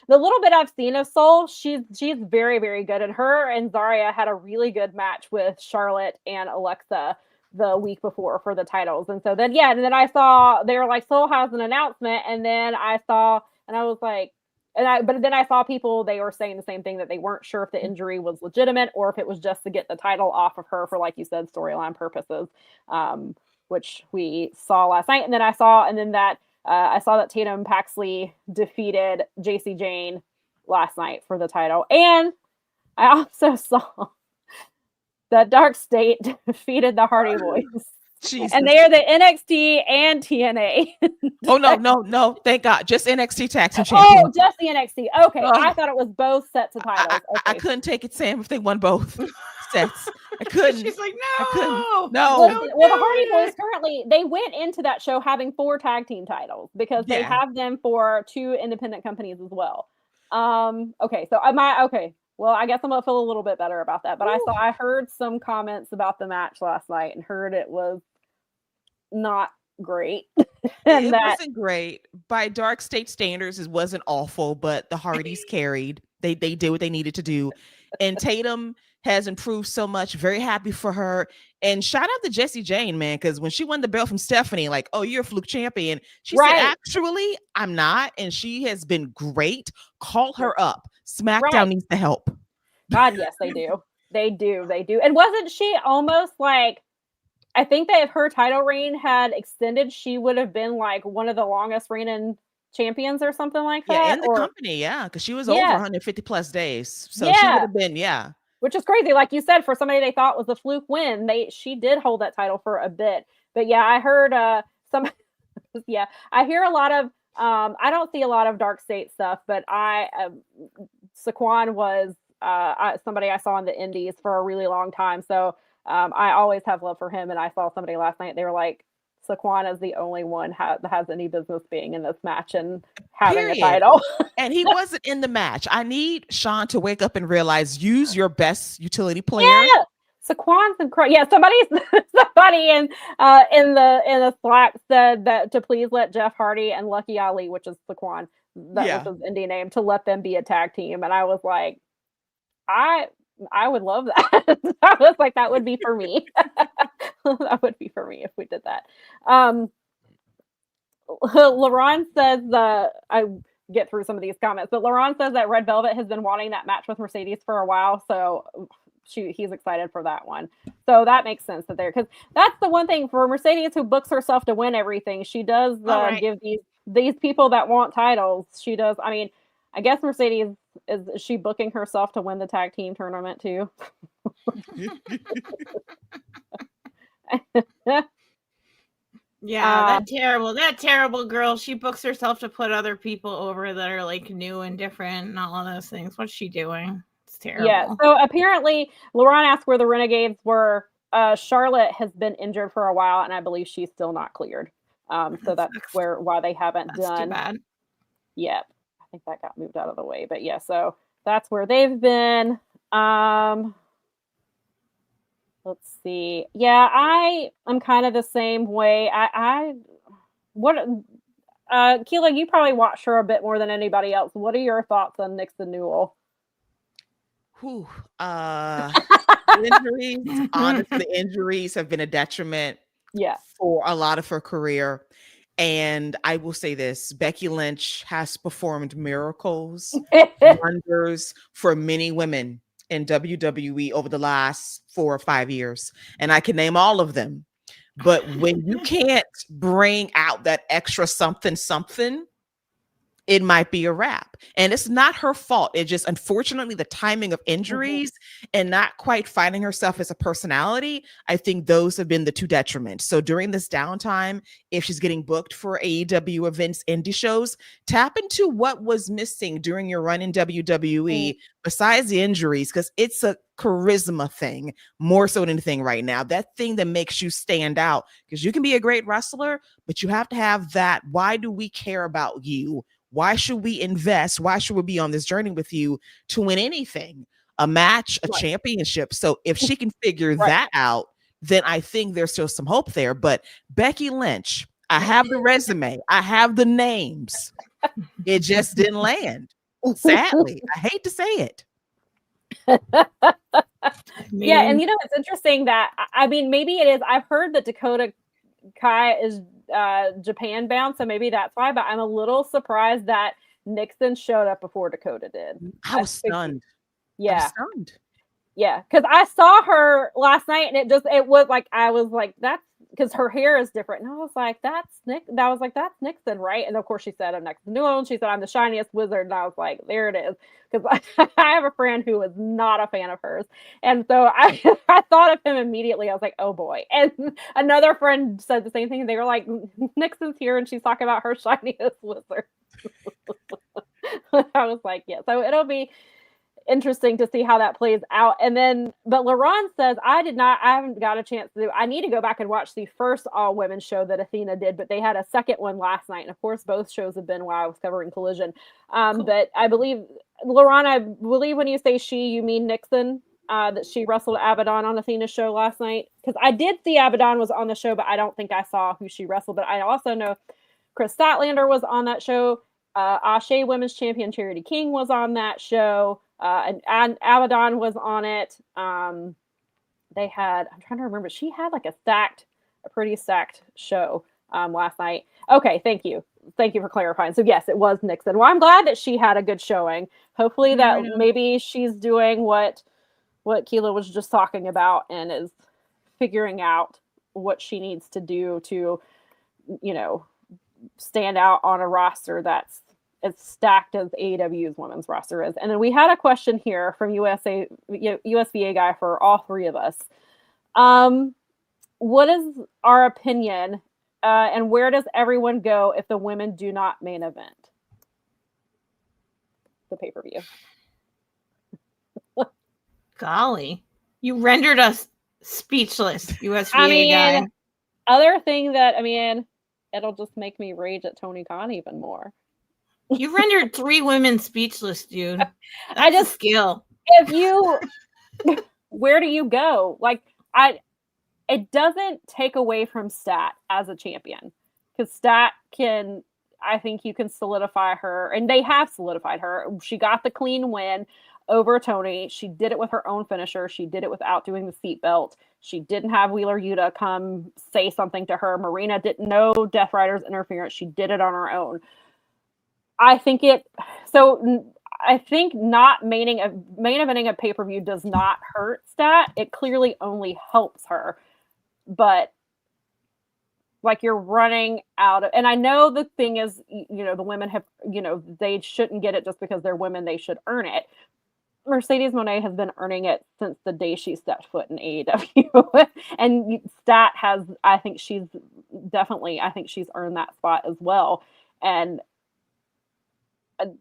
[SPEAKER 3] the little bit I've seen of Sol, she's very, very good. And her and Zarya had a really good match with Charlotte and Alexa the week before for the titles. And so then, and then I saw they were like, Sol has an announcement, and then I saw, and I was like, but then I saw people, they were saying the same thing, that they weren't sure if the injury was legitimate or if it was just to get the title off of her for, like you said, storyline purposes. Which we saw last night. And then I saw that Tatum Paxley defeated JC Jane last night for the title. And I also saw that Dark State defeated the Hardy Boys. Jesus. And they are the NXT and TNA.
[SPEAKER 4] Oh, no. Thank God. Just NXT Tag Team Champions.
[SPEAKER 3] Oh, just the NXT. Okay. I thought it was both sets of titles.
[SPEAKER 4] I couldn't take it, Sam, if they won both sets. I couldn't.
[SPEAKER 2] She's like,
[SPEAKER 4] no.
[SPEAKER 3] Well, the Hardy Boys currently, they went into that show having 4 tag team titles because they have them for 2 independent companies as well. Okay. So well, I guess I'm gonna feel a little bit better about that. But I heard some comments about the match last night and heard it was not great.
[SPEAKER 4] It wasn't great. By Dark State standards, it wasn't awful, but the Hardys carried. They did what they needed to do. And Tatum has improved so much. Very happy for her. And shout out to Jessie Jane, man, because when she won the belt from Stephanie, like, oh, you're a fluke champion. She said, actually, I'm not. And she has been great. Call her up. SmackDown needs the help.
[SPEAKER 3] God, yes, they do. They do. And wasn't she almost like, I think that if her title reign had extended, she would have been like one of the longest reigning champions or something like that.
[SPEAKER 4] Yeah, in the company, because she was over 150 plus days. So she would have been,
[SPEAKER 3] Which is crazy. Like you said, for somebody they thought was a fluke win, she did hold that title for a bit. But I heard I hear a lot of, I don't see a lot of Dark State stuff, but Saquon was somebody I saw in the indies for a really long time. So I always have love for him. And I saw somebody last night, they were like, Saquon is the only one that has any business being in this match and having a title.
[SPEAKER 4] And he wasn't in the match. I need Sean to wake up and realize, use your best utility player.
[SPEAKER 3] Yeah. Saquon's incredible. Yeah, somebody in the Slack said that to please let Jeff Hardy and Lucky Ali, which is Saquon, that was his indie name, to let them be a tag team. And I was like, I would love that. I was like, that would be for me. That would be for me if we did that. LaRon says, I get through some of these comments, but LaRon says that Red Velvet has been wanting that match with Mercedes for a while. So he's excited for that one. So that makes sense that because that's the one thing for Mercedes, who books herself to win everything. She does give these people that want titles. She does. I mean, I guess Mercedes is she booking herself to win the tag team tournament too?
[SPEAKER 2] that terrible girl. She books herself to put other people over that are like new and different and all of those things. What's she doing? It's terrible.
[SPEAKER 3] Yeah. So apparently, Lauren asked where the Renegades were. Charlotte has been injured for a while, and I believe she's still not cleared. So that's why they haven't done.
[SPEAKER 2] Too bad.
[SPEAKER 3] Yep. I think that got moved out of the way, but so that's where they've been. Let's see. Yeah, I'm kind of the same way. Keela, you probably watch her a bit more than anybody else. What are your thoughts on Nixon Newell?
[SPEAKER 4] Injuries. Honestly, injuries have been a detriment. For a lot of her career. And I will say this, Becky Lynch has performed miracles, wonders for many women in WWE over the last 4 or 5 years. And I can name all of them. But when you can't bring out that extra something, it might be a wrap. And it's not her fault. It just, unfortunately, the timing of injuries and not quite finding herself as a personality, I think those have been the two detriments. So during this downtime, if she's getting booked for AEW events, indie shows, tap into what was missing during your run in WWE besides the injuries, because it's a charisma thing more so than anything right now. That thing that makes you stand out, because you can be a great wrestler, but you have to have that. Why do we care about you? Why should we invest? Why should we be on this journey with you to win anything? A match, a championship. So if she can figure that out, then I think there's still some hope there. But Becky Lynch, I have the resume. I have the names. It just didn't land. Sadly, I hate to say it.
[SPEAKER 3] Yeah, and it's interesting that, I mean, maybe it is. I've heard that Dakota Kai is Japan bound, so maybe that's why, but I'm a little surprised that Nixon showed up before Dakota did.
[SPEAKER 4] I was stunned.
[SPEAKER 3] Yeah.
[SPEAKER 4] I was stunned.
[SPEAKER 3] Yeah, because I saw her last night and it was like, I was like, that's because her hair is different. And I was like, that's Nixon, right? And of course she said, I'm next to Newell. And she said, I'm the shiniest wizard. And I was like, there it is. Because I have a friend who is not a fan of hers. And so I thought of him immediately. I was like, oh boy. And another friend said the same thing. They were like, Nixon's here and she's talking about her shiniest wizard. I was like, yeah. So it'll be interesting to see how that plays out. And then, but LaRon says, I haven't got a chance to I need to go back and watch the first all women show that Athena did, but they had a second one last night. And of course, both shows have been while I was covering Collision. Cool. But I believe, LaRon, when you say she, you mean Nixon, that she wrestled Abaddon on Athena's show last night. Because I did see Abaddon was on the show, but I don't think I saw who she wrestled. But I also know Chris Statlander was on that show. Ashe Women's Champion Charity King was on that show. And Abaddon was on it. They had, I'm trying to remember, she had like a pretty stacked show last night. Okay, thank you for clarifying. So yes, it was Nixon. Well, I'm glad that she had a good showing. Hopefully that maybe she's doing what Keila was just talking about and is figuring out what she needs to do to, stand out on a roster that's as stacked as AEW's women's roster is. And then we had a question here from USVA guy for all three of us. What is our opinion and where does everyone go if the women do not main event the pay-per-view?
[SPEAKER 2] Golly, you rendered us speechless, USVA guy.
[SPEAKER 3] Other thing that, it'll just make me rage at Tony Khan even more.
[SPEAKER 2] You rendered 3 women speechless, dude. That's a skill.
[SPEAKER 3] Where do you go? It doesn't take away from Stat as a champion, because Stat I think you can solidify her, and they have solidified her. She got the clean win over Toni. She did it with her own finisher. She did it without doing the seatbelt. She didn't have Wheeler Yuta come say something to her. Marina didn't know Death Rider's interference. She did it on her own. I think not main eventing a pay-per-view does not hurt Stat. It clearly only helps her. But you're running out of, and I know the thing is, the women have, they shouldn't get it just because they're women. They should earn it. Mercedes Moné has been earning it since the day she stepped foot in AEW. And Stat has, I think she's earned that spot as well. And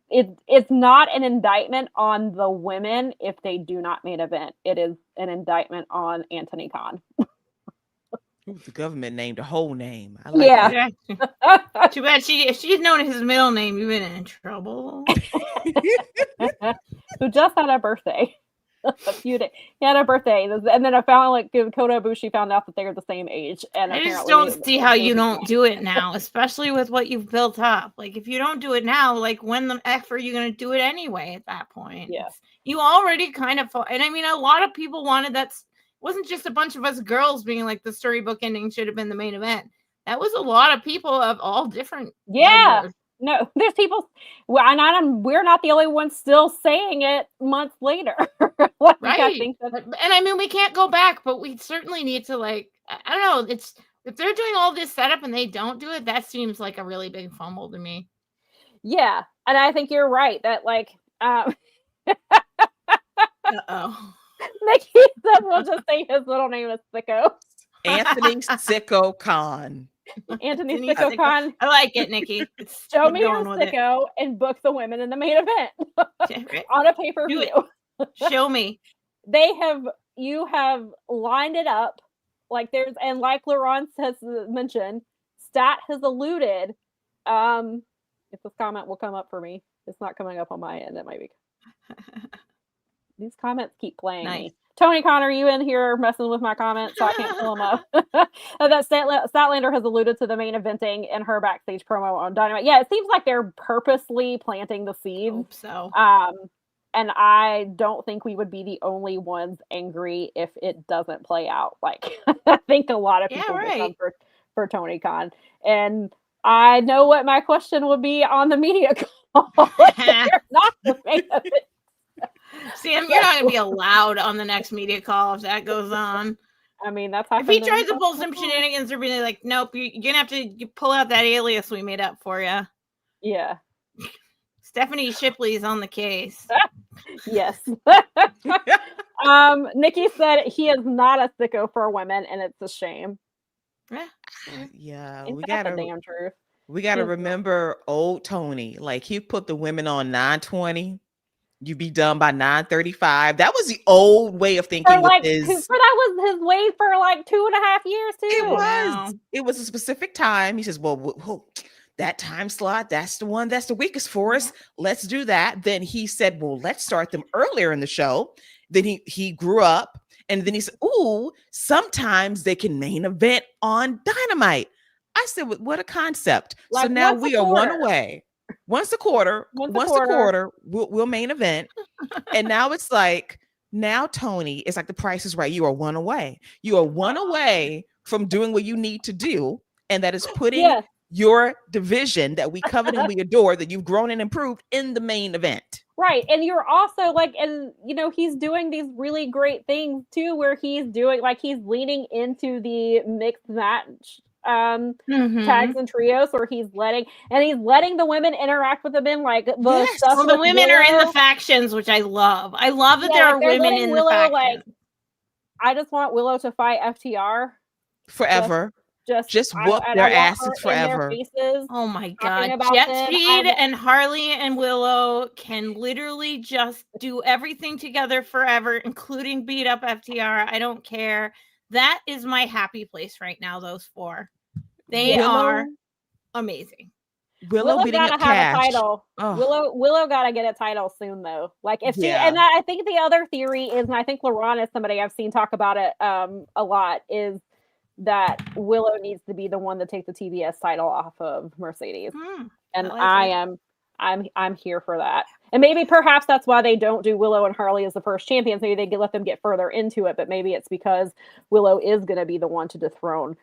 [SPEAKER 3] it's not an indictment on the women if they do not main event. It is an indictment on Anthony Khan.
[SPEAKER 4] The government named a whole name. I like
[SPEAKER 2] that. Too bad if she'd known his middle name, you've been in trouble.
[SPEAKER 3] Who just had a birthday a few days. He had a birthday, and then I found Kota Ibushi found out that they were the same age. And
[SPEAKER 2] I just don't see how you don't do it now, especially with what you've built up. If you don't do it now, when the F are you going to do it anyway at that point?
[SPEAKER 3] Yeah,
[SPEAKER 2] you already kind of, and a lot of people wanted that. Wasn't just a bunch of us girls being the storybook ending should have been the main event. That was a lot of people of all different.
[SPEAKER 3] Yeah. Numbers. No, there's people. Well, we're not the only ones still saying it months later.
[SPEAKER 2] Right. And we can't go back, but we certainly need to I don't know. If they're doing all this setup and they don't do it, that seems like a really big fumble to me.
[SPEAKER 3] Yeah, and I think you're right that like Nikki said we'll just say his little name is Sicko.
[SPEAKER 4] Anthony Sicko Khan.
[SPEAKER 3] Anthony Sicko Khan.
[SPEAKER 2] I like it, Nikki.
[SPEAKER 3] Show me your Sicko and book the women in the main event on a pay-per-view.
[SPEAKER 2] Show me.
[SPEAKER 3] You have lined it up like there's, and like Laurence has mentioned, Stat has alluded. If this comment will come up for me, it's not coming up on my end. It might be. These comments keep playing me. Tony Connor, you in here messing with my comments so I can't pull them up. That Statlander has alluded to the main eventing in her backstage promo on Dynamite. Yeah, it seems like they're purposely planting the seeds.
[SPEAKER 2] I hope so.
[SPEAKER 3] And I don't think we would be the only ones angry if it doesn't play out. Like, I think a lot of people would come for Tony Khan. And I know what my question would be on the media call. Not the main event.
[SPEAKER 2] Sam, you're not going to be allowed on the next media call if that goes on.
[SPEAKER 3] I mean, that's
[SPEAKER 2] if he tries to pull some shenanigans, they're really like, nope, you're going to have to pull out that alias we made up for you.
[SPEAKER 3] Yeah.
[SPEAKER 2] Stephanie Shipley's on the case.
[SPEAKER 3] Yes. Nikki said he is not a sicko for women, and it's a shame.
[SPEAKER 4] Yeah,
[SPEAKER 3] we got the damn truth.
[SPEAKER 4] We got to remember old Tony. Like, he put the women on 9:20. You be done by 9:35. That was the old way of thinking.
[SPEAKER 3] That was his way for like 2.5 years too.
[SPEAKER 4] It was. It was a specific time. He says, well, that time slot, that's the one that's the weakest for us. Let's do that. Then he said, well, let's start them earlier in the show. Then he grew up, and then he said, ooh, sometimes they can main event on Dynamite. I said, what a concept.
[SPEAKER 3] Like,
[SPEAKER 4] so now we are one away. Once a quarter, we'll main event. And now it's like, now Tony, it's like the Price is Right. You are one away. You are one away from doing what you need to do. And that is putting your division that we covet and we adore, that you've grown and improved, in the main event.
[SPEAKER 3] Right. And you're also like, and you know, he's doing these really great things too, where he's doing, like, he's leaning into the mixed match tags and trios, where he's letting the women interact with the men, like the stuff.
[SPEAKER 2] Well, the women are in the factions, which I love. I love that there are women in the factions. Like,
[SPEAKER 3] I just want Willow to fight FTR
[SPEAKER 4] forever. Just whoop their asses forever.
[SPEAKER 2] Oh my God. Jet Speed and Harley and Willow can literally just do everything together forever, including beat up FTR. I don't care. That is my happy place right now, those four. They are amazing.
[SPEAKER 4] Willow
[SPEAKER 3] gotta have a title. Willow gotta get a title soon, though. Like, if she, and I think the other theory is, and I think LaRon is somebody I've seen talk about it a lot, is that Willow needs to be the one to take the TBS title off of Mercedes. And I'm here for that. And maybe perhaps that's why they don't do Willow and Harley as the first champions. Maybe they let them get further into it, but maybe it's because Willow is going to be the one to dethrone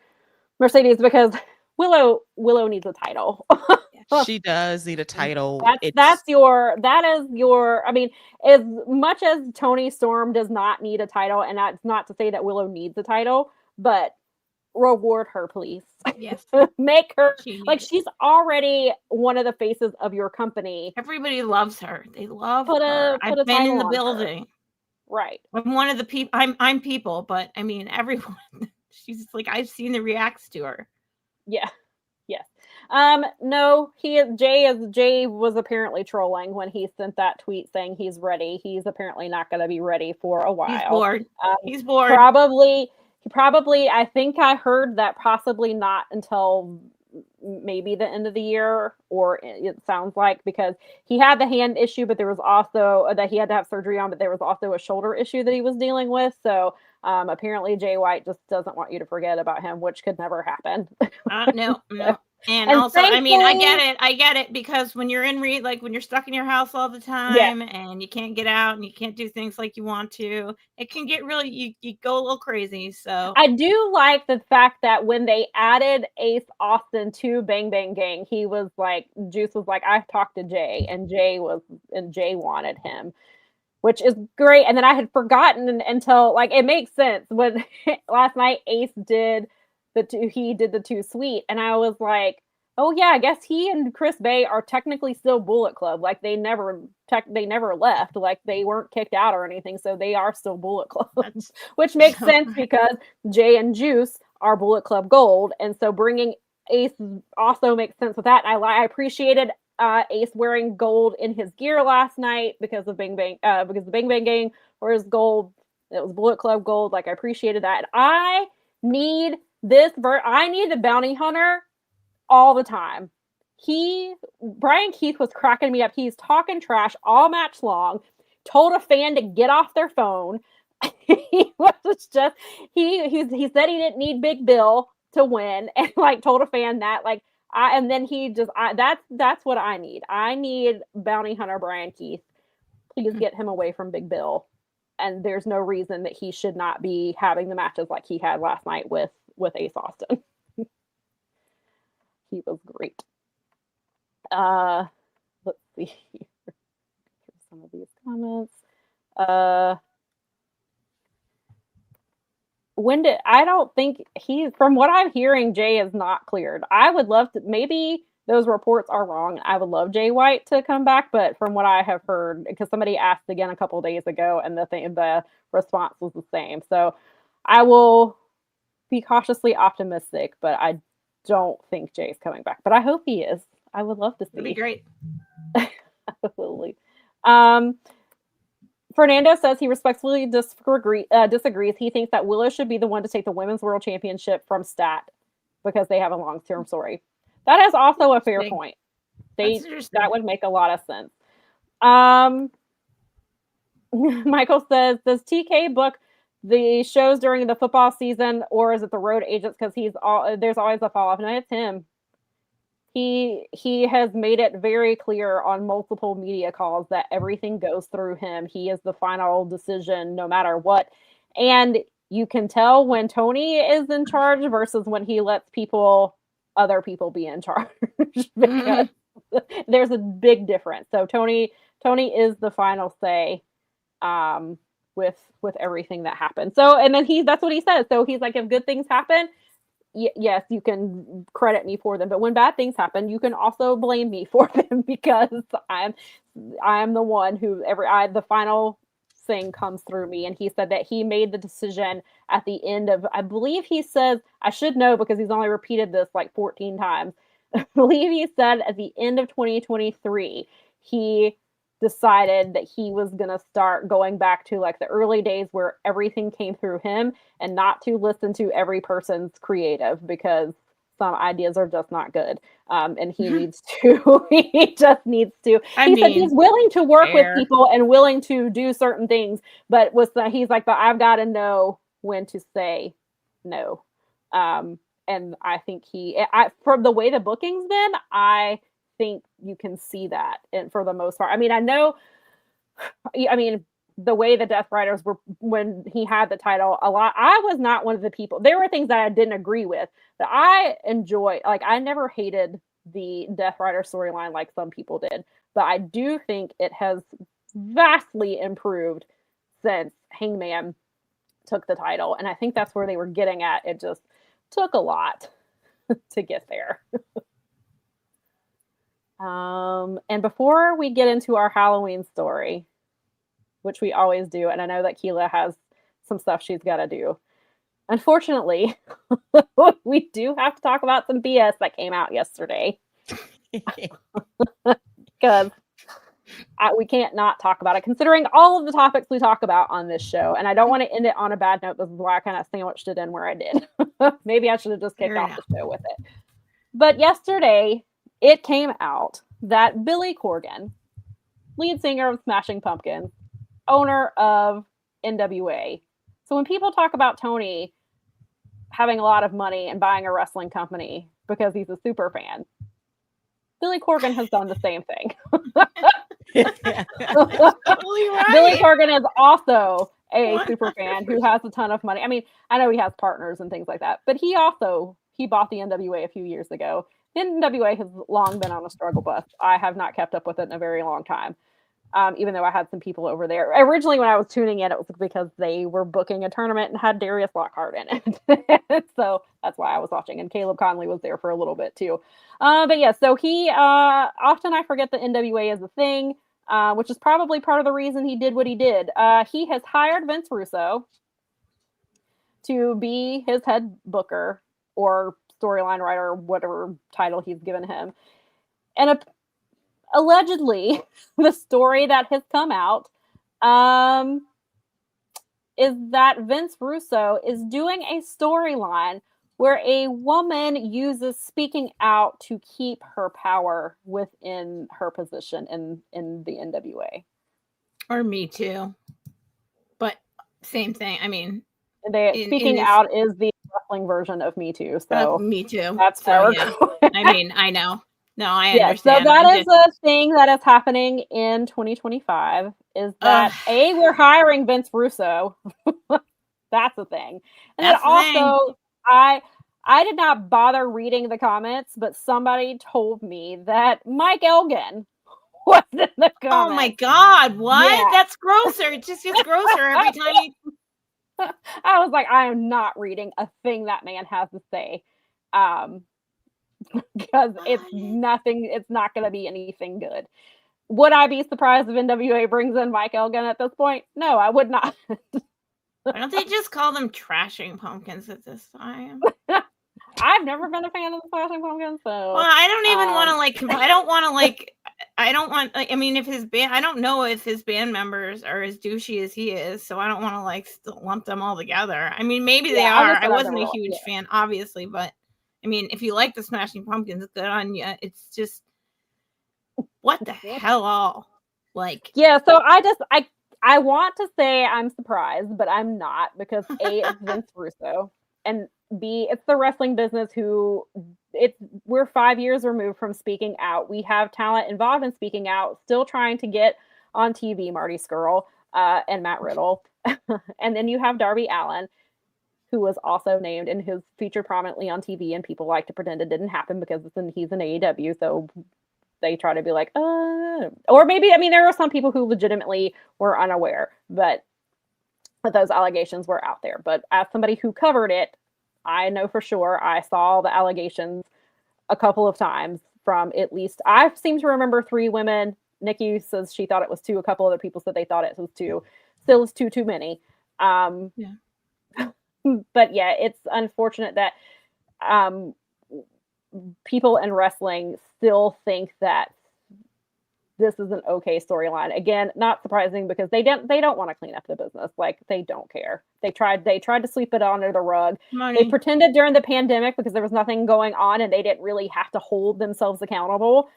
[SPEAKER 3] Mercedes, because Willow needs a title.
[SPEAKER 4] She does need a title.
[SPEAKER 3] That is your, I mean, as much as Toni Storm does not need a title, and that's not to say that Willow needs a title, but reward her, please.
[SPEAKER 2] Yes.
[SPEAKER 3] Make her, like, she's already one of the faces of your company.
[SPEAKER 2] Everybody loves her. They love her. I've been in the building.
[SPEAKER 3] Right.
[SPEAKER 2] I'm one of the people. I'm people, but I mean, everyone. She's like, I've seen the reacts to her.
[SPEAKER 3] Yeah. Yes. No, Jay was apparently trolling when he sent that tweet saying he's ready. He's apparently not going to be ready for a while.
[SPEAKER 2] He's bored.
[SPEAKER 3] Probably, I think I heard that possibly not until maybe the end of the year, or it sounds like, because he had the hand issue, but there was also that he had to have surgery on, but there was also a shoulder issue that he was dealing with. So apparently Jay White just doesn't want you to forget about him, which could never happen.
[SPEAKER 2] No. And also, I mean, I get it, because when you're when you're stuck in your house all the time and you can't get out and you can't do things like you want to, it can get really, you go a little crazy. So
[SPEAKER 3] I do like the fact that when they added Ace Austin to Bang Bang Gang, he was like, Juice was like, I talked to Jay, and Jay wanted him, which is great. And then I had forgotten until, like, it makes sense when last night Ace did the 2 Sweet, and I was like, Oh yeah, I guess he and Chris Bay are technically still Bullet Club. Like they never left. Like they weren't kicked out or anything, so they are still Bullet Club, which makes sense because Jay and Juice are Bullet Club Gold, and so bringing Ace also makes sense with that. I appreciated Ace wearing gold in his gear last night because of Bang Bang, because the Bang Bang Gang wears gold. It was Bullet Club Gold. Like I appreciated that. And I need I need the bounty hunter all the time. Brian Keith was cracking me up. He's talking trash all match long, told a fan to get off their phone. He was just he said he didn't need Big Bill to win, and like told a fan that like that's what I need. I need bounty hunter Brian Keith. Please get him away from Big Bill. And there's no reason that he should not be having the matches like he had last night with Ace Austin. He was great. Let's see here. Some of these comments. I don't think from what I'm hearing, Jay is not cleared. I would love to, maybe those reports are wrong. I would love Jay White to come back, but from what I have heard, because somebody asked again a couple of days ago and the response was the same. So I will be cautiously optimistic, but I don't think Jay's coming back, but I hope he is. I would love to see.
[SPEAKER 2] It'd be great.
[SPEAKER 3] Absolutely. Fernando says he respectfully disagrees. He thinks that Willow should be the one to take the Women's World Championship from Stat because they have a long-term story. That is also a fair point. That would make a lot of sense. Michael says, does TK book the shows during the football season, or is it the road agents? Because there's always a fall off. No, it's him. He has made it very clear on multiple media calls that everything goes through him. He is the final decision no matter what. And you can tell when Toni is in charge versus when he lets other people be in charge. Because there's a big difference. So Toni is the final say with everything that happens. So, and then that's what he says. So he's like, if good things happen, yes, you can credit me for them, but when bad things happen, you can also blame me for them because I'm the one who the final thing comes through me. And he said that he made the decision at the end of, I believe he says, I should know because he's only repeated this like 14 times. I believe he said at the end of 2023, he decided that he was going to start going back to like the early days where everything came through him and not to listen to every person's creative because some ideas are just not good. And he he just needs to, he said he's willing to work with people and willing to do certain things, but he's like, but I've got to know when to say no. And I think from the way the booking's been, I think you can see that, and for the most part, the way the Death Riders were when he had the title, I was not one of the people. There were things that I didn't agree with, but I enjoy. Like I never hated the Death Rider storyline like some people did, but I do think it has vastly improved since Hangman took the title, and I think that's where they were getting at. It just took a lot to get there. And before we get into our Halloween story, which we always do, and I know that Keela has some stuff she's got to do. Unfortunately, we do have to talk about some BS that came out yesterday. Because we can't not talk about it, considering all of the topics we talk about on this show. And I don't want to end it on a bad note. This is why I kind of sandwiched it in where I did. Maybe I should have just kicked off the show with it. But yesterday, it came out that Billy Corgan, lead singer of Smashing Pumpkins, owner of NWA. So when people talk about Toni having a lot of money and buying a wrestling company because he's a super fan, Billy Corgan has done the same thing.
[SPEAKER 2] Totally right.
[SPEAKER 3] Billy Corgan is also a super fan who has a ton of money. I mean, I know he has partners and things like that, but he bought the NWA a few years ago. The NWA has long been on a struggle bus. I have not kept up with it in a very long time. Even though I had some people over there. Originally, when I was tuning in, it was because they were booking a tournament and had Darius Lockhart in it. So that's why I was watching. And Caleb Conley was there for a little bit too. But yeah, so he, often I forget that NWA is a thing, which is probably part of the reason he did what he did. He has hired Vince Russo to be his head booker or storyline writer, whatever title he's given him. And allegedly, the story that has come out is that Vince Russo is doing a storyline where a woman uses speaking out to keep her power within her position in the NWA.
[SPEAKER 2] Or Me Too. But same thing. I mean,
[SPEAKER 3] speaking out is the wrestling version of Me Too. So
[SPEAKER 2] Me Too.
[SPEAKER 3] That's
[SPEAKER 2] so, yeah. I mean, I know. No, I understand.
[SPEAKER 3] So that is a thing that is happening in 2025 is that we're hiring Vince Russo. That's a thing. And then also I did not bother reading the comments, but somebody told me that Mike Elgin was in the comments.
[SPEAKER 2] Oh my God, what? Yeah. That's grosser. It just gets grosser every time
[SPEAKER 3] I was like, I am not reading a thing that man has to say. Because it's not going to be anything good. Would I be surprised if NWA brings in Mike Elgin at this point? No, I would not.
[SPEAKER 2] Why don't they just call them Trashing Pumpkins at this time?
[SPEAKER 3] I've never been a fan of the Trashing Pumpkins, so.
[SPEAKER 2] Well, I don't even want to I mean, if his band, I don't know if his band members are as douchey as he is, so I don't want to lump them all together. I mean, maybe they are. I wasn't a huge fan, obviously, but I mean, if you like the Smashing Pumpkins, good on you. It's just, what the hell all?
[SPEAKER 3] Yeah, so I want to say I'm surprised, but I'm not, because A, it's Vince Russo, and B, it's the wrestling business we're 5 years removed from speaking out. We have talent involved in speaking out, still trying to get on TV, Marty Scurll and Matt Riddle. And then you have Darby Allin, who was also named and who's featured prominently on TV, and people like to pretend it didn't happen because he's an AEW, so they try to be like, or maybe, I mean, there are some people who legitimately were unaware, but those allegations were out there. But as somebody who covered it, I know for sure I saw the allegations a couple of times from at least, I seem to remember 3 women. Nikki says she thought it was 2. A couple other people said they thought it was 2. Still is too many.
[SPEAKER 2] Yeah.
[SPEAKER 3] But yeah, it's unfortunate that people in wrestling still think that this is an okay storyline. Again, not surprising, because they don't want to clean up the business. They don't care. They tried to sweep it under the rug. They pretended during the pandemic because there was nothing going on and they didn't really have to hold themselves accountable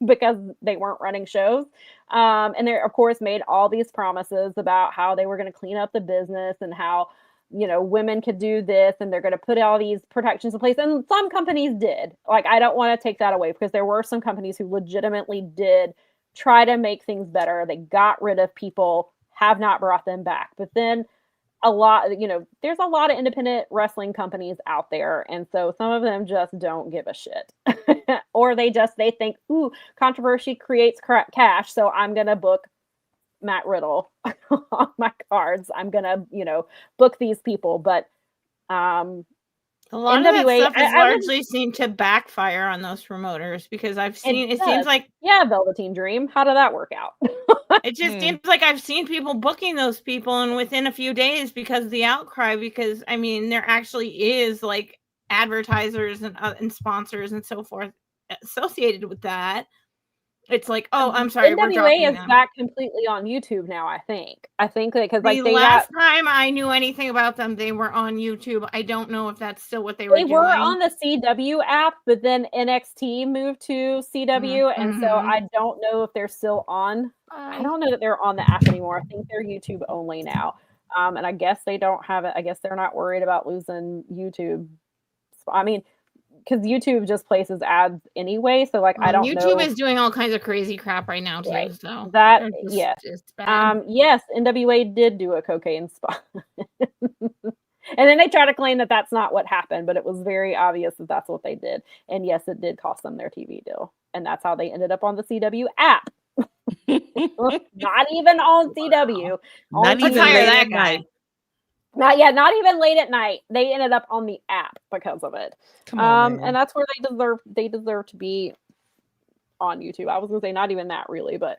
[SPEAKER 3] because they weren't running shows. And they, of course, made all these promises about how they were going to clean up the business and how, women could do this and they're going to put all these protections in place. And some companies did. I don't want to take that away, because there were some companies who legitimately did try to make things better. They got rid of people, have not brought them back. But then there's a lot of independent wrestling companies out there. And so some of them just don't give a shit. Or they think, ooh, controversy creates cash, so I'm going to book Matt Riddle on my cards. I'm gonna, book these people. But
[SPEAKER 2] a lot of that stuff has largely seemed to backfire on those promoters, because I've seen it seems like
[SPEAKER 3] Velveteen Dream. How did that work out?
[SPEAKER 2] It just seems like I've seen people booking those people, and within a few days, because of the outcry, because I mean, there actually is advertisers and sponsors and so forth associated with that. It's like, oh, I'm sorry.
[SPEAKER 3] NWA is back completely on YouTube now, I think. Because
[SPEAKER 2] the last time I knew anything about them, they were on YouTube. I don't know if that's still what they were doing.
[SPEAKER 3] They were on the CW app, but then NXT moved to CW, and so I don't know if they're still on. I don't know that they're on the app anymore. I think they're YouTube only now. And I guess they don't have it. I guess they're not worried about losing YouTube. I mean, because YouTube just places ads anyway, so I don't know.
[SPEAKER 2] YouTube is doing all kinds of crazy crap right now too.
[SPEAKER 3] Right.
[SPEAKER 2] So
[SPEAKER 3] that yes, yes, NWA did do a cocaine spot, and then they try to claim that that's not what happened, but it was very obvious that that's what they did. And yes, it did cost them their TV deal, and that's how they ended up on the CW app. Not even on CW.
[SPEAKER 4] Not even late at night.
[SPEAKER 3] Not even late at night. They ended up on the app because of it.
[SPEAKER 4] Come on, man.
[SPEAKER 3] And that's where they deserve to be on YouTube. I was gonna say not even that really, but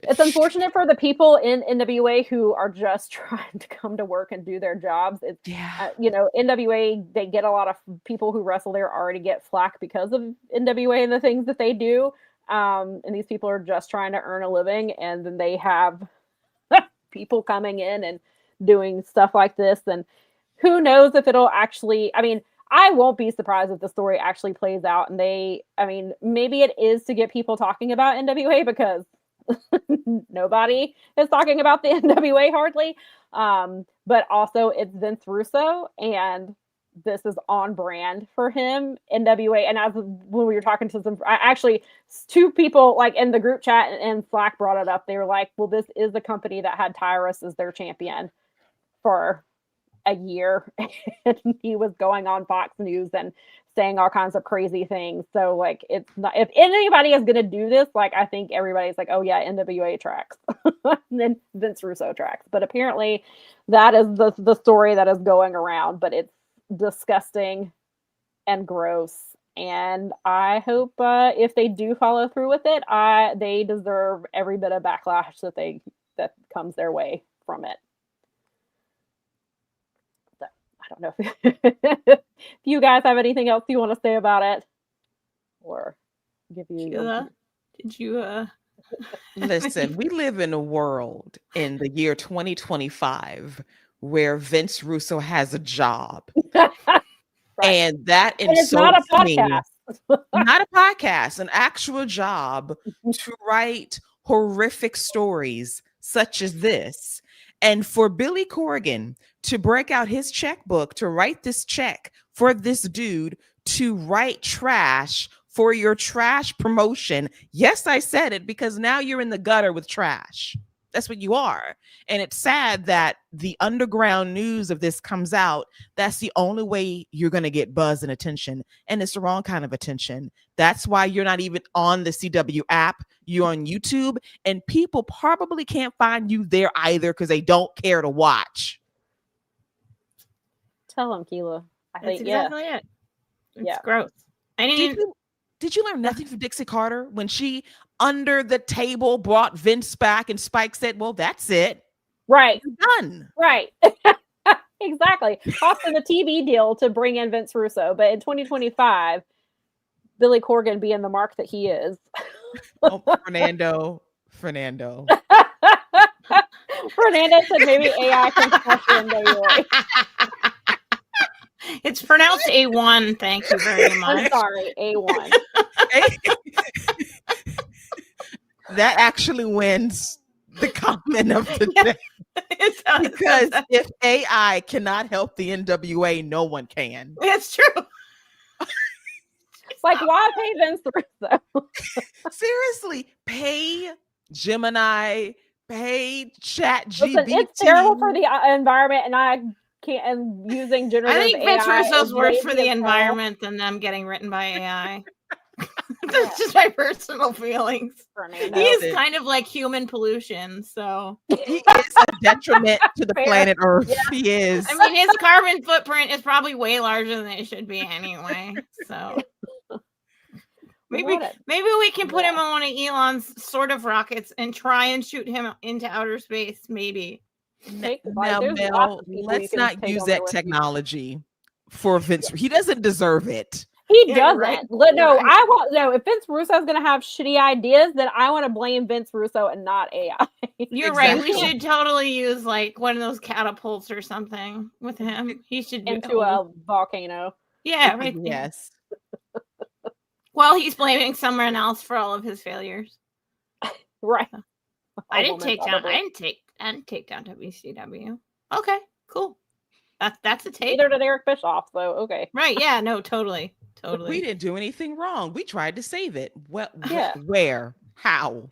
[SPEAKER 3] it's unfortunate for the people in NWA who are just trying to come to work and do their jobs. It's NWA, they get a lot of people who wrestle there already get flack because of NWA and the things that they do. And these people are just trying to earn a living, and then they have people coming in and doing stuff like this. And who knows if it'll actually, I won't be surprised if the story actually plays out. And maybe it is to get people talking about NWA because nobody is talking about the NWA hardly. But also it's Vince Russo, and this is on brand for him. NWA, and when we were talking to two people like in the group chat and Slack brought it up. They were like, well, this is the company that had Tyrus as their champion for a year, and he was going on Fox News and saying all kinds of crazy things. So like, it's not, if anybody is going to do this, like, I think everybody's like, oh yeah, NWA tracks, and then Vince Russo tracks. But apparently that is the story that is going around, but it's disgusting and gross. And I hope if they do follow through with it, they deserve every bit of backlash that comes their way from it. I don't know if you guys have anything else you want to say about it, or give you.
[SPEAKER 2] Did you?
[SPEAKER 4] Listen, we live in a world in the year 2025 where Vince Russo has a job, right. And that
[SPEAKER 3] it's not a podcast.
[SPEAKER 4] Not a podcast, an actual job to write horrific stories such as this. And for Billy Corgan to break out his checkbook to write this check for this dude to write trash for your trash promotion. Yes, I said it, because now you're in the gutter with trash. That's what you are. And it's sad that the underground news of this comes out. That's the only way you're going to get buzz and attention. And it's the wrong kind of attention. That's why you're not even on the CW app. You're on YouTube, and people probably can't find you there either because they don't care to watch.
[SPEAKER 3] Tell them, Keela.
[SPEAKER 2] That's exactly it. It's gross.
[SPEAKER 4] Did you learn nothing from Dixie Carter when she under the table brought Vince back and Spike said, well, that's it.
[SPEAKER 3] Right.
[SPEAKER 4] You're done.
[SPEAKER 3] Right. Exactly. Costing a TV deal to bring in Vince Russo. But in 2025, Billy Corgan being the mark that he is.
[SPEAKER 4] Oh, Fernando. Fernando
[SPEAKER 3] said maybe AI can crush NWA.
[SPEAKER 2] It's pronounced A1. Thank you very much.
[SPEAKER 3] I'm sorry, A1.
[SPEAKER 4] That actually wins the comment of the day. Because if AI cannot help the NWA, no one can.
[SPEAKER 2] It's true.
[SPEAKER 3] It's like, why pay Vince Russo?
[SPEAKER 4] Seriously, pay Gemini, pay ChatGPT.
[SPEAKER 3] Listen, it's terrible for the environment, and I can't. And using generative AI.
[SPEAKER 2] I think Vince Russo's worse for the environment than them getting written by AI. That's just my personal feelings. He's kind of like human pollution, so
[SPEAKER 4] he is a detriment to the planet Earth. Yeah. He is.
[SPEAKER 2] I mean, his carbon footprint is probably way larger than it should be anyway. So maybe we can put him on one of Elon's sort of rockets and try and shoot him into outer space. Maybe.
[SPEAKER 4] Now, Mel, let's not use that technology for Vince. He doesn't deserve it.
[SPEAKER 3] He doesn't. Right. No, if Vince Russo is going to have shitty ideas, then I want to blame Vince Russo and not AI.
[SPEAKER 2] You're right. We should totally use like one of those catapults or something with him. He should be
[SPEAKER 3] into a volcano.
[SPEAKER 2] Yeah, right.
[SPEAKER 4] Yes.
[SPEAKER 2] Well, he's blaming someone else for all of his failures.
[SPEAKER 3] Right.
[SPEAKER 2] I didn't take down WCW. Okay, cool. That's a take.
[SPEAKER 3] Neither did Eric Bischoff, so okay.
[SPEAKER 2] Right, yeah, no, totally.
[SPEAKER 4] We didn't do anything wrong. We tried to save it. Well, yeah. Where? How?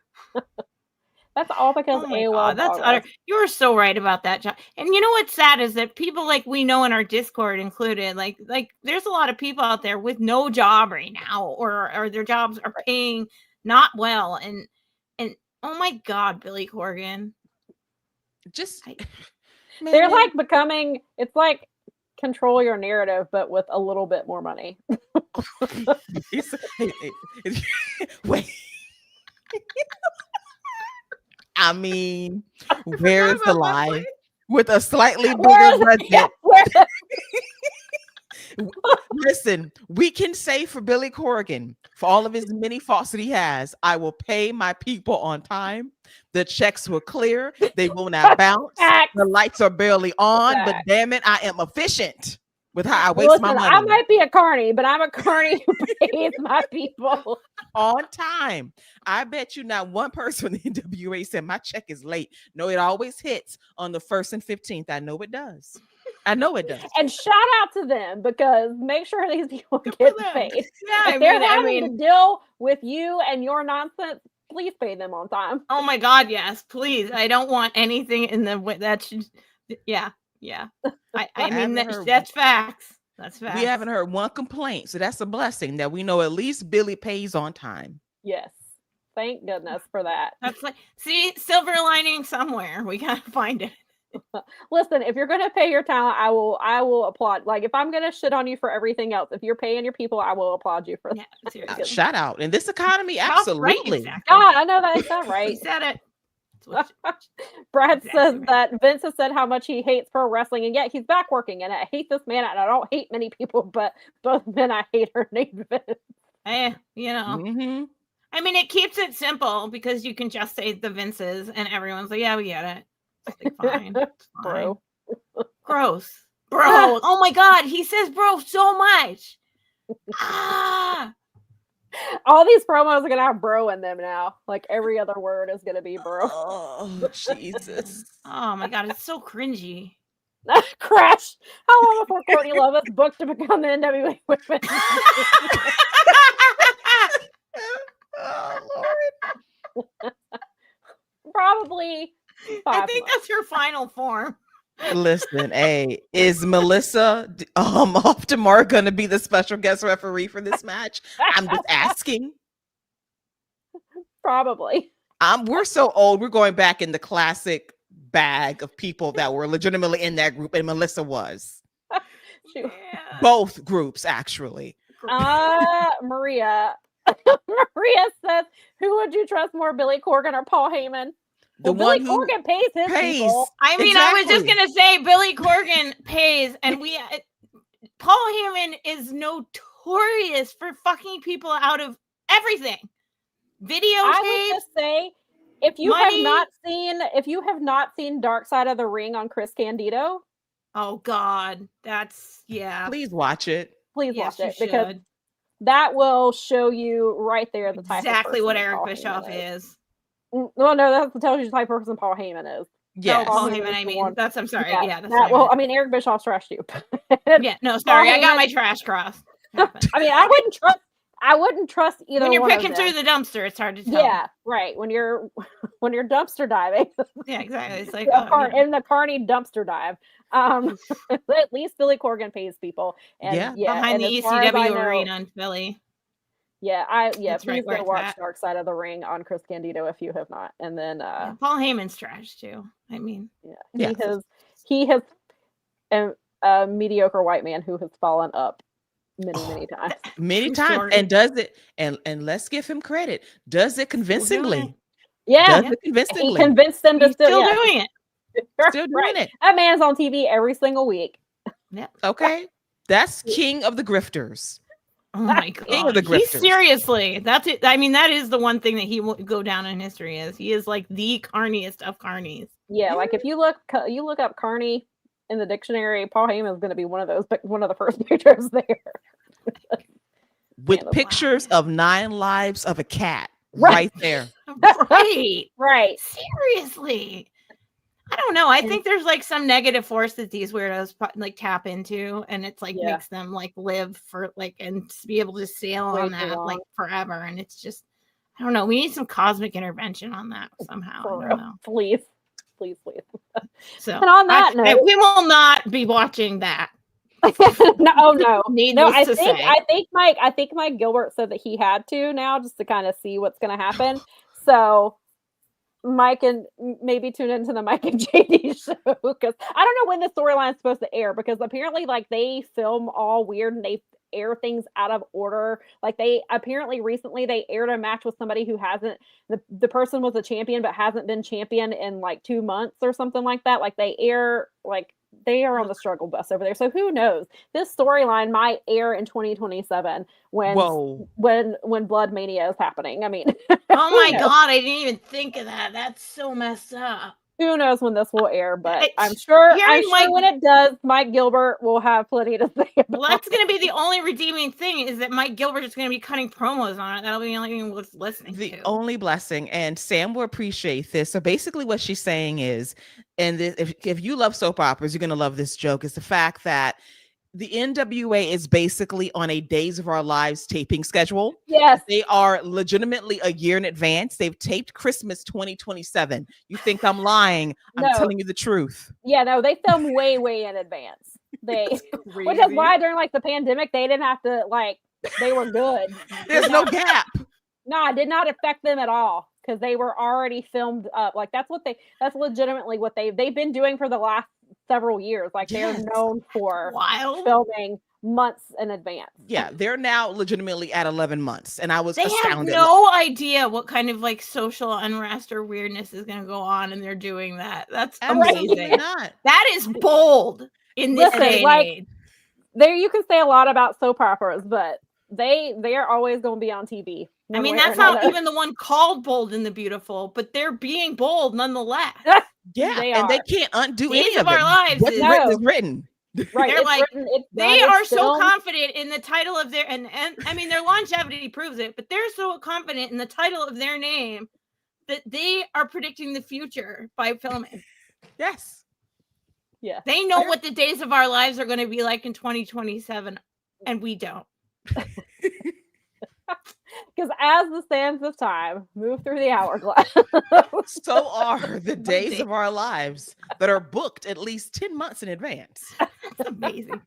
[SPEAKER 3] That's all because AOL.
[SPEAKER 2] That's utter. You were so right about that, John. And you know what's sad is that people like we know in our Discord included, like there's a lot of people out there with no job right now, or their jobs are paying not well, and Oh my God, Billy Corgan.
[SPEAKER 3] They're like becoming, it's like control your narrative, but with a little bit more money.
[SPEAKER 4] Wait. I mean, where is the lie? With a slightly bigger budget. Listen, we can say for Billy Corgan, for all of his many faults that he has, I will pay my people on time. The checks were clear. They will not bounce. The lights are barely on, but damn it, I am efficient with how I waste my money.
[SPEAKER 3] I might be a carny, but I'm a carny who pays my people
[SPEAKER 4] on time. I bet you not one person in the NWA said my check is late. No, it always hits on the 1st and 15th. I know it does. I know it does.
[SPEAKER 3] And shout out to them, because make sure these people get paid.
[SPEAKER 2] Yeah,
[SPEAKER 3] if they're having to deal with you and your nonsense, please pay them on time.
[SPEAKER 2] Oh my God, yes, please. I don't want anything in the way that should. Yeah. I mean, that's facts. That's facts.
[SPEAKER 4] We haven't heard one complaint, so that's a blessing that we know at least Billy pays on time.
[SPEAKER 3] Yes. Thank goodness for that.
[SPEAKER 2] That's like, see, silver lining somewhere. We gotta find it.
[SPEAKER 3] Listen, if you're gonna pay your talent, I will applaud. Like, if I'm gonna shit on you for everything else, if you're paying your people, I will applaud you for that.
[SPEAKER 2] Yeah,
[SPEAKER 4] shout out in this economy, absolutely.
[SPEAKER 3] Right, exactly. God, I know that's not right.
[SPEAKER 2] You said it.
[SPEAKER 3] Brad says that Vince has said how much he hates pro wrestling, and yet he's back working. And I hate this man, and I don't hate many people, but both men I hate are named Vince.
[SPEAKER 2] You know. Mm-hmm. I mean, it keeps it simple because you can just say the Vinces, and everyone's like, "Yeah, we get it." It's like, fine. It's fine.
[SPEAKER 3] Bro.
[SPEAKER 2] Gross. Bro. Oh my God. He says bro so much.
[SPEAKER 3] All these promos are going to have bro in them now. Like, every other word is going to be bro.
[SPEAKER 4] Oh, Jesus.
[SPEAKER 2] Oh my God. It's so cringy.
[SPEAKER 3] Crash. How long before Courtney Love was booked to become the NWA Women?
[SPEAKER 4] Oh, Lord.
[SPEAKER 3] Probably.
[SPEAKER 2] I think that's her final form.
[SPEAKER 4] Listen, hey, is Melissa off tomorrow going to be the special guest referee for this match? I'm just asking.
[SPEAKER 3] Probably.
[SPEAKER 4] We're so old. We're going back in the classic bag of people that were legitimately in that group, and Melissa was.
[SPEAKER 2] Yeah.
[SPEAKER 4] Both groups, actually.
[SPEAKER 3] Maria says, who would you trust more, Billy Corgan or Paul Heyman?
[SPEAKER 4] The
[SPEAKER 3] Billy
[SPEAKER 4] one who
[SPEAKER 3] Corgan pays his people.
[SPEAKER 2] I mean, exactly. I was just gonna say Billy Corgan pays, and Paul Heyman is notorious for fucking people out of everything. Videotape.
[SPEAKER 3] I would just say, if you have not seen Dark Side of the Ring on Chris Candido,
[SPEAKER 2] oh God,
[SPEAKER 4] please watch it.
[SPEAKER 3] Please watch it, because that will show you right there the type
[SPEAKER 2] exactly
[SPEAKER 3] of
[SPEAKER 2] what Eric Bischoff is.
[SPEAKER 3] Well, no, that tells you the type of person Paul Heyman is.
[SPEAKER 2] Yeah, Paul Heyman. I mean, I'm sorry. Yeah, that's
[SPEAKER 3] well, I mean, Eric Bischoff's trash too.
[SPEAKER 2] Yeah, no, sorry, I got my trash crossed.
[SPEAKER 3] I mean, I wouldn't trust either.
[SPEAKER 2] When you're picking through the dumpster, it's hard to tell.
[SPEAKER 3] Yeah, right. When you're dumpster diving.
[SPEAKER 2] Yeah, exactly. It's like
[SPEAKER 3] in the carny dumpster dive. At least Billy Corgan pays people. And
[SPEAKER 2] behind the ECW arena in Philly.
[SPEAKER 3] Please go watch Dark Side of the Ring on Chris Candido if you have not. And then
[SPEAKER 2] Paul Heyman's trash too. I mean,
[SPEAKER 3] he has a mediocre white man who has fallen up many times.
[SPEAKER 4] Many times, and does it, and let's give him credit, does it convincingly.
[SPEAKER 3] Yeah,
[SPEAKER 4] does it convincingly.
[SPEAKER 3] He convinced them to
[SPEAKER 2] still doing it.
[SPEAKER 4] Still doing it.
[SPEAKER 3] That man's on TV every single week.
[SPEAKER 2] Yeah.
[SPEAKER 4] Okay. That's king of the grifters.
[SPEAKER 2] Oh my God.
[SPEAKER 4] King of the grifters.
[SPEAKER 2] Seriously. That's it. I mean, that is the one thing that he will go down in history as. He is like the carniest of carnies.
[SPEAKER 3] Yeah, like if you look up carny in the dictionary, Paul Heyman is going to be one of the first pictures there.
[SPEAKER 4] With pictures of 9 lives of a cat right there.
[SPEAKER 2] Right. Seriously. I don't know. I think there's like some negative force that these weirdos like tap into, and it's like makes them like live for like and be able to sail on that like forever. And it's just, I don't know. We need some cosmic intervention on that somehow. I don't know.
[SPEAKER 3] Please.
[SPEAKER 2] So,
[SPEAKER 3] and on that note,
[SPEAKER 2] we will not be watching that.
[SPEAKER 3] No.
[SPEAKER 2] Needless to say.
[SPEAKER 3] I think Mike Gilbert said that he had to now just to kind of see what's going to happen. So Mike and maybe tune into the Mike and JD show, because I don't know when the storyline is supposed to air, because apparently like they film all weird and they air things out of order. Like they apparently recently they aired a match with somebody who hasn't, the person was a champion but hasn't been champion in like 2 months or something like that. Like they air, like they are on the struggle bus over there. So who knows? This storyline might air in 2027 when Blood Mania is happening. I mean,
[SPEAKER 2] oh my God, I didn't even think of that. That's so messed up.
[SPEAKER 3] Who knows when this will air, but I'm sure when it does, Mike Gilbert will have plenty to say about
[SPEAKER 2] Well, that's going to be the only redeeming thing, is that Mike Gilbert is going to be cutting promos on it. That'll be the only thing worth listening to.
[SPEAKER 4] The only blessing, and Sam will appreciate this. So basically what she's saying is, and if you love soap operas, you're going to love this joke, is the fact that the NWA is basically on a Days of Our Lives taping schedule.
[SPEAKER 3] Yes.
[SPEAKER 4] They are legitimately a year in advance. They've taped Christmas 2027. You think I'm lying? I'm telling you the truth.
[SPEAKER 3] Yeah, no, they film way, way in advance. Which is why during like the pandemic, they didn't have to they were good.
[SPEAKER 4] There's no gap.
[SPEAKER 3] No, it did not affect them at all, because they were already filmed up. Like that's legitimately what they've been doing for the last several years. Like they're known for filming months in advance.
[SPEAKER 4] Yeah, they're now legitimately at 11 months, and I was astounded.
[SPEAKER 2] They have no idea what kind of like social unrest or weirdness is going to go on, and they're doing that. That's amazing.
[SPEAKER 4] Not.
[SPEAKER 2] That is bold in this day and age.
[SPEAKER 3] There, you can say a lot about soap operas, but they are always going to be on TV.
[SPEAKER 2] I mean, that's not even the one called Bold and the Beautiful, but they're being bold nonetheless.
[SPEAKER 4] Yeah, and they can't undo
[SPEAKER 2] Days
[SPEAKER 4] any
[SPEAKER 2] of Our Lives.
[SPEAKER 4] What's written is written.
[SPEAKER 3] Right,
[SPEAKER 2] they're like
[SPEAKER 3] written,
[SPEAKER 2] they are so confident in the title of their and I mean their longevity proves it, but they're so confident in the title of their name that they are predicting the future by filming.
[SPEAKER 4] Yes.
[SPEAKER 3] Yeah.
[SPEAKER 2] They know what the Days of Our Lives are going to be like in 2027, and we don't.
[SPEAKER 3] Because as the sands of time move through the hourglass,
[SPEAKER 4] so are the days of our lives that are booked at least 10 months in advance.
[SPEAKER 2] That's amazing.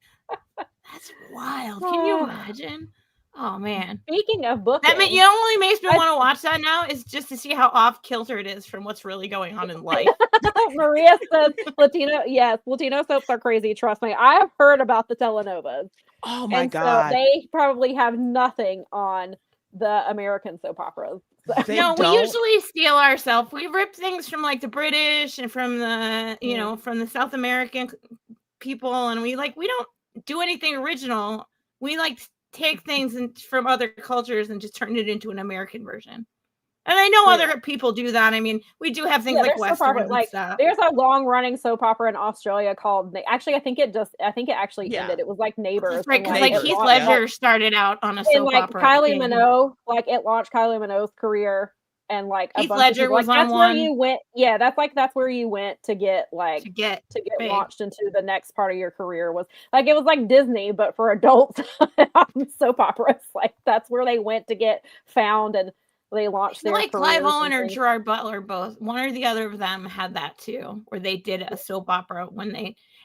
[SPEAKER 2] That's wild. Can you imagine? Oh man.
[SPEAKER 3] Speaking of booking,
[SPEAKER 2] that only makes me want to watch that now is just to see how off kilter it is from what's really going on in life.
[SPEAKER 3] Maria says Latino soaps are crazy. Trust me. I have heard about the telenovas.
[SPEAKER 4] Oh my God.
[SPEAKER 3] So they probably have nothing on the American soap operas.
[SPEAKER 2] We usually steal ourselves. We rip things from like the British and from the, from the South American people. And we don't do anything original. We take things from other cultures and just turn it into an American version. And I know other people do that. I mean, we do have things like Western and stuff.
[SPEAKER 3] There's a long-running soap opera in Australia called. Actually, I think it actually ended. It was like Neighbors.
[SPEAKER 2] Right, because Heath Ledger started out on a soap opera.
[SPEAKER 3] Kylie Minogue, it launched Kylie Minogue's career, and
[SPEAKER 2] Heath Ledger was on one.
[SPEAKER 3] Where you went. Yeah, that's where you went to get launched into the next part of your career. Was it was like Disney, but for adults soap operas. That's where they went to get found, and they launched their careers.
[SPEAKER 2] Clive Owen or Gerard Butler, both one or the other of them had that too, where they did a soap opera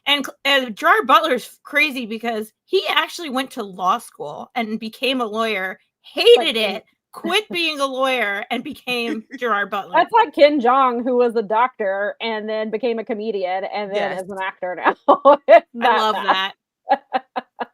[SPEAKER 2] and Gerard Butler's crazy because he actually went to law school and became a lawyer, hated it, quit being a lawyer, and became Gerard Butler.
[SPEAKER 3] That's like Ken Jeong, who was a doctor and then became a comedian and then is an actor now.
[SPEAKER 2] I love that.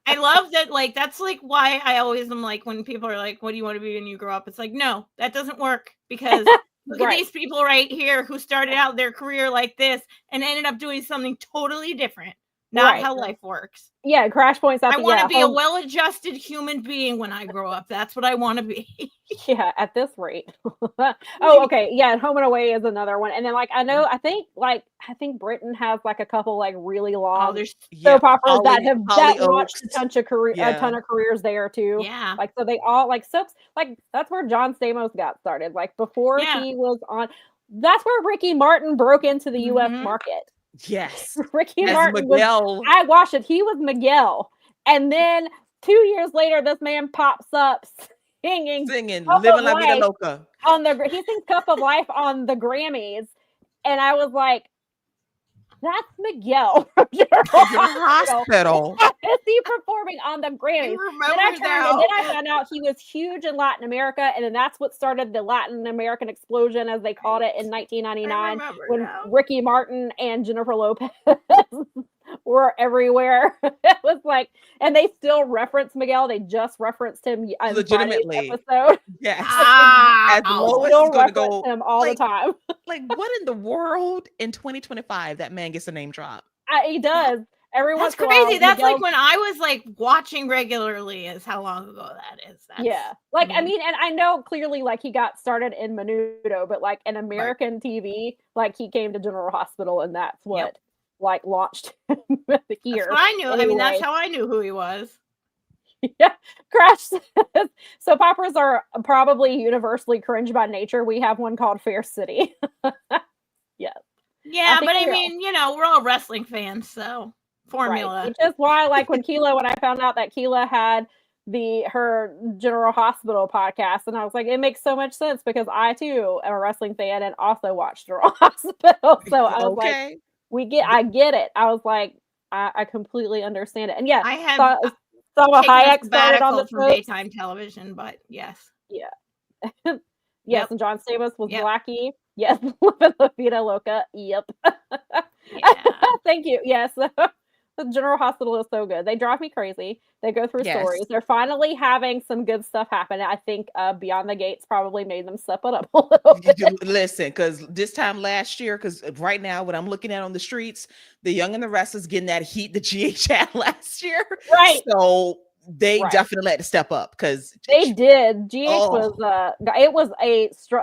[SPEAKER 2] I love that. That's why I always am when people are like, what do you want to be when you grow up? It's no, that doesn't work, because look at these people right here who started out their career like this and ended up doing something totally different. Not how life works.
[SPEAKER 3] Yeah, Crash points out.
[SPEAKER 2] I want to be a well-adjusted human being when I grow up. That's what I want to be.
[SPEAKER 3] Yeah, at this rate. Oh, okay. Yeah, Home and Away is another one. And then I think Britain has a couple really long soap operas that launched a ton of careers there too.
[SPEAKER 2] Yeah.
[SPEAKER 3] So they all soaps. That's where John Stamos got started. Before he was on. That's where Ricky Martin broke into the U.S. market.
[SPEAKER 4] Yes.
[SPEAKER 3] Ricky Martin was, I watched it. He was Miguel. And then 2 years later, this man pops up singing
[SPEAKER 4] Living La Vida Loca.
[SPEAKER 3] He sings Cup of Life on the Grammys. And I was like, that's Miguel from General
[SPEAKER 4] Hospital.
[SPEAKER 3] Is he performing on the Grammys? Then I found out he was huge in Latin America, and then that's what started the Latin American explosion, as they called it, in 1999 when Ricky Martin and Jennifer Lopez were everywhere. It was like, and they still reference Miguel. They just referenced him on
[SPEAKER 4] legitimately.
[SPEAKER 3] Friday's episode.
[SPEAKER 4] Yes. As Lois is going to go
[SPEAKER 3] him all the time.
[SPEAKER 4] Like, what in the world in 2025 that man gets a name drop?
[SPEAKER 3] He does.
[SPEAKER 2] That's crazy. That's like when I was like watching regularly, is how long ago that is.
[SPEAKER 3] Yeah. Like, I mean, and I know clearly like he got started in Menudo, but like in American TV, like he came to General Hospital, and that's what like launched him here.
[SPEAKER 2] That's what I knew. Anyway. I mean, that's how I knew who he was.
[SPEAKER 3] Yeah. Crash says, soap operas are probably universally cringe by nature. We have one called Fair City. Yes.
[SPEAKER 2] Yeah, but I mean, you know, we're all wrestling fans, so formula.
[SPEAKER 3] Right. Which is why, like, when I found out that Keela had her General Hospital podcast, and I was like, it makes so much sense because I too am a wrestling fan and also watch General Hospital. So I was like, I get it. I was like, I completely understand it. And yeah,
[SPEAKER 2] I have
[SPEAKER 3] Salma Hayek started on the
[SPEAKER 2] from daytime television, but yes.
[SPEAKER 3] Yeah. Yes, and John Stamos was Blackie. Yes, La Vida Loca. Yep.
[SPEAKER 2] Yeah.
[SPEAKER 3] Thank you. Yes. The General Hospital is so good. They drive me crazy. They go through stories. They're finally having some good stuff happen. I think Beyond the Gates probably made them step it up a little bit.
[SPEAKER 4] Listen, because this time last year, because right now what I'm looking at on the streets, the Young and the Restless getting that heat the GH had last year.
[SPEAKER 3] Right.
[SPEAKER 4] So they definitely had to step up because
[SPEAKER 3] they did. GH was it was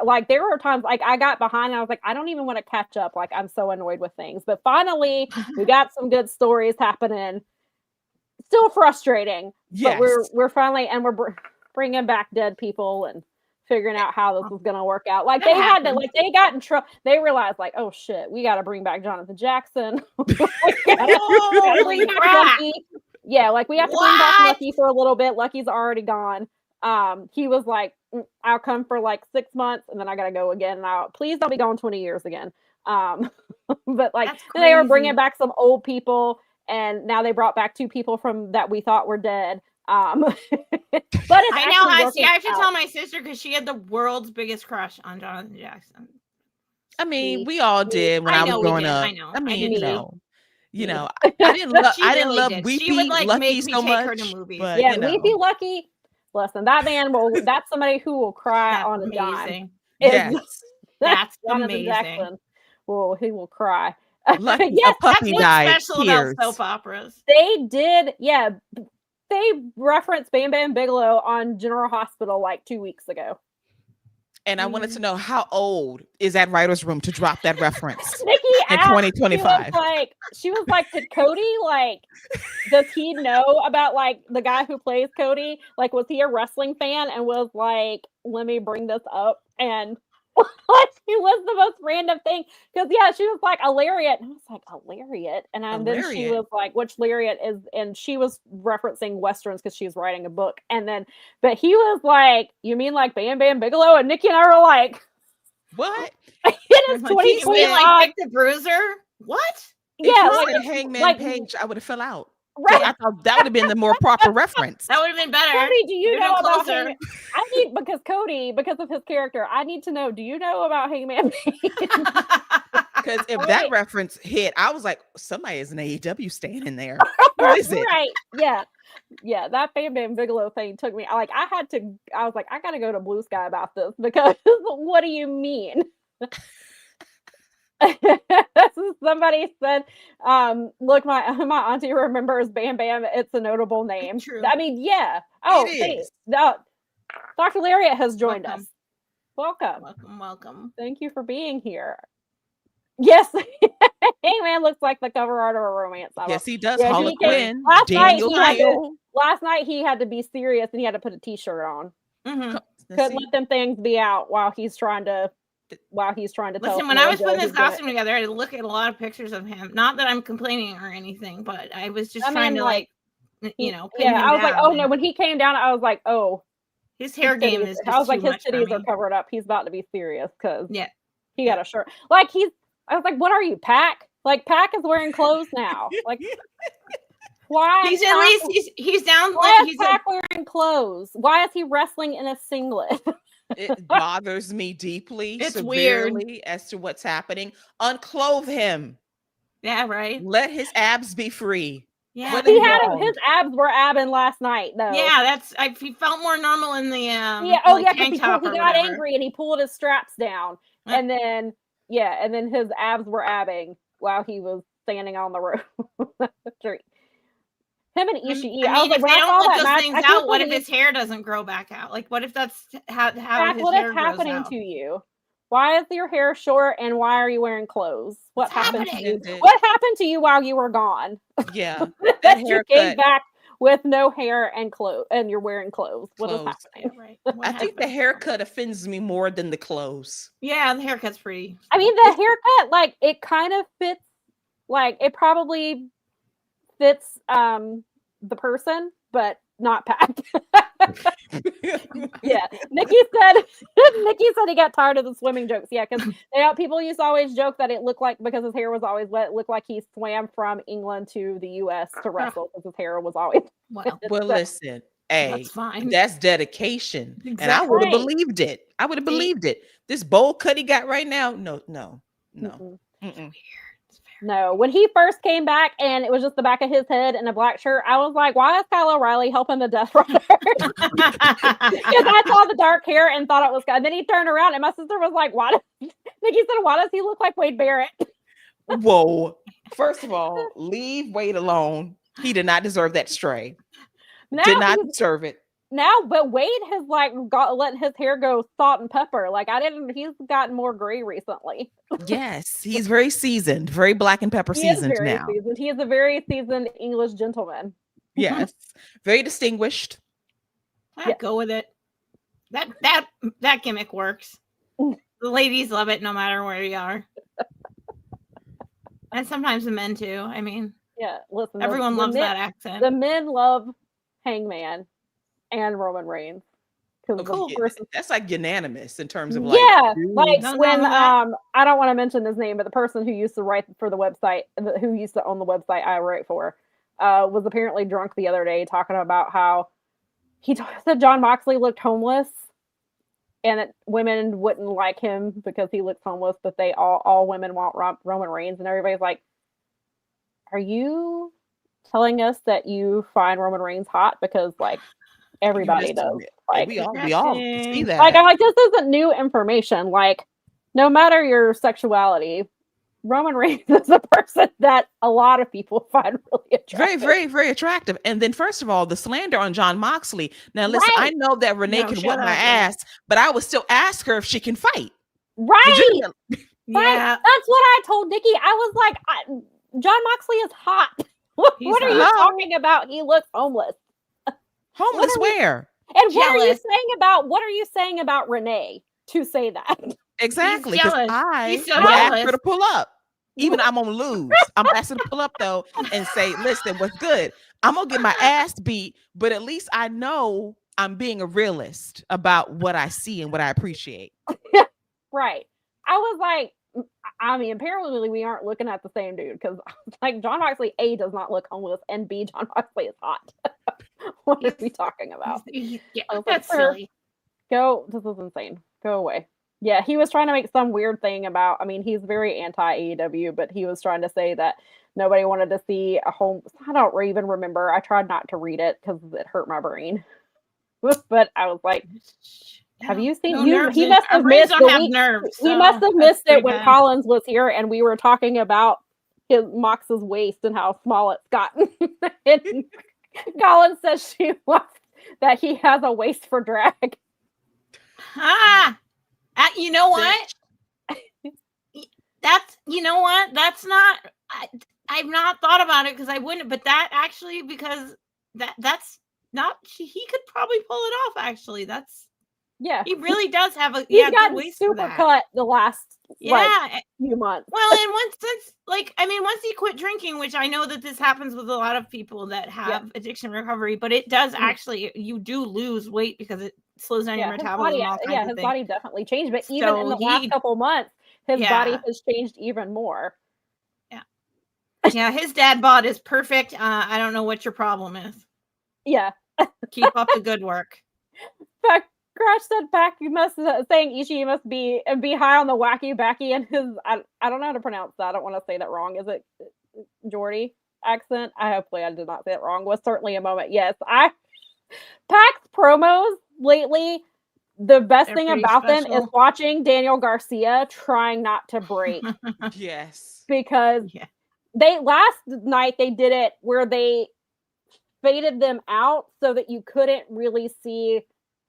[SPEAKER 3] like there were times like I got behind and I was like, I don't even want to catch up. Like I'm so annoyed with things. But finally we got some good stories happening. Still frustrating, but we're finally, and we're bringing back dead people and figuring out how this was going to work out. Like they had to, like they got in trouble. They realized, like, oh shit, we got to bring back Jonathan Jackson. Yeah, like we have to bring back Lucky for a little bit. Lucky's already gone. He was like, I'll come for like 6 months, and then I gotta go again. Now, please don't be gone 20 years again. But like they were bringing back some old people. And now they brought back 2 people from that we thought were dead. But it's
[SPEAKER 2] I have to tell my sister because she had the world's biggest crush on Jonathan Jackson.
[SPEAKER 4] I mean, we all did when I was growing up. I mean, you know, I didn't love Weepy Lucky so much. But,
[SPEAKER 3] yeah, Weepy Lucky. Listen, that man that's somebody who will cry on a dime.
[SPEAKER 4] Yes,
[SPEAKER 2] that's
[SPEAKER 3] Jonathan
[SPEAKER 2] amazing.
[SPEAKER 3] Jackson. Well, he will cry.
[SPEAKER 4] Lucky a puppy died.
[SPEAKER 2] Special about soap operas.
[SPEAKER 3] They did, they referenced Bam Bam Bigelow on General Hospital like 2 weeks ago.
[SPEAKER 4] And I wanted to know how old is that writer's room to drop that reference
[SPEAKER 3] Nikki
[SPEAKER 4] in 2025?
[SPEAKER 3] She was like, did Cody, like, does he know about like the guy who plays Cody? Like, was he a wrestling fan and was like, let me bring this up? And it was the most random thing because she was like a lariat, and I was like a lariat, and then she was like, which lariat is? And she was referencing westerns because she's writing a book, and then but he was like, you mean like Bam Bam Bigelow? And Nikki and I were like,
[SPEAKER 4] what?
[SPEAKER 3] It is 2020.
[SPEAKER 2] Like Dick the Bruiser? What?
[SPEAKER 3] Yeah,
[SPEAKER 4] like Hangman Page, I would have fell out. Right. I thought that would have been the more proper reference.
[SPEAKER 2] That would have been better.
[SPEAKER 3] Cody, do you know about Hangman? I need, because Cody, because of his character, I need to know, do you know about Hangman Page?
[SPEAKER 4] Because if that reference hit, I was like, somebody is an AEW stand in there. Who is it?
[SPEAKER 3] Right. Yeah. Yeah. That Bam Bam Bigelow thing took me, I was like, I got to go to Blue Sky about this because what do you mean? Somebody said, look, my auntie remembers Bam Bam. It's a notable name.
[SPEAKER 2] True.
[SPEAKER 3] I mean, yeah. Oh, hey, Dr. Lariat has joined us. Welcome. Thank you for being here. Yes. Hangman looks like the cover art of a romance novel.
[SPEAKER 4] Yes, he does. Harlequin.
[SPEAKER 3] Last night he had to be serious and he had to put a t-shirt on.
[SPEAKER 2] Mm-hmm.
[SPEAKER 3] Couldn't let them things be out while he's trying to
[SPEAKER 2] listen, when I was putting this costume together, I look at a lot of pictures of him. Not that I'm complaining or anything, but I was just trying to pin him
[SPEAKER 3] I was
[SPEAKER 2] down.
[SPEAKER 3] like, oh no, when he came down, I was like, oh,
[SPEAKER 2] his hair game is just
[SPEAKER 3] I was like,
[SPEAKER 2] his
[SPEAKER 3] titties are covered up. He's about to be serious because
[SPEAKER 2] he
[SPEAKER 3] got a shirt. Like I was like, what are you, Pac? Like Pac is wearing clothes now. Like why?
[SPEAKER 2] He's at least he's down.
[SPEAKER 3] Why is Pac wearing clothes? Why is he wrestling in a singlet?
[SPEAKER 4] It bothers me deeply,
[SPEAKER 2] it's
[SPEAKER 4] severely
[SPEAKER 2] weird
[SPEAKER 4] as to what's happening. Unclothe him.
[SPEAKER 2] Yeah, right.
[SPEAKER 4] Let his abs be free.
[SPEAKER 2] Yeah,
[SPEAKER 3] he had his abs were abbing last night though.
[SPEAKER 2] Yeah, he felt more normal in the
[SPEAKER 3] he got angry and he pulled his straps down, and then his abs were abbing while he was standing on the road. Him and Ishii.
[SPEAKER 2] I mean, if they don't let those things out, what if his hair doesn't grow back out? Like, what if that's how his hair grows out?
[SPEAKER 3] What is happening to you? Why is your hair short and why are you wearing clothes? What happened to you? What happened to you while you were gone?
[SPEAKER 4] Yeah,
[SPEAKER 3] that you came back with no hair and clothes, and you're wearing clothes. What is happening?
[SPEAKER 2] Right.
[SPEAKER 4] I think the haircut offends me more than the clothes.
[SPEAKER 2] Yeah, the haircut's pretty.
[SPEAKER 3] I mean, the haircut, like, it kind of fits. Like, it probably fits the person, but not Pac. Yeah, Nikki said he got tired of the swimming jokes. Yeah, because people used to always joke that it looked like, because his hair was always wet, it looked like he swam from England to the U.S. to wrestle because his hair was always
[SPEAKER 2] wet.
[SPEAKER 4] Well, listen,
[SPEAKER 2] that's fine.
[SPEAKER 4] That's dedication,
[SPEAKER 2] exactly.
[SPEAKER 4] And I would have believed it. I would have believed it. This bowl cut he got right now, no.
[SPEAKER 3] Mm-mm. No, when he first came back and it was just the back of his head and a black shirt, I was like, why is Kyle O'Reilly helping the Death Rider? Because I saw the dark hair and thought it was good. And then he turned around and my sister was like, Nikki said, why does he look like Wade Barrett?
[SPEAKER 4] Whoa. First of all, leave Wade alone. He did not deserve that stray. Did not deserve it.
[SPEAKER 3] Now, but Wade has let his hair go salt and pepper. Like he's gotten more gray recently.
[SPEAKER 4] Yes, he's very seasoned, very black and pepper seasoned now.
[SPEAKER 3] Seasoned. He is a very seasoned English gentleman.
[SPEAKER 4] Yes, very distinguished.
[SPEAKER 2] I'd go with it. That gimmick works. The ladies love it no matter where you are. And sometimes the men too. I mean,
[SPEAKER 3] yeah, listen,
[SPEAKER 2] everyone loves that accent.
[SPEAKER 3] The men love Hangman and Roman Reigns.
[SPEAKER 4] Cool. That's like unanimous in terms of like,
[SPEAKER 3] when I don't want to mention his name, but the person who used to write for the website, who used to own the website I write for, was apparently drunk the other day talking about how he said John Moxley looked homeless and that women wouldn't like him because he looks homeless, but they all women want Roman Reigns, and everybody's like, are you telling us that you find Roman Reigns hot? Because like everybody does. Like
[SPEAKER 4] we all see that.
[SPEAKER 3] Like I'm like, this isn't new information. Like no matter your sexuality, Roman Reigns is a person that a lot of people find really attractive.
[SPEAKER 4] Very, very, very attractive. And then first of all, the slander on John Moxley. Now listen, I know that Renee can whip my ass, but I would still ask her if she can fight.
[SPEAKER 3] Right. Yeah. That's what I told Nikki. I was like, John Moxley is hot. What are you talking about? He looks homeless.
[SPEAKER 4] Homeless where?
[SPEAKER 3] And what are you saying about Renee to say that?
[SPEAKER 4] Exactly. Because I asked her to pull up. Even I'm gonna lose. I'm asking to pull up though and say, listen, what's good? I'm gonna get my ass beat, but at least I know I'm being a realist about what I see and what I appreciate.
[SPEAKER 3] Right. I was like, I mean, apparently we aren't looking at the same dude because like John Moxley, A, does not look homeless, and B, John Moxley is hot. What are we talking about?
[SPEAKER 2] Yeah, that's silly.
[SPEAKER 3] This is insane. Go away. Yeah, he was trying to make some weird thing about, I mean, he's very anti-AEW, but he was trying to say that nobody wanted to see a home. I don't even remember. I tried not to read it because it hurt my brain. But I was like, have you seen? He must have missed He must have missed it when Collins was here and we were talking about Mox's waist and how small it's gotten. And Collins says that he has a waist for drag.
[SPEAKER 2] You know what? That's not. I've not thought about it because I wouldn't. But that actually, because that's not. He could probably pull it off. Actually, he really does have a.
[SPEAKER 3] He's gotten super cut the last few months.
[SPEAKER 2] Well, and once he quit drinking, which I know that this happens with a lot of people that have addiction recovery, but it does actually. You do lose weight because it slows down your metabolism.
[SPEAKER 3] His body definitely changed, but even in the last couple months, his body has changed even more.
[SPEAKER 2] Yeah, Yeah, his dad bod is perfect. I don't know what your problem is.
[SPEAKER 3] Yeah.
[SPEAKER 2] Keep up the good work.
[SPEAKER 3] Crash said back, you must saying Ishii must be high on the wacky backy and his I don't know how to pronounce that. I don't want to say that wrong. Is it Geordie accent? Hopefully I did not say it wrong. Was certainly a moment. Yes. Pac's promos lately, the best thing about them is watching Daniel Garcia trying not to break.
[SPEAKER 4] Yes.
[SPEAKER 3] Because they last night they did it where they faded them out so that you couldn't really see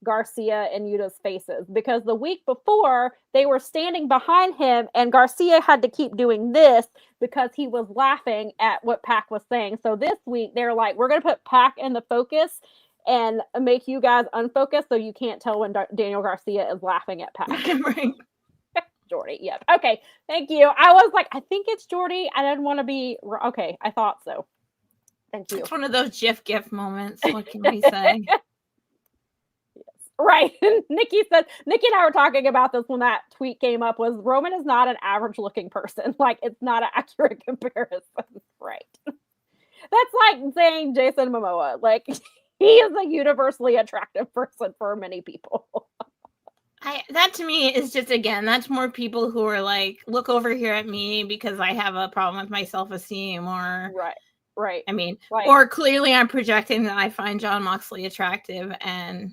[SPEAKER 3] Garcia and Yuta's faces, because the week before they were standing behind him and Garcia had to keep doing this because he was laughing at what Pac was saying. So this week they're like, we're going to put Pac in the focus and make you guys unfocused so you can't tell when Daniel Garcia is laughing at Pac.
[SPEAKER 2] Right.
[SPEAKER 3] Jordy. Yep. Okay. Thank you. I was like, I think it's Jordy. I didn't want to be okay. I thought so. Thank you.
[SPEAKER 2] It's one of those GIF moments. What can we say?
[SPEAKER 3] Right. Nikki and I were talking about this when that tweet came up, was Roman is not an average looking person. Like, it's not an accurate comparison. Right. That's like saying Jason Momoa. Like, he is a universally attractive person for many people.
[SPEAKER 2] That to me is just, again, that's more people who are like, look over here at me because I have a problem with my self-esteem, or
[SPEAKER 3] right.
[SPEAKER 2] I mean, or clearly I'm projecting that I find Jon Moxley attractive and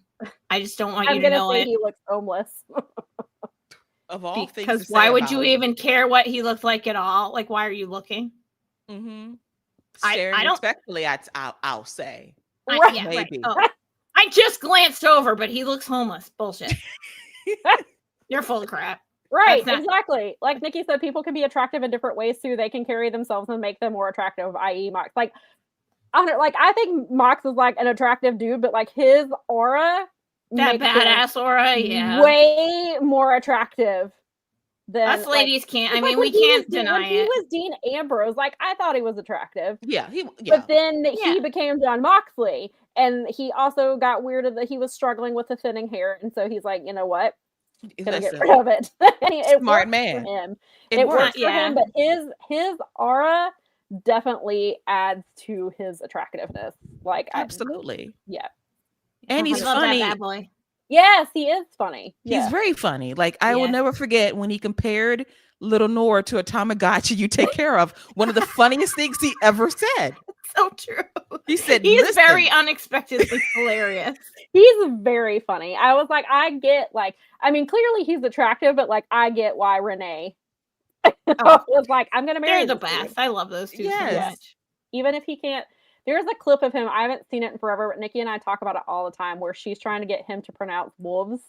[SPEAKER 2] I just don't want you to know it.
[SPEAKER 3] He looks homeless.
[SPEAKER 4] Of all things,
[SPEAKER 2] because why would you even care what he looked like at all? Like, why are you looking?
[SPEAKER 4] Mm-hmm.
[SPEAKER 2] I don't
[SPEAKER 4] respectfully. I'll say.
[SPEAKER 2] Maybe. Right. Oh, I just glanced over, but he looks homeless. Bullshit. You're full of crap.
[SPEAKER 3] Right, exactly. Like Nikki said, people can be attractive in different ways too. They can carry themselves and make them more attractive, i.e. Mox. Like, I think Mox is like an attractive dude, but like his aura,
[SPEAKER 2] that badass aura,
[SPEAKER 3] way more attractive than
[SPEAKER 2] us ladies can't. I mean, we can't deny it.
[SPEAKER 3] He was Dean Ambrose. Like, I thought he was attractive.
[SPEAKER 4] Yeah,
[SPEAKER 3] But then he became Jon Moxley, and he also got weirded that he was struggling with the thinning hair, and so he's like, you know what? Gonna get rid of it.
[SPEAKER 4] Smart man.
[SPEAKER 3] For him. It worked for him, but his aura definitely adds to his attractiveness. Like,
[SPEAKER 4] absolutely.
[SPEAKER 3] And
[SPEAKER 4] he's funny.
[SPEAKER 2] That bad boy.
[SPEAKER 3] Yes, he is funny.
[SPEAKER 4] He's very funny. Like, I will never forget when he compared little Nora to a Tamagotchi you take care of. One of the funniest things he ever said.
[SPEAKER 2] So true.
[SPEAKER 4] He said,
[SPEAKER 2] he's very unexpectedly hilarious.
[SPEAKER 3] He's very funny. I was like, I get, like, I mean, clearly he's attractive, but like, I get why Renee was like, I'm gonna marry.
[SPEAKER 2] They're the best. I love those two so much.
[SPEAKER 3] Even if he can't. There's a clip of him, I haven't seen it in forever, but Nikki and I talk about it all the time, where she's trying to get him to pronounce wolves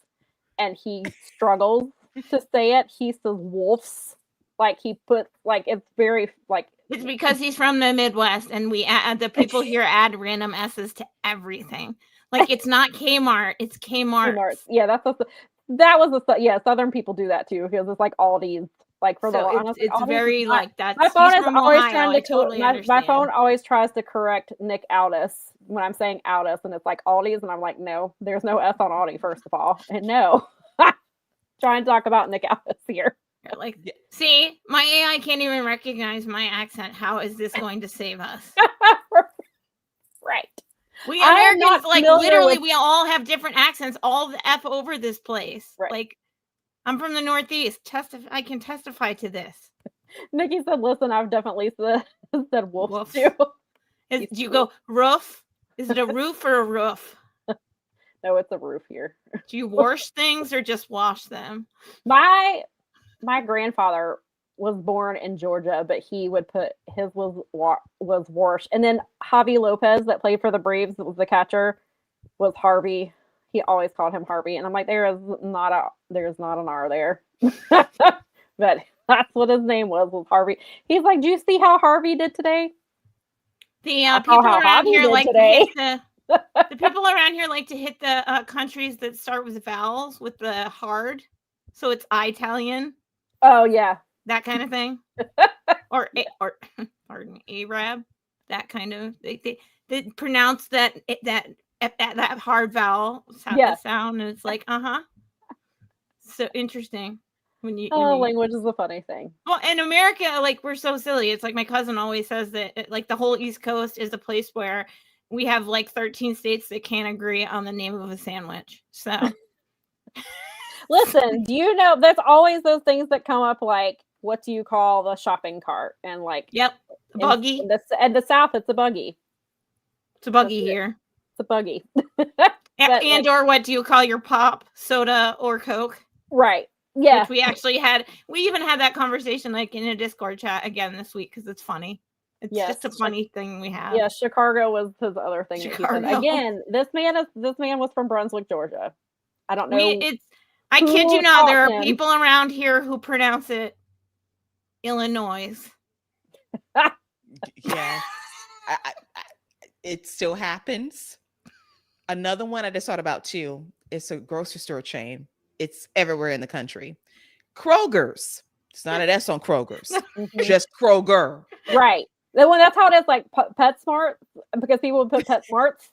[SPEAKER 3] and he struggles to say it. He says wolves. Like, he puts, like, it's very, like,
[SPEAKER 2] it's because he's from the Midwest, and the people here add random S's to everything. Like, it's not Kmart, it's Kmart.
[SPEAKER 3] Yeah, Southern people do that too, because it's like Aldi's. Like, for
[SPEAKER 2] it's very like that.
[SPEAKER 3] My phone is always trying to my phone always tries to correct Nick Aldis when I'm saying Aldis, and it's like Aldi's, and I'm like, no, there's no S on Aldi, first of all, and no. Trying to talk about Nick Aldis here.
[SPEAKER 2] Like, see, my AI can't even recognize my accent. How is this going to save us?
[SPEAKER 3] Right.
[SPEAKER 2] We Americans, like, literally, we all have different accents all the F over this place.
[SPEAKER 3] Right.
[SPEAKER 2] Like, I'm from the Northeast. I can testify to this.
[SPEAKER 3] Nikki said, listen, I've definitely said wolf too.
[SPEAKER 2] Do you go roof? Is it a roof or a roof?
[SPEAKER 3] No, it's a roof here.
[SPEAKER 2] Do you wash things or just wash them?
[SPEAKER 3] My grandfather was born in Georgia, but he would put his was washed. And then Javi Lopez, that played for the Braves, that was the catcher, was Harvey. He always called him Harvey, and I'm like, there's not an R there. But that's what his name was Harvey. He's like, do you see how Harvey did today?
[SPEAKER 2] The people around here like today. The people around here like to hit the countries that start with vowels with the hard, so it's Italian.
[SPEAKER 3] Oh yeah,
[SPEAKER 2] that kind of thing, or pardon, Arab, that kind of they pronounce that hard vowel sound, and it's like so interesting.
[SPEAKER 3] Language is a funny thing.
[SPEAKER 2] Well, in America, like, we're so silly. It's like my cousin always says that, like, the whole East Coast is a place where we have like 13 states that can't agree on the name of a sandwich. So,
[SPEAKER 3] listen, do you know there's always those things that come up, like, what do you call the shopping cart? And like,
[SPEAKER 2] yep, the buggy.
[SPEAKER 3] In the South, it's a buggy.
[SPEAKER 2] It's a buggy here.
[SPEAKER 3] It's a buggy.
[SPEAKER 2] And or what do you call your pop, soda, or Coke?
[SPEAKER 3] Right. Yeah.
[SPEAKER 2] Which we even had that conversation like in a Discord chat again this week because it's funny. It's just a funny thing we have.
[SPEAKER 3] Yeah, Chicago was his other thing. Again, this man was from Brunswick, Georgia. I don't know.
[SPEAKER 2] I kid you not, there are people around here who pronounce it Illinois.
[SPEAKER 4] Yeah. It still happens. Another one I just thought about too. It's a grocery store chain. It's everywhere in the country. Kroger's. It's not an S on Kroger's. Just Kroger.
[SPEAKER 3] Right. That's how it is, like PetSmart, because people would put PetSmarts,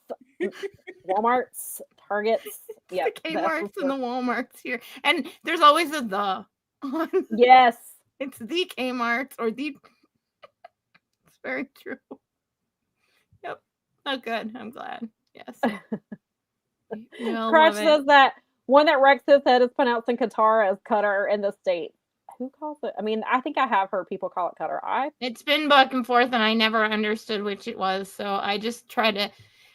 [SPEAKER 3] Walmarts, Targets. Yeah.
[SPEAKER 2] The Kmarts and the Walmarts here. And there's always a the.
[SPEAKER 3] Yes.
[SPEAKER 2] It's the Kmarts or the. It's very true. Yep. Oh, good. I'm glad. Yes.
[SPEAKER 3] Crash says that one that Rex his head is pronounced in Qatar as Qatar in the States. Who calls it? I mean, I think I have heard people call it Qatar.
[SPEAKER 2] It's been back and forth, and I never understood which it was. So I just try to.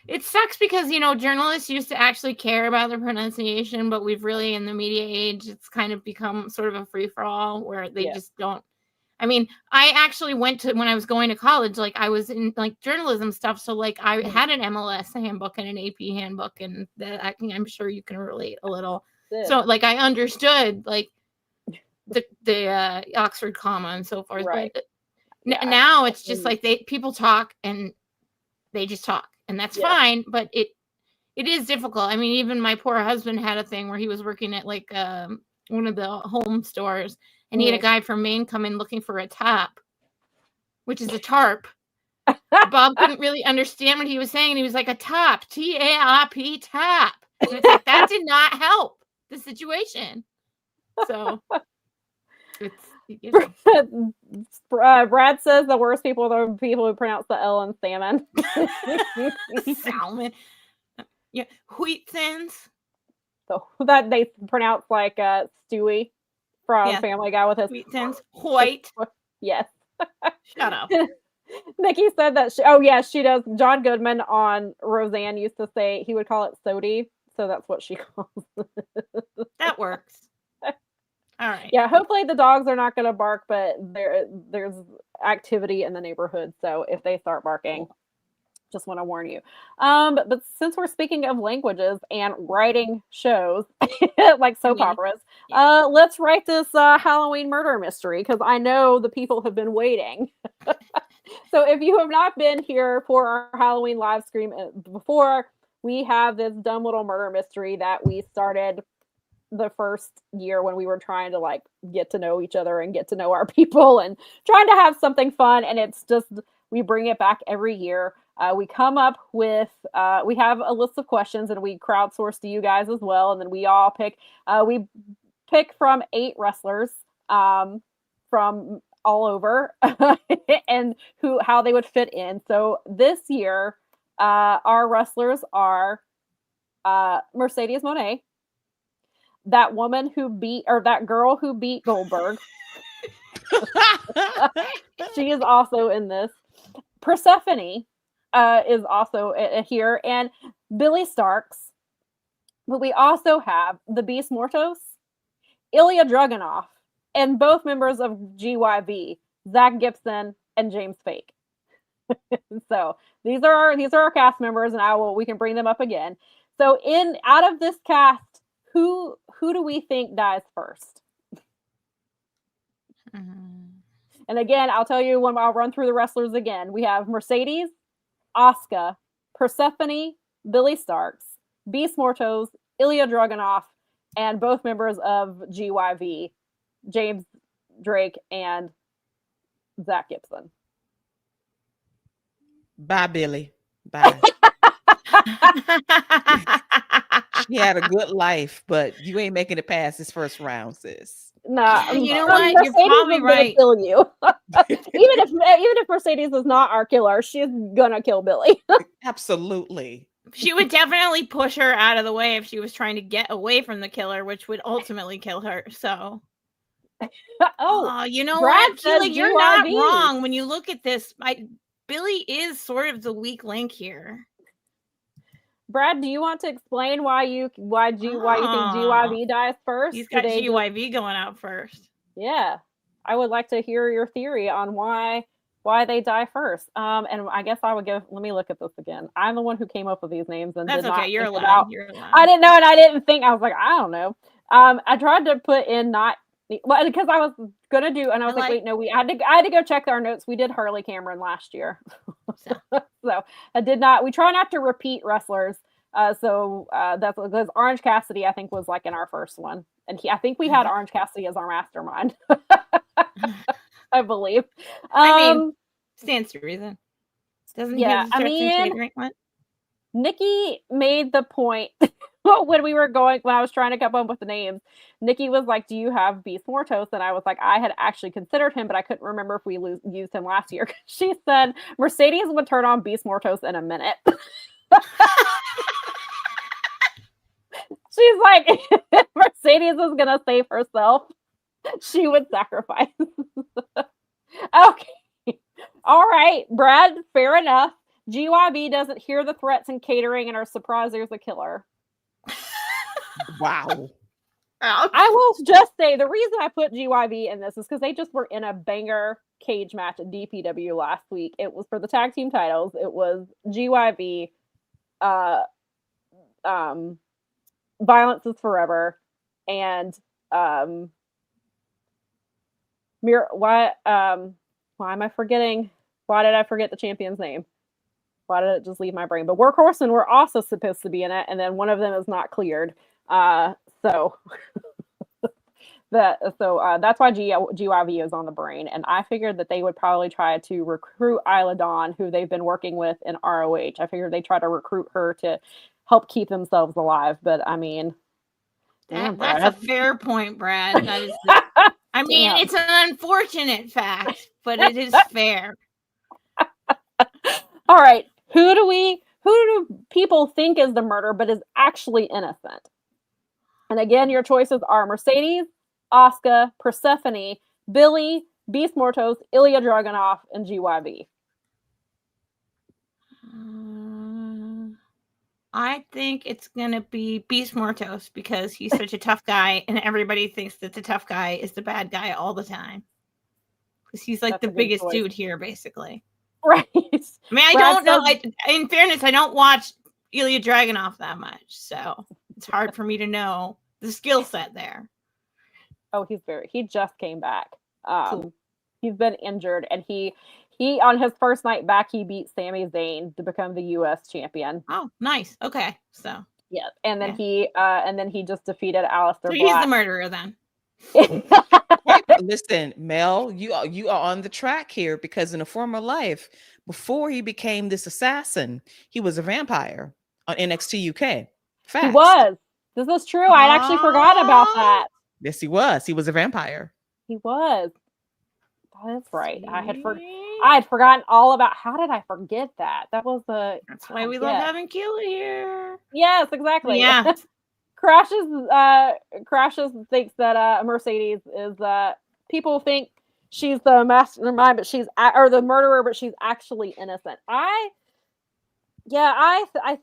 [SPEAKER 2] It sucks because, journalists used to actually care about the pronunciation, but we've really, in the media age, it's kind of become sort of a free-for-all where they just don't. I mean, I actually went to, when I was going to college, like I was in like journalism stuff. So like I had an MLS handbook and an AP handbook, and that I'm sure you can relate a little. Yeah. So like I understood like the Oxford comma and so forth.
[SPEAKER 3] Right.
[SPEAKER 2] But now it's just like people talk and they just talk, and that's fine. But it is difficult. I mean, even my poor husband had a thing where he was working at like one of the home stores. And he had a guy from Maine come in looking for a top, which is a tarp. Bob couldn't really understand what he was saying. And he was like, a top, T-A-R-P, top. And it's like, that did not help the situation. So,
[SPEAKER 3] Brad says the worst people are the people who pronounce the L in salmon.
[SPEAKER 2] Salmon. Yeah, wheat thins.
[SPEAKER 3] So that they pronounce like Stewie. From Family Guy with his
[SPEAKER 2] wheat thins. White.
[SPEAKER 3] Yes.
[SPEAKER 2] Shut up.
[SPEAKER 3] Nikki said that she does. John Goodman on Roseanne used to say he would call it sody, so that's what she calls it.
[SPEAKER 2] That works. All right.
[SPEAKER 3] Yeah, hopefully the dogs are not going to bark, but there's activity in the neighborhood, so if they start barking, just want to warn you. But since we're speaking of languages and writing shows like soap operas, let's write this Halloween murder mystery, because I know the people have been waiting. So if you have not been here for our Halloween live stream before, we have this dumb little murder mystery that we started the first year when we were trying to like get to know each other and get to know our people and trying to have something fun. And it's just, we bring it back every year. We come up with, we have a list of questions and we crowdsource to you guys as well. And then we all pick from 8 wrestlers from all over and how they would fit in. So this year, our wrestlers are Mercedes Moné, that girl who beat Goldberg. She is also in this. Persephone is also here, and Billy Starks. But we also have the Beast Mortos, Ilya Dragunov, and both members of GYV, Zach Gibson and James Fake. So these are our cast members, and we can bring them up again. So out of this cast, who do we think dies first? And again, I'll tell you I'll run through the wrestlers again. We have Mercedes, Asuka, Persephone, Billy Starks, Beast Mortos, Ilya Dragunov, and both members of GYV, James Drake and Zach Gibson.
[SPEAKER 4] Bye, Billy. Bye. She had a good life, but you ain't making it past this first round, sis.
[SPEAKER 3] Nah,
[SPEAKER 2] you know what? You're probably right.
[SPEAKER 3] Kill you. even if Mercedes is not our killer, she's gonna kill Billy.
[SPEAKER 4] Absolutely.
[SPEAKER 2] She would definitely push her out of the way if she was trying to get away from the killer, which would ultimately kill her. So, you know
[SPEAKER 3] Brad
[SPEAKER 2] what, Keela, you're not
[SPEAKER 3] GYV.
[SPEAKER 2] wrong. When you look at this, Billy is sort of the weak link here.
[SPEAKER 3] Brad, do you want to explain why you think GYV dies first?
[SPEAKER 2] He's got GYV going out first.
[SPEAKER 3] Yeah, I would like to hear your theory on why they die first. And I guess I would go. Let me look at this again. I'm the one who came up with these names, and
[SPEAKER 2] that's
[SPEAKER 3] did
[SPEAKER 2] okay.
[SPEAKER 3] Not
[SPEAKER 2] You're
[SPEAKER 3] think
[SPEAKER 2] allowed. You're allowed.
[SPEAKER 3] I didn't know, and I didn't think. I was like, I don't know. I tried to put in because I was gonna do, and I was like, wait, no, I had to go check our notes. We did Harley Cameron last year, so I did not. We try not to repeat wrestlers. So that's because Orange Cassidy, I think, was like in our first one, and I think we had Orange Cassidy as our mastermind. I believe.
[SPEAKER 2] I mean, stands to reason. Doesn't he have to into a great one?
[SPEAKER 3] Nikki made the point when I was trying to come up with the names. Nikki was like, "Do you have Beast Mortos?" And I was like, I had actually considered him, but I couldn't remember if we used him last year. She said Mercedes would turn on Beast Mortos in a minute. She's like, if Mercedes is gonna save herself, she would sacrifice. Okay. All right, Brad, fair enough. GYV doesn't hear the threats and catering and are surprised there's a killer.
[SPEAKER 4] Wow.
[SPEAKER 3] I will just say the reason I put GYV in this is because they just were in a banger cage match at DPW last week. It was for the tag team titles. It was GYV, Violence is Forever, and why am I forgetting? Why did I forget the champion's name? Why did it just leave my brain? But Workhorsemen were also supposed to be in it, and then one of them is not cleared. So that's why GYV is on the brain. And I figured that they would probably try to recruit Isla Dawn, who they've been working with in ROH. I figured they try to recruit her to help keep themselves alive. But I mean,
[SPEAKER 2] that's a fair point, Brad. That is I mean, it's an unfortunate fact, but it is fair.
[SPEAKER 3] All right. Who do people think is the murderer but is actually innocent? And again, your choices are Mercedes, Asuka, Persephone, Billy, Beast Mortos, Ilya Dragunov, and GYV.
[SPEAKER 2] I think it's going to be Beast Mortos because he's such a tough guy and everybody thinks that the tough guy is the bad guy all the time. Because he's like the biggest dude here, basically.
[SPEAKER 3] Right.
[SPEAKER 2] I mean, I don't know. In fairness, I don't watch Ilya Dragunov that much. So it's hard for me to know the skill set there.
[SPEAKER 3] Oh, he just came back. Cool. He's been injured, and he on his first night back, he beat Sami Zayn to become the U.S. champion.
[SPEAKER 2] Oh, nice. Okay, so
[SPEAKER 3] yeah, and then he just defeated Aleister Black.
[SPEAKER 2] He's the murderer then.
[SPEAKER 4] Listen, Mel, you are on the track here because in a former life, before he became this assassin, he was a vampire on NXT UK. Facts.
[SPEAKER 3] He was. This is true. I'd actually forgotten about that.
[SPEAKER 4] Yes, he was. He was a vampire.
[SPEAKER 3] He was. That's right. I had forgotten all about. How did I forget that? That was the.
[SPEAKER 2] That's why we love having Keela here.
[SPEAKER 3] Yes, exactly.
[SPEAKER 2] Yeah.
[SPEAKER 3] Crashes thinks that Mercedes is people think she's the mastermind, but or the murderer, but she's actually innocent. I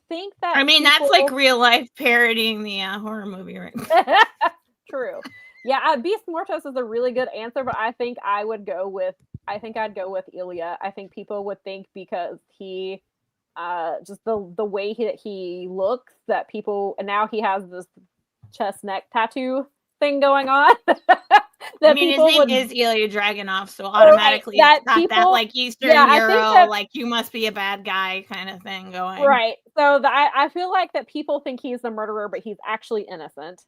[SPEAKER 3] think that.
[SPEAKER 2] I mean, that's like real life parodying the horror movie, right?
[SPEAKER 3] True. Yeah, Beast Mortos is a really good answer, but I think I'd go with Ilya. I think people would think because he just the way he looks that people, and now he has this chest neck tattoo thing going on.
[SPEAKER 2] I mean, his name is Ilya Dragunov, so automatically it's got that like Eastern Euro, like you must be a bad guy kind of thing going.
[SPEAKER 3] Right. So I feel like that people think he's the murderer, but he's actually innocent.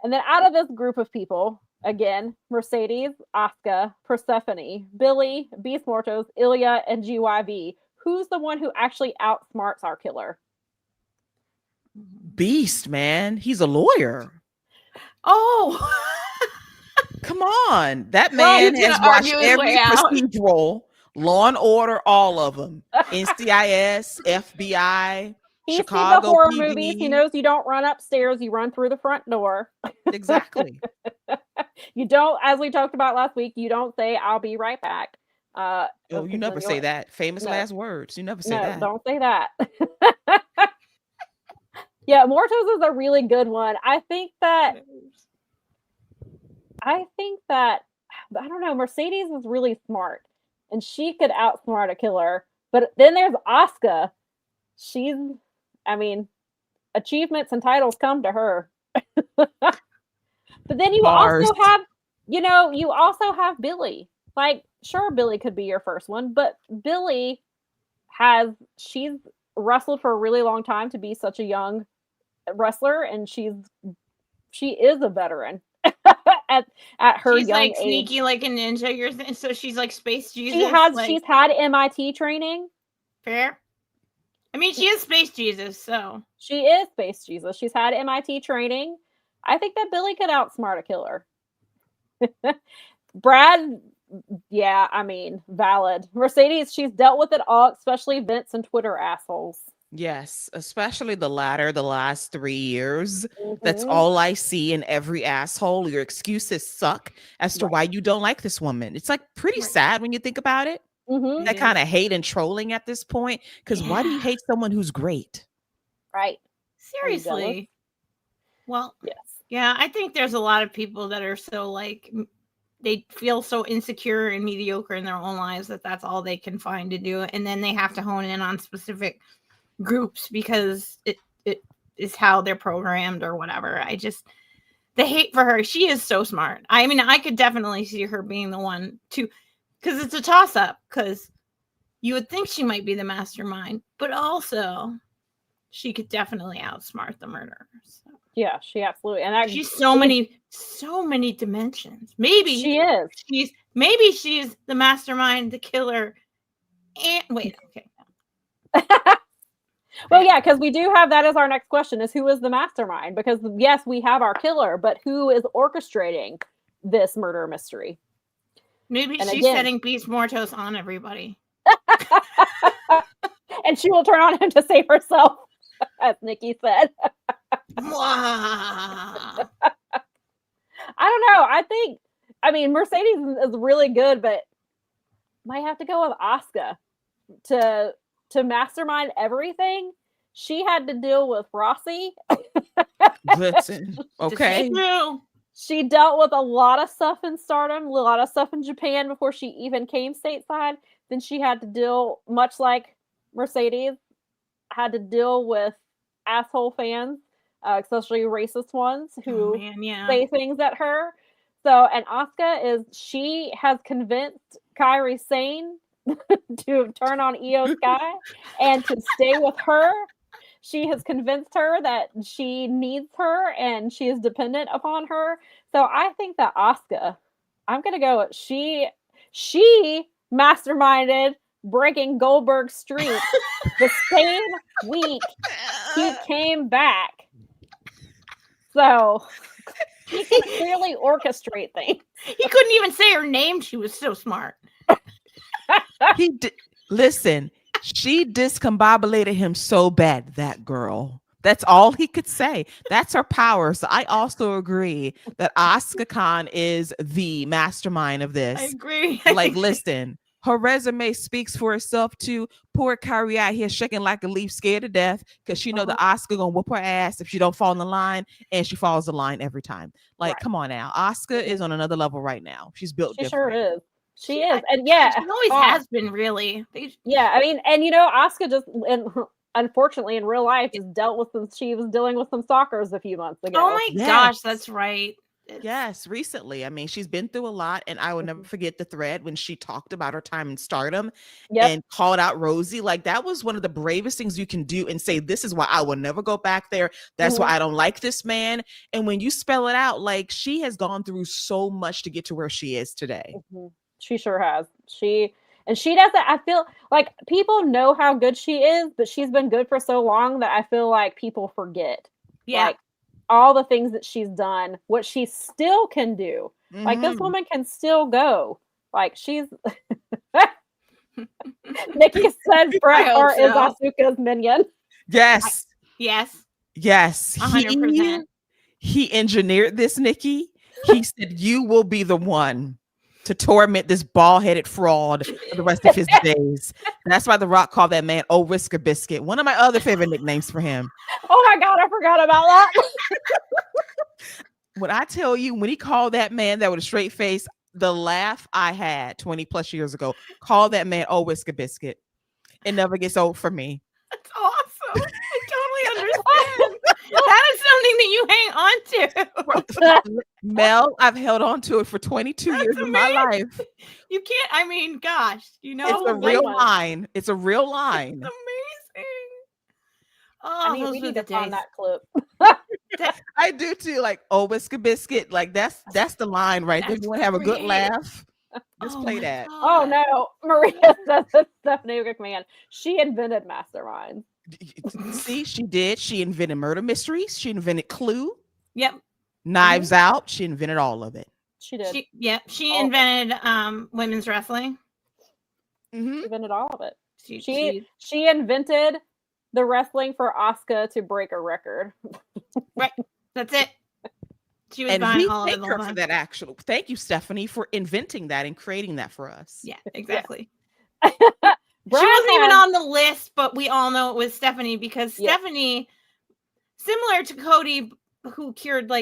[SPEAKER 3] And then out of this group of people, again, Mercedes, Asuka, Persephone, Billy, Beast Mortos, Ilya, and GYV, who's the one who actually outsmarts our killer?
[SPEAKER 4] Beast, man. He's a lawyer.
[SPEAKER 2] Oh.
[SPEAKER 4] Come on. That man has watched every procedural, Law and Order, all of them. NCIS, FBI,
[SPEAKER 3] He's
[SPEAKER 4] Chicago
[SPEAKER 3] seen the horror
[SPEAKER 4] PD.
[SPEAKER 3] movies. He knows you don't run upstairs, you run through the front door.
[SPEAKER 4] Exactly.
[SPEAKER 3] You don't, as we talked about last week, you don't say, I'll be right back.
[SPEAKER 4] You never say that. Famous last words. You never say that.
[SPEAKER 3] Don't say that. Yeah, Mortos is a really good one. I think that, I don't know, Mercedes is really smart and she could outsmart a killer. But then there's Asuka. Achievements and titles come to her. But then you also have, you also have Billy. Like, sure, Billy could be your first one, but Billy she's wrestled for a really long time to be such a young wrestler, and she is a veteran at her
[SPEAKER 2] she's
[SPEAKER 3] young
[SPEAKER 2] like
[SPEAKER 3] age.
[SPEAKER 2] Sneaky like a ninja. So she's like Space Jesus.
[SPEAKER 3] She's had MIT training.
[SPEAKER 2] Fair. I mean, she is Space Jesus, so
[SPEAKER 3] she is Space Jesus. She's had MIT training. I think that Billy could outsmart a killer. Brad, valid. Mercedes, she's dealt with it all, especially Vince and Twitter assholes.
[SPEAKER 4] Yes, especially the latter, the last 3 years. That's all I see in every asshole. Your excuses suck as to why you don't like this woman. It's like pretty sad when you think about it. That kind of hate and trolling at this point. Because why do you hate someone who's great?
[SPEAKER 3] Right.
[SPEAKER 2] Seriously. Well,
[SPEAKER 3] yes.
[SPEAKER 2] Yeah, I think there's a lot of people that are so like, they feel so insecure and mediocre in their own lives that that's all they can find to do. And then they have to hone in on specific groups because it is how they're programmed or whatever. The hate for her, she is so smart. I mean, I could definitely see her being the one to, because it's a toss up, because you would think she might be the mastermind, but also she could definitely outsmart the murderer. So.
[SPEAKER 3] Yeah, she absolutely, and
[SPEAKER 2] she's so many dimensions. Maybe
[SPEAKER 3] she is.
[SPEAKER 2] She's the mastermind, the killer. And wait, okay.
[SPEAKER 3] Well, yeah, because we do have that as our next question: is who is the mastermind? Because yes, we have our killer, but who is orchestrating this murder mystery?
[SPEAKER 2] Maybe she's setting Beast Mortos on everybody,
[SPEAKER 3] and she will turn on him to save herself, as Nikki said.
[SPEAKER 2] I
[SPEAKER 3] don't know. Mercedes is really good, but might have to go with Asuka to mastermind everything. She had to deal with Rossi.
[SPEAKER 4] Listen, okay.
[SPEAKER 3] She dealt with a lot of stuff in Stardom, a lot of stuff in Japan before she even came stateside. Then she had to deal, much like Mercedes, had to deal with asshole fans. Especially racist ones who say things at her. So, and Asuka she has convinced Kairi Sane to turn on Io Sky and to stay with her. She has convinced her that she needs her and she is dependent upon her. So I think that Asuka, I'm going to go with she masterminded breaking Goldberg's streak the same week he came back. So he can clearly orchestrate things.
[SPEAKER 2] He couldn't even say her name. She was so smart.
[SPEAKER 4] Listen, she discombobulated him so bad, that girl. That's all he could say. That's her power. So I also agree that Asuka Khan is the mastermind of this.
[SPEAKER 2] I agree.
[SPEAKER 4] Listen. Her resume speaks for itself too. Poor Kairi out here shaking like a leaf, scared to death, because she know the Asuka gonna whoop her ass if she don't fall in the line, and she follows the line every time. Come on now, Asuka is on another level right now. She's built.
[SPEAKER 3] She
[SPEAKER 4] different.
[SPEAKER 3] sure is. She is, and
[SPEAKER 2] she always has been really.
[SPEAKER 3] Asuka just unfortunately in real life just dealt with some. She was dealing with some stalkers a few months ago.
[SPEAKER 2] Oh my gosh, that's right.
[SPEAKER 4] Yes, recently. She's been through a lot, and I will never forget the thread when she talked about her time in Stardom and called out Rosie. That was one of the bravest things you can do, and say, this is why I will never go back there. That's why I don't like this man. And when you spell it out, she has gone through so much to get to where she is today.
[SPEAKER 3] She sure has. She doesn't, I feel like people know how good she is, but she's been good for so long that I feel like people forget.
[SPEAKER 2] Yeah.
[SPEAKER 3] All the things that she's done, what she still can do. Like, this woman can still go. Like, she's Nikki said Bret Hart is Asuka's minion.
[SPEAKER 4] Yes.
[SPEAKER 2] Yes.
[SPEAKER 4] 100%. He engineered this, Nikki. He said, you will be the one to torment this bald-headed fraud for the rest of his days. And that's why The Rock called that man Old Whisker Biscuit. One of my other favorite nicknames for him.
[SPEAKER 3] Oh my God, I forgot about that.
[SPEAKER 4] When I tell you, when he called that man that with a straight face, the laugh I had 20 plus years ago, call that man Old Whisker Biscuit. It never gets old for me.
[SPEAKER 2] That's awesome. I totally understand. That is something that you hang on to.
[SPEAKER 4] Mel, I've held on to it for 22 years of my life.
[SPEAKER 2] You can't, I mean, gosh, you know.
[SPEAKER 4] It's a real line. It's a real line.
[SPEAKER 2] It's amazing.
[SPEAKER 3] Oh, I mean, we need to find that clip.
[SPEAKER 4] I do too. Like, oh, Whisker Biscuit. Like, that's the line right there. You want to have a good laugh? Just play that.
[SPEAKER 3] God. Oh no, Maria says it's Stephanie McMahon. She invented Mastermind.
[SPEAKER 4] See, she did. She invented Murder Mysteries. She invented Clue.
[SPEAKER 2] Yep.
[SPEAKER 4] Knives Out. She invented all of it.
[SPEAKER 3] She did.
[SPEAKER 2] She invented women's wrestling.
[SPEAKER 3] She invented all of it. She invented the wrestling for Asuka to break a record.
[SPEAKER 2] Right. That's it. She was behind all of
[SPEAKER 4] her for that actual. Thank you, Stephanie, for inventing that and creating that for us.
[SPEAKER 2] Yeah, exactly. She wasn't even on the list, but we all know it was Stephanie because Stephanie, similar to Cody, who cured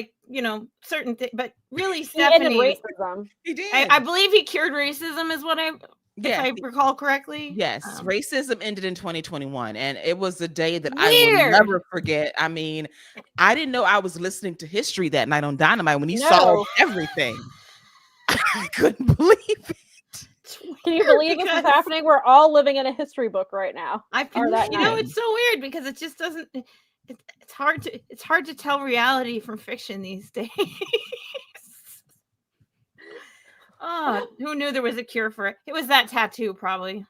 [SPEAKER 2] certain things, but really Stephanie.
[SPEAKER 3] He ended racism.
[SPEAKER 4] He did.
[SPEAKER 2] I believe he cured racism, is what if I recall correctly.
[SPEAKER 4] Yes, racism ended in 2021, and it was a day that I will never forget. I mean, I didn't know I was listening to history that night on Dynamite when he saw everything. I couldn't believe it.
[SPEAKER 3] Can you believe this is happening? We're all living in a history book right now.
[SPEAKER 2] It's so weird because it just doesn't. It's hard to tell reality from fiction these days. Oh, who knew there was a cure for it? It was that tattoo, probably.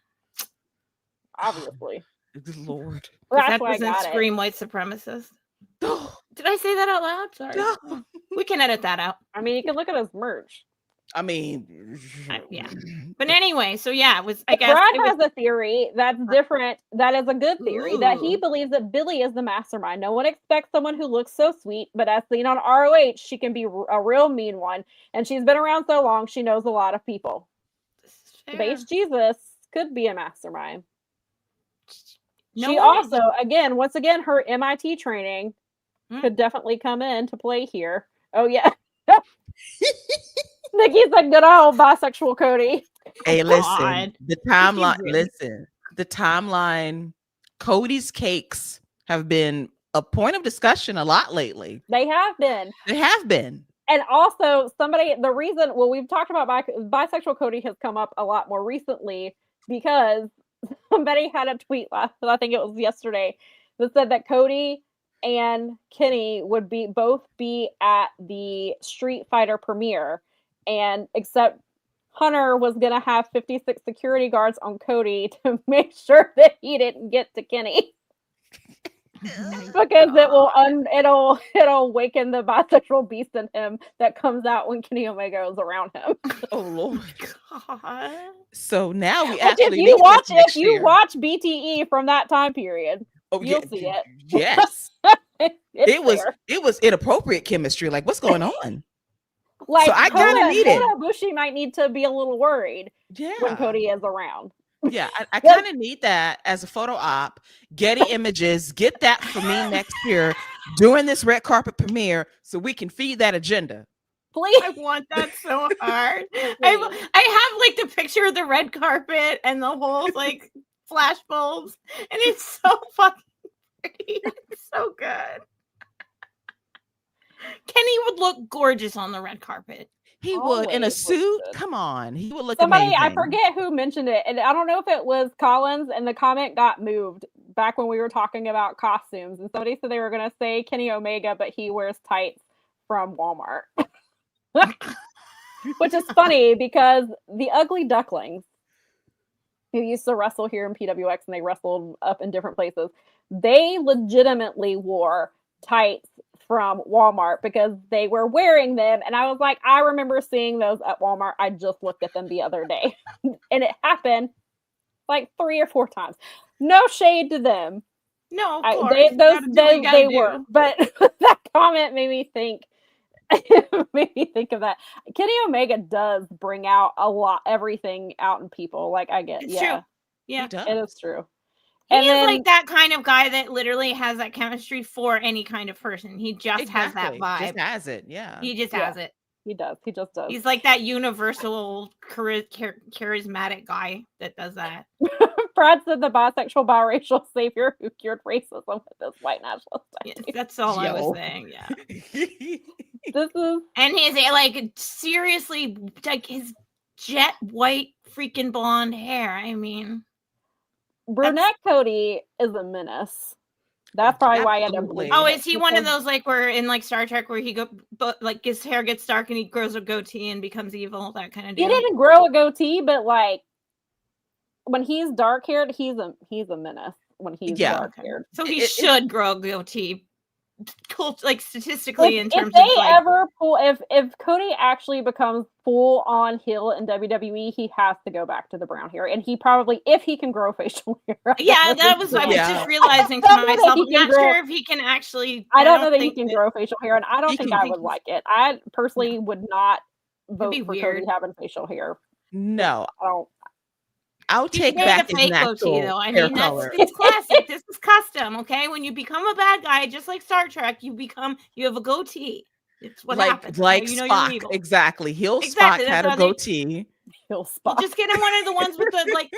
[SPEAKER 3] Obviously.
[SPEAKER 4] Lord.
[SPEAKER 2] That doesn't scream white supremacist. Did I say that out loud? Sorry. No. We can edit that out.
[SPEAKER 3] I mean, you can look at his merch.
[SPEAKER 4] I mean,
[SPEAKER 2] yeah. But anyway, so yeah, it was. I guess
[SPEAKER 3] Brad has a theory that's different. That is a good theory. That he believes that Billy is the mastermind. No one expects someone who looks so sweet, but as seen on ROH, she can be a real mean one. And she's been around so long, she knows a lot of people. Base Jesus could be a mastermind. She also, once again, her MIT training could definitely come in to play here. Oh yeah. Nikki's a good old bisexual Cody.
[SPEAKER 4] Hey, listen, the timeline, Cody's cakes have been a point of discussion a lot lately.
[SPEAKER 3] They have been. And also we've talked about bisexual Cody has come up a lot more recently because somebody had a tweet I think it was yesterday, that said that Cody and Kenny would both be at the Street Fighter premiere. And except Hunter was going to have 56 security guards on Cody to make sure that he didn't get to Kenny. Because it'll awaken the bisexual beast in him that comes out when Kenny Omega is around him.
[SPEAKER 4] Oh Lord. God. So now we
[SPEAKER 3] actually if you watch BTE from that time period, you'll see it.
[SPEAKER 4] Yes. It was inappropriate chemistry. Like, what's going on?
[SPEAKER 3] Like,
[SPEAKER 4] so I kind of need it.
[SPEAKER 3] Bushi might need to be a little worried when Cody is around.
[SPEAKER 4] Yeah, I kind of need that as a photo op. Getty Images, get that for me next year during this red carpet premiere so we can feed that agenda.
[SPEAKER 2] Please. I want that so hard. I have like the picture of the red carpet and the whole like flash bulbs, and it's so fucking pretty. It's so good. Kenny would look gorgeous on the red carpet.
[SPEAKER 4] He would in a suit. Come on, he would look
[SPEAKER 3] amazing.
[SPEAKER 4] I
[SPEAKER 3] forget who mentioned it, and I don't know if it was Collins, and the comment got moved back when we were talking about costumes, and somebody said they were going to say Kenny Omega, but he wears tights from Walmart, which is funny because the Ugly Ducklings, who used to wrestle here in PWX and they wrestled up in different places, they legitimately wore tights from Walmart because they were wearing them. And I was like, I remember seeing those at Walmart. I just looked at them the other day. And it happened like 3 or 4 times. No shade to them.
[SPEAKER 2] No, of course.
[SPEAKER 3] They were. But that comment made me think. Made me think of that. Kenny Omega does bring out everything out in people. Like I get,
[SPEAKER 2] it's true. Yeah,
[SPEAKER 3] it is true.
[SPEAKER 2] He is like that kind of guy that literally has that chemistry for any kind of person. He just has that vibe.
[SPEAKER 4] Just has it. Yeah.
[SPEAKER 2] He just has it.
[SPEAKER 3] He does. He just does.
[SPEAKER 2] He's like that universal charismatic guy that does that.
[SPEAKER 3] Brad said the bisexual biracial savior who cured racism with this white nationalist.
[SPEAKER 2] Yes, that's all I was saying. Yeah.
[SPEAKER 3] This is,
[SPEAKER 2] and he's like seriously like his jet white freaking blonde hair. I mean,
[SPEAKER 3] brunette Cody is a menace. That's probably why I end up.
[SPEAKER 2] Oh, is he one of those like where in like Star Trek where like his hair gets dark and he grows a goatee and becomes evil? That kind of deal.
[SPEAKER 3] He didn't grow a goatee, but like when he's dark haired, he's a menace. When he's dark haired,
[SPEAKER 2] so he should grow a goatee. Like statistically, in terms
[SPEAKER 3] if they
[SPEAKER 2] of like,
[SPEAKER 3] ever pull, if Cody actually becomes full on heel in WWE, he has to go back to the brown hair, and he probably, if he can grow facial hair.
[SPEAKER 2] Yeah, that was I was just realizing to myself. I'm not sure if he can actually.
[SPEAKER 3] I don't know that he can grow facial hair, and I don't think I would like it. I personally would not vote for Cody having facial hair.
[SPEAKER 4] No,
[SPEAKER 3] I don't.
[SPEAKER 4] I'll take back his natural
[SPEAKER 2] though. I
[SPEAKER 4] hair
[SPEAKER 2] mean,
[SPEAKER 4] color.
[SPEAKER 2] It's classic. This is custom, okay? When you become a bad guy, just like Star Trek, you have a goatee. It's what happens.
[SPEAKER 4] Like Spock, exactly. Spock had a goatee.
[SPEAKER 3] Spock.
[SPEAKER 2] Just get him one of the ones with the like.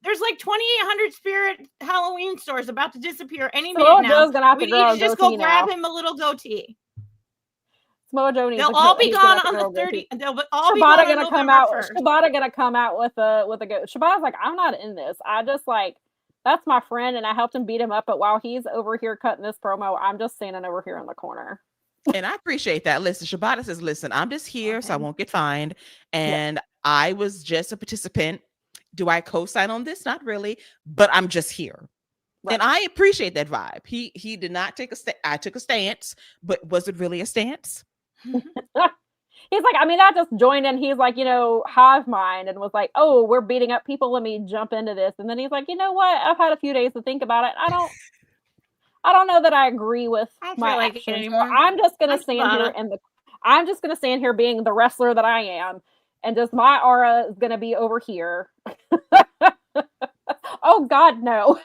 [SPEAKER 2] There's like 2,800 Spirit Halloween stores about to disappear any minute now. We need to just go grab him a little goatee.
[SPEAKER 3] They'll
[SPEAKER 2] all be gone on the 30th. They'll all be gone on November 1st.
[SPEAKER 3] Shibata gonna come out with a goat. Shibata's like, I'm not in this. I just like, that's my friend, and I helped him beat him up. But while he's over here cutting this promo, I'm just standing over here in the corner.
[SPEAKER 4] And I appreciate that. Listen, Shibata says, "Listen, I'm just here, so I won't get fined, and I was just a participant. Do I co-sign on this? Not really, but I'm just here." Right. And I appreciate that vibe. He did not take I took a stance, but was it really a stance?
[SPEAKER 3] He's like, I mean, I just joined in. He's like, hive mind, and was like, oh, we're beating up people. Let me jump into this. And then he's like, you know what? I've had a few days to think about it. I don't know that I agree with my actions. I'm just gonna I'm just gonna stand here being the wrestler that I am, and just my aura is gonna be over here. Oh God, no.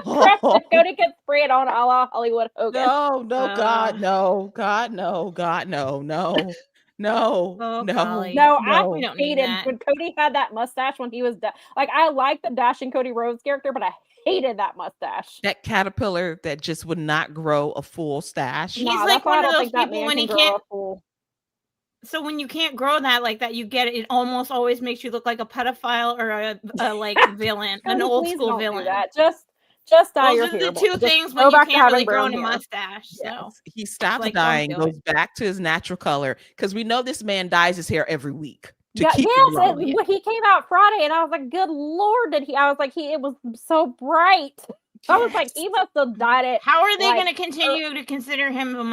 [SPEAKER 3] Cody gets sprayed on a la Hollywood Hogan.
[SPEAKER 4] No, God, no. God, no. God, no. No. No.
[SPEAKER 3] I hated when Cody had that mustache when he was like, I like the Dashing Cody Rhodes character, but I hated that mustache.
[SPEAKER 4] That caterpillar that just would not grow a full stash.
[SPEAKER 2] He's like one of those people when he can't. So when you can't grow that like that, you get it. It almost always makes you look like a pedophile or a like villain, an old school villain.
[SPEAKER 3] Just dye your
[SPEAKER 2] hair.
[SPEAKER 3] Those
[SPEAKER 2] are the two things when you can't really grow a mustache. So
[SPEAKER 4] he stops dyeing, goes back to his natural color, because we know this man dyes his hair every week. He came
[SPEAKER 3] out Friday, and I was like, "Good Lord, did he?" I was like, "It was so bright." I was like, "He must have dyed it."
[SPEAKER 2] How are they going to continue to consider him a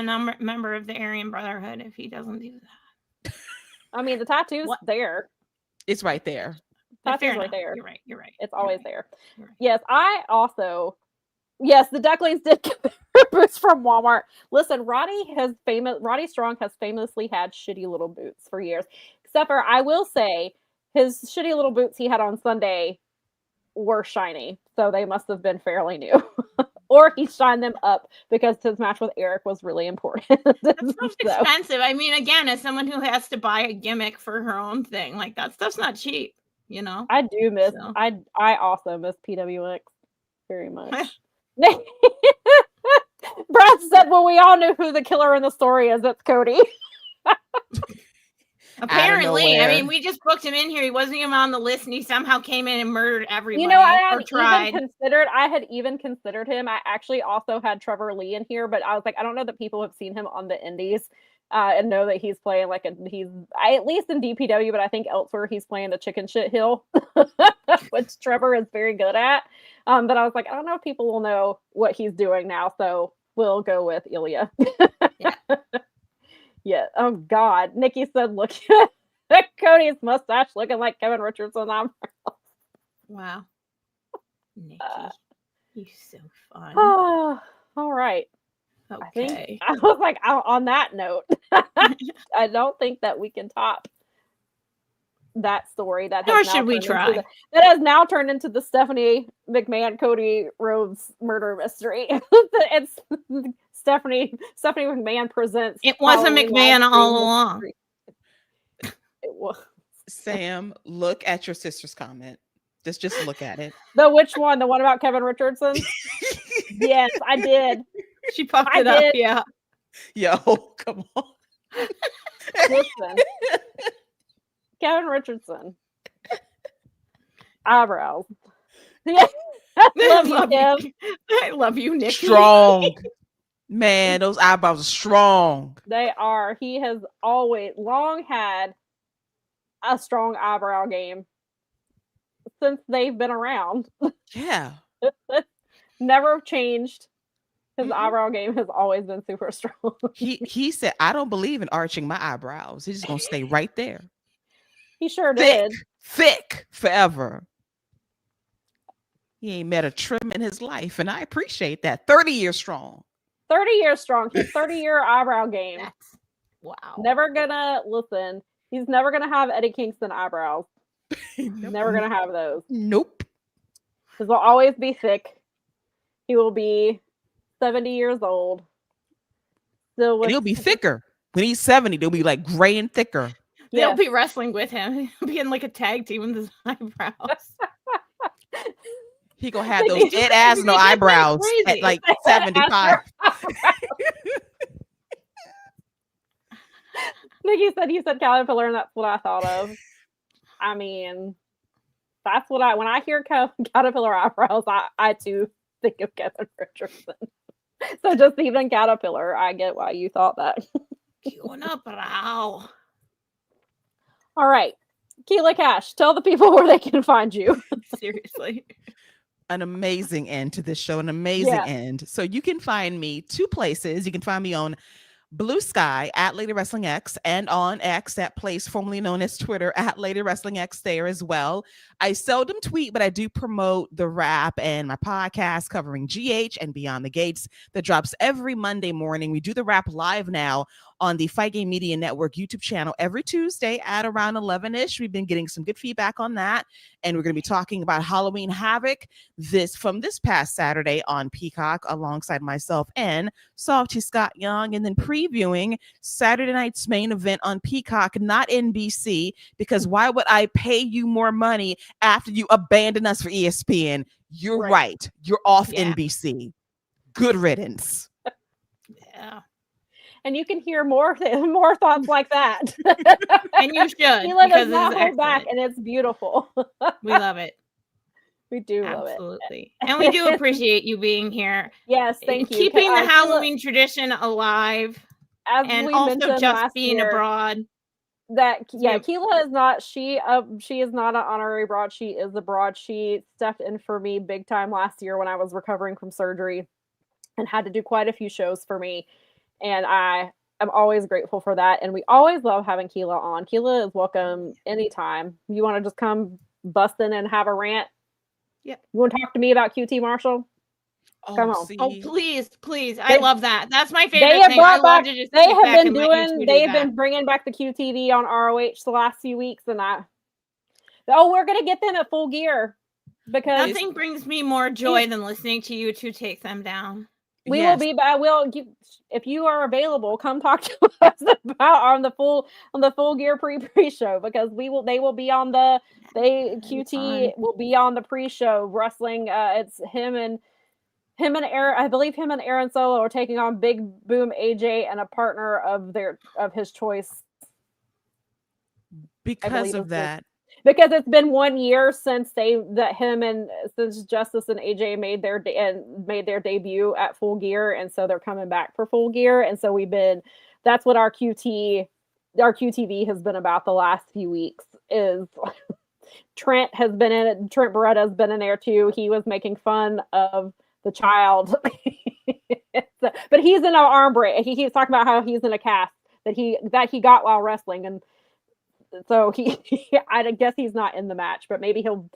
[SPEAKER 2] member of the Aryan Brotherhood if he doesn't do that?
[SPEAKER 3] I mean, the tattoo's there.
[SPEAKER 4] It's right there.
[SPEAKER 3] Tattoo's right there.
[SPEAKER 2] You're right.
[SPEAKER 3] It's always there. Right. Yes, the Ducklings did get their boots from Walmart. Listen, Roddy Strong has famously had shitty little boots for years. Except for, I will say, his shitty little boots he had on Sunday were shiny. So they must have been fairly new. Or he shined them up because his match with Eric was really important.
[SPEAKER 2] That's expensive. I mean, again, as someone who has to buy a gimmick for her own thing, like that stuff's not cheap,
[SPEAKER 3] I do miss. So. I also miss PWX very much. Brad said, "Well, we all knew who the killer in the story is. It's Cody."
[SPEAKER 2] Apparently, I mean, we just booked him in here. He wasn't even on the list, and he somehow came in and murdered everybody.
[SPEAKER 3] I had even considered him. I actually also had Trevor Lee in here, but I was like, I don't know that people have seen him on the indies and know that he's playing at least in DPW, but I think elsewhere he's playing the chicken shit heel, which Trevor is very good at. But I was like, I don't know if people will know what he's doing now, so will go with Ilya.
[SPEAKER 2] Yeah.
[SPEAKER 3] Yeah. Oh God. Nikki said, "Look at Cody's mustache, looking like Kevin Richardson."
[SPEAKER 2] Wow. Nikki, you're so fun.
[SPEAKER 3] All right.
[SPEAKER 2] Okay.
[SPEAKER 3] I think I was like, on that note, I don't think that we can top that story. That
[SPEAKER 2] Nor
[SPEAKER 3] has now
[SPEAKER 2] should we
[SPEAKER 3] turned
[SPEAKER 2] try.
[SPEAKER 3] that has now turned into the Stephanie McMahon Cody Rhodes murder mystery. It's Stephanie McMahon presents.
[SPEAKER 2] It was a
[SPEAKER 3] Halloween
[SPEAKER 2] McMahon
[SPEAKER 3] live
[SPEAKER 2] all
[SPEAKER 3] stream
[SPEAKER 2] along.
[SPEAKER 3] mystery. It was.
[SPEAKER 4] Sam, look at your sister's comment. Just look at it.
[SPEAKER 3] The which one? The one about Kevin Richardson? Yes, I did.
[SPEAKER 2] She popped it up. Yeah.
[SPEAKER 4] Yo, come on.
[SPEAKER 3] Listen. Kevin Richardson. Eyebrows. Yeah.
[SPEAKER 2] I love you, Nikki.
[SPEAKER 4] Strong. Man, those eyebrows are strong.
[SPEAKER 3] They are. He has always long had a strong eyebrow game since they've been around.
[SPEAKER 4] Yeah.
[SPEAKER 3] Never changed. His eyebrow game has always been super strong.
[SPEAKER 4] He said, "I don't believe in arching my eyebrows. He's just gonna stay right there."
[SPEAKER 3] He sure did.
[SPEAKER 4] Thick forever. He ain't met a trim in his life, and I appreciate that. 30 years strong.
[SPEAKER 3] 30 years strong. His 30-year eyebrow game.
[SPEAKER 2] Wow.
[SPEAKER 3] Never gonna listen. He's never gonna have Eddie Kingston eyebrows. Never gonna have those.
[SPEAKER 4] Nope.
[SPEAKER 3] His will always be thick. He will be 70 years old. Still,
[SPEAKER 4] And he'll be thicker. When he's 70, they'll be like gray and thicker.
[SPEAKER 2] They'll be wrestling with him. He'll be in like a tag team with his eyebrows.
[SPEAKER 4] He gonna have those dead ass no eyebrows at like 75.
[SPEAKER 3] Nikki said he said caterpillar, and that's what I thought of. I mean, that's what when I hear caterpillar eyebrows, I too think of Kevin Richardson. So just even caterpillar, I get why you thought that.
[SPEAKER 2] Unibrow.
[SPEAKER 3] All right, Keela Cash, tell the people where they can find you.
[SPEAKER 2] Seriously.
[SPEAKER 4] An amazing end to this show, an amazing end. So you can find me 2 places. You can find me on Blue Sky at Lady Wrestling X, and on X, that place formerly known as Twitter, at Lady Wrestling X there as well. I seldom tweet, but I do promote the rap and my podcast covering GH and Beyond the Gates that drops every Monday morning. We do the rap live now on the Fight Game Media Network YouTube channel every Tuesday at around 11-ish. We've been getting some good feedback on that. And we're going to be talking about Halloween Havoc this past Saturday on Peacock alongside myself and Salty Scott Young, and then previewing Saturday night's main event on Peacock, not NBC, because why would I pay you more money after you abandon us for ESPN? You're right. You're off NBC. Good riddance.
[SPEAKER 2] Yeah.
[SPEAKER 3] And you can hear more thoughts like that.
[SPEAKER 2] And you should.
[SPEAKER 3] Keila does not hold back, and it's beautiful.
[SPEAKER 2] We love it.
[SPEAKER 3] We do love it.
[SPEAKER 2] Absolutely. And we do appreciate you being here.
[SPEAKER 3] Yes, thank you.
[SPEAKER 2] Keeping the Halloween tradition alive.
[SPEAKER 3] And
[SPEAKER 2] also just being abroad.
[SPEAKER 3] Keila is not, she is not an honorary broad. She is a broad. She stepped in for me big time last year when I was recovering from surgery and had to do quite a few shows for me. And I am always grateful for that. And we always love having Keila on. Keila is welcome anytime. You want to just come bust in and have a rant?
[SPEAKER 2] Yeah.
[SPEAKER 3] You want to talk to me about QT Marshall?
[SPEAKER 4] Oh,
[SPEAKER 3] come on.
[SPEAKER 4] See.
[SPEAKER 2] Oh, please. I love that. That's my favorite thing. I love to just
[SPEAKER 3] they have been bringing back the QTV on ROH the last few weeks. And we're going to get them at Full Gear. Because
[SPEAKER 2] nothing brings me more joy than listening to you two take them down.
[SPEAKER 3] We will be back. If you are available, come talk to us about on the full gear pre-show, because they will be on QT will be on the pre-show wrestling. It's him and Aaron. I believe him and Aaron Solo are taking on Big Boom AJ and a partner of his choice.
[SPEAKER 4] Because of that.
[SPEAKER 3] Because it's been 1 year since Justice and AJ made their debut at Full Gear, and so they're coming back for Full Gear, and so that's what our QTV has been about the last few weeks. Is Trent has been in it. Trent Beretta has been in there too. He was making fun of the child. So, but he's in an arm brace. He keeps talking about how he's in a cast that he got while wrestling, and so I guess he's not in the match, but maybe he'll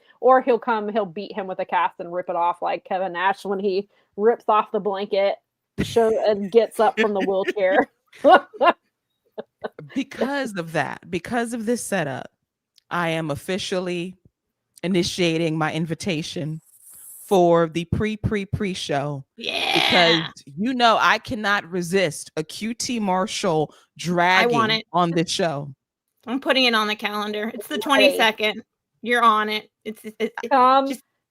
[SPEAKER 3] beat him with a cast and rip it off like Kevin Nash when he rips off the blanket and gets up from the wheelchair.
[SPEAKER 4] Because of that, because of this setup, I am officially initiating my invitation for the pre-show.
[SPEAKER 2] Yeah.
[SPEAKER 4] Because I cannot resist a QT Marshall dragging on this show.
[SPEAKER 2] I'm putting it on the calendar. It's the 22nd. You're on it.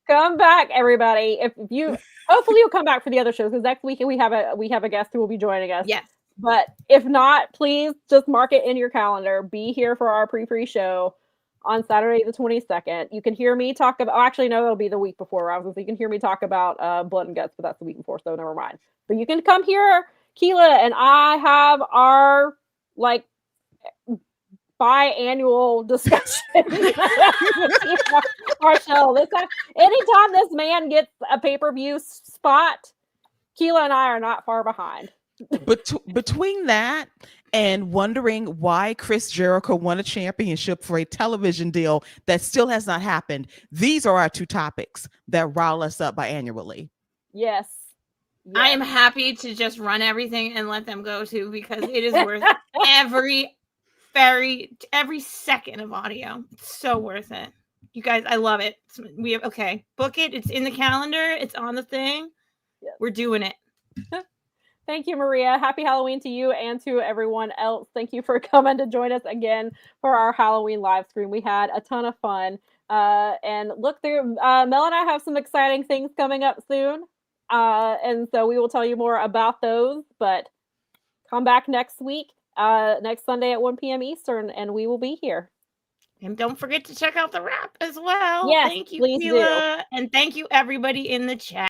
[SPEAKER 3] Come back, everybody. If you hopefully you'll come back for the other shows, because next week we have a guest who will be joining us.
[SPEAKER 2] Yes.
[SPEAKER 3] But if not, please just mark it in your calendar. Be here for our pre-show on Saturday the 22nd. You can hear me talk about. Actually, no, it'll be the week before. You can hear me talk about Blood and Guts, but that's the week before, so never mind. But you can come here, Keela, and I have our biannual discussion. Marshall, anytime this man gets a pay-per-view spot, Keela and I are not far behind.
[SPEAKER 4] But between that and wondering why Chris Jericho won a championship for a television deal that still has not happened, these are our two topics that rile us up biannually.
[SPEAKER 3] Yes.
[SPEAKER 2] I am happy to just run everything and let them go too, because it is worth every second of audio. It's so worth it. You guys, I love it. Book it. It's in the calendar. It's on the thing. Yes. We're doing it.
[SPEAKER 3] Thank you, Maria. Happy Halloween to you and to everyone else. Thank you for coming to join us again for our Halloween live stream. We had a ton of fun. And look through, Mel and I have some exciting things coming up soon. And so we will tell you more about those, but come back next week, next Sunday at 1 p.m. Eastern, and we will be here.
[SPEAKER 2] And don't forget to check out the wrap as well.
[SPEAKER 3] Yes,
[SPEAKER 2] thank you,
[SPEAKER 3] please
[SPEAKER 2] Keela. And thank you, everybody in the chat.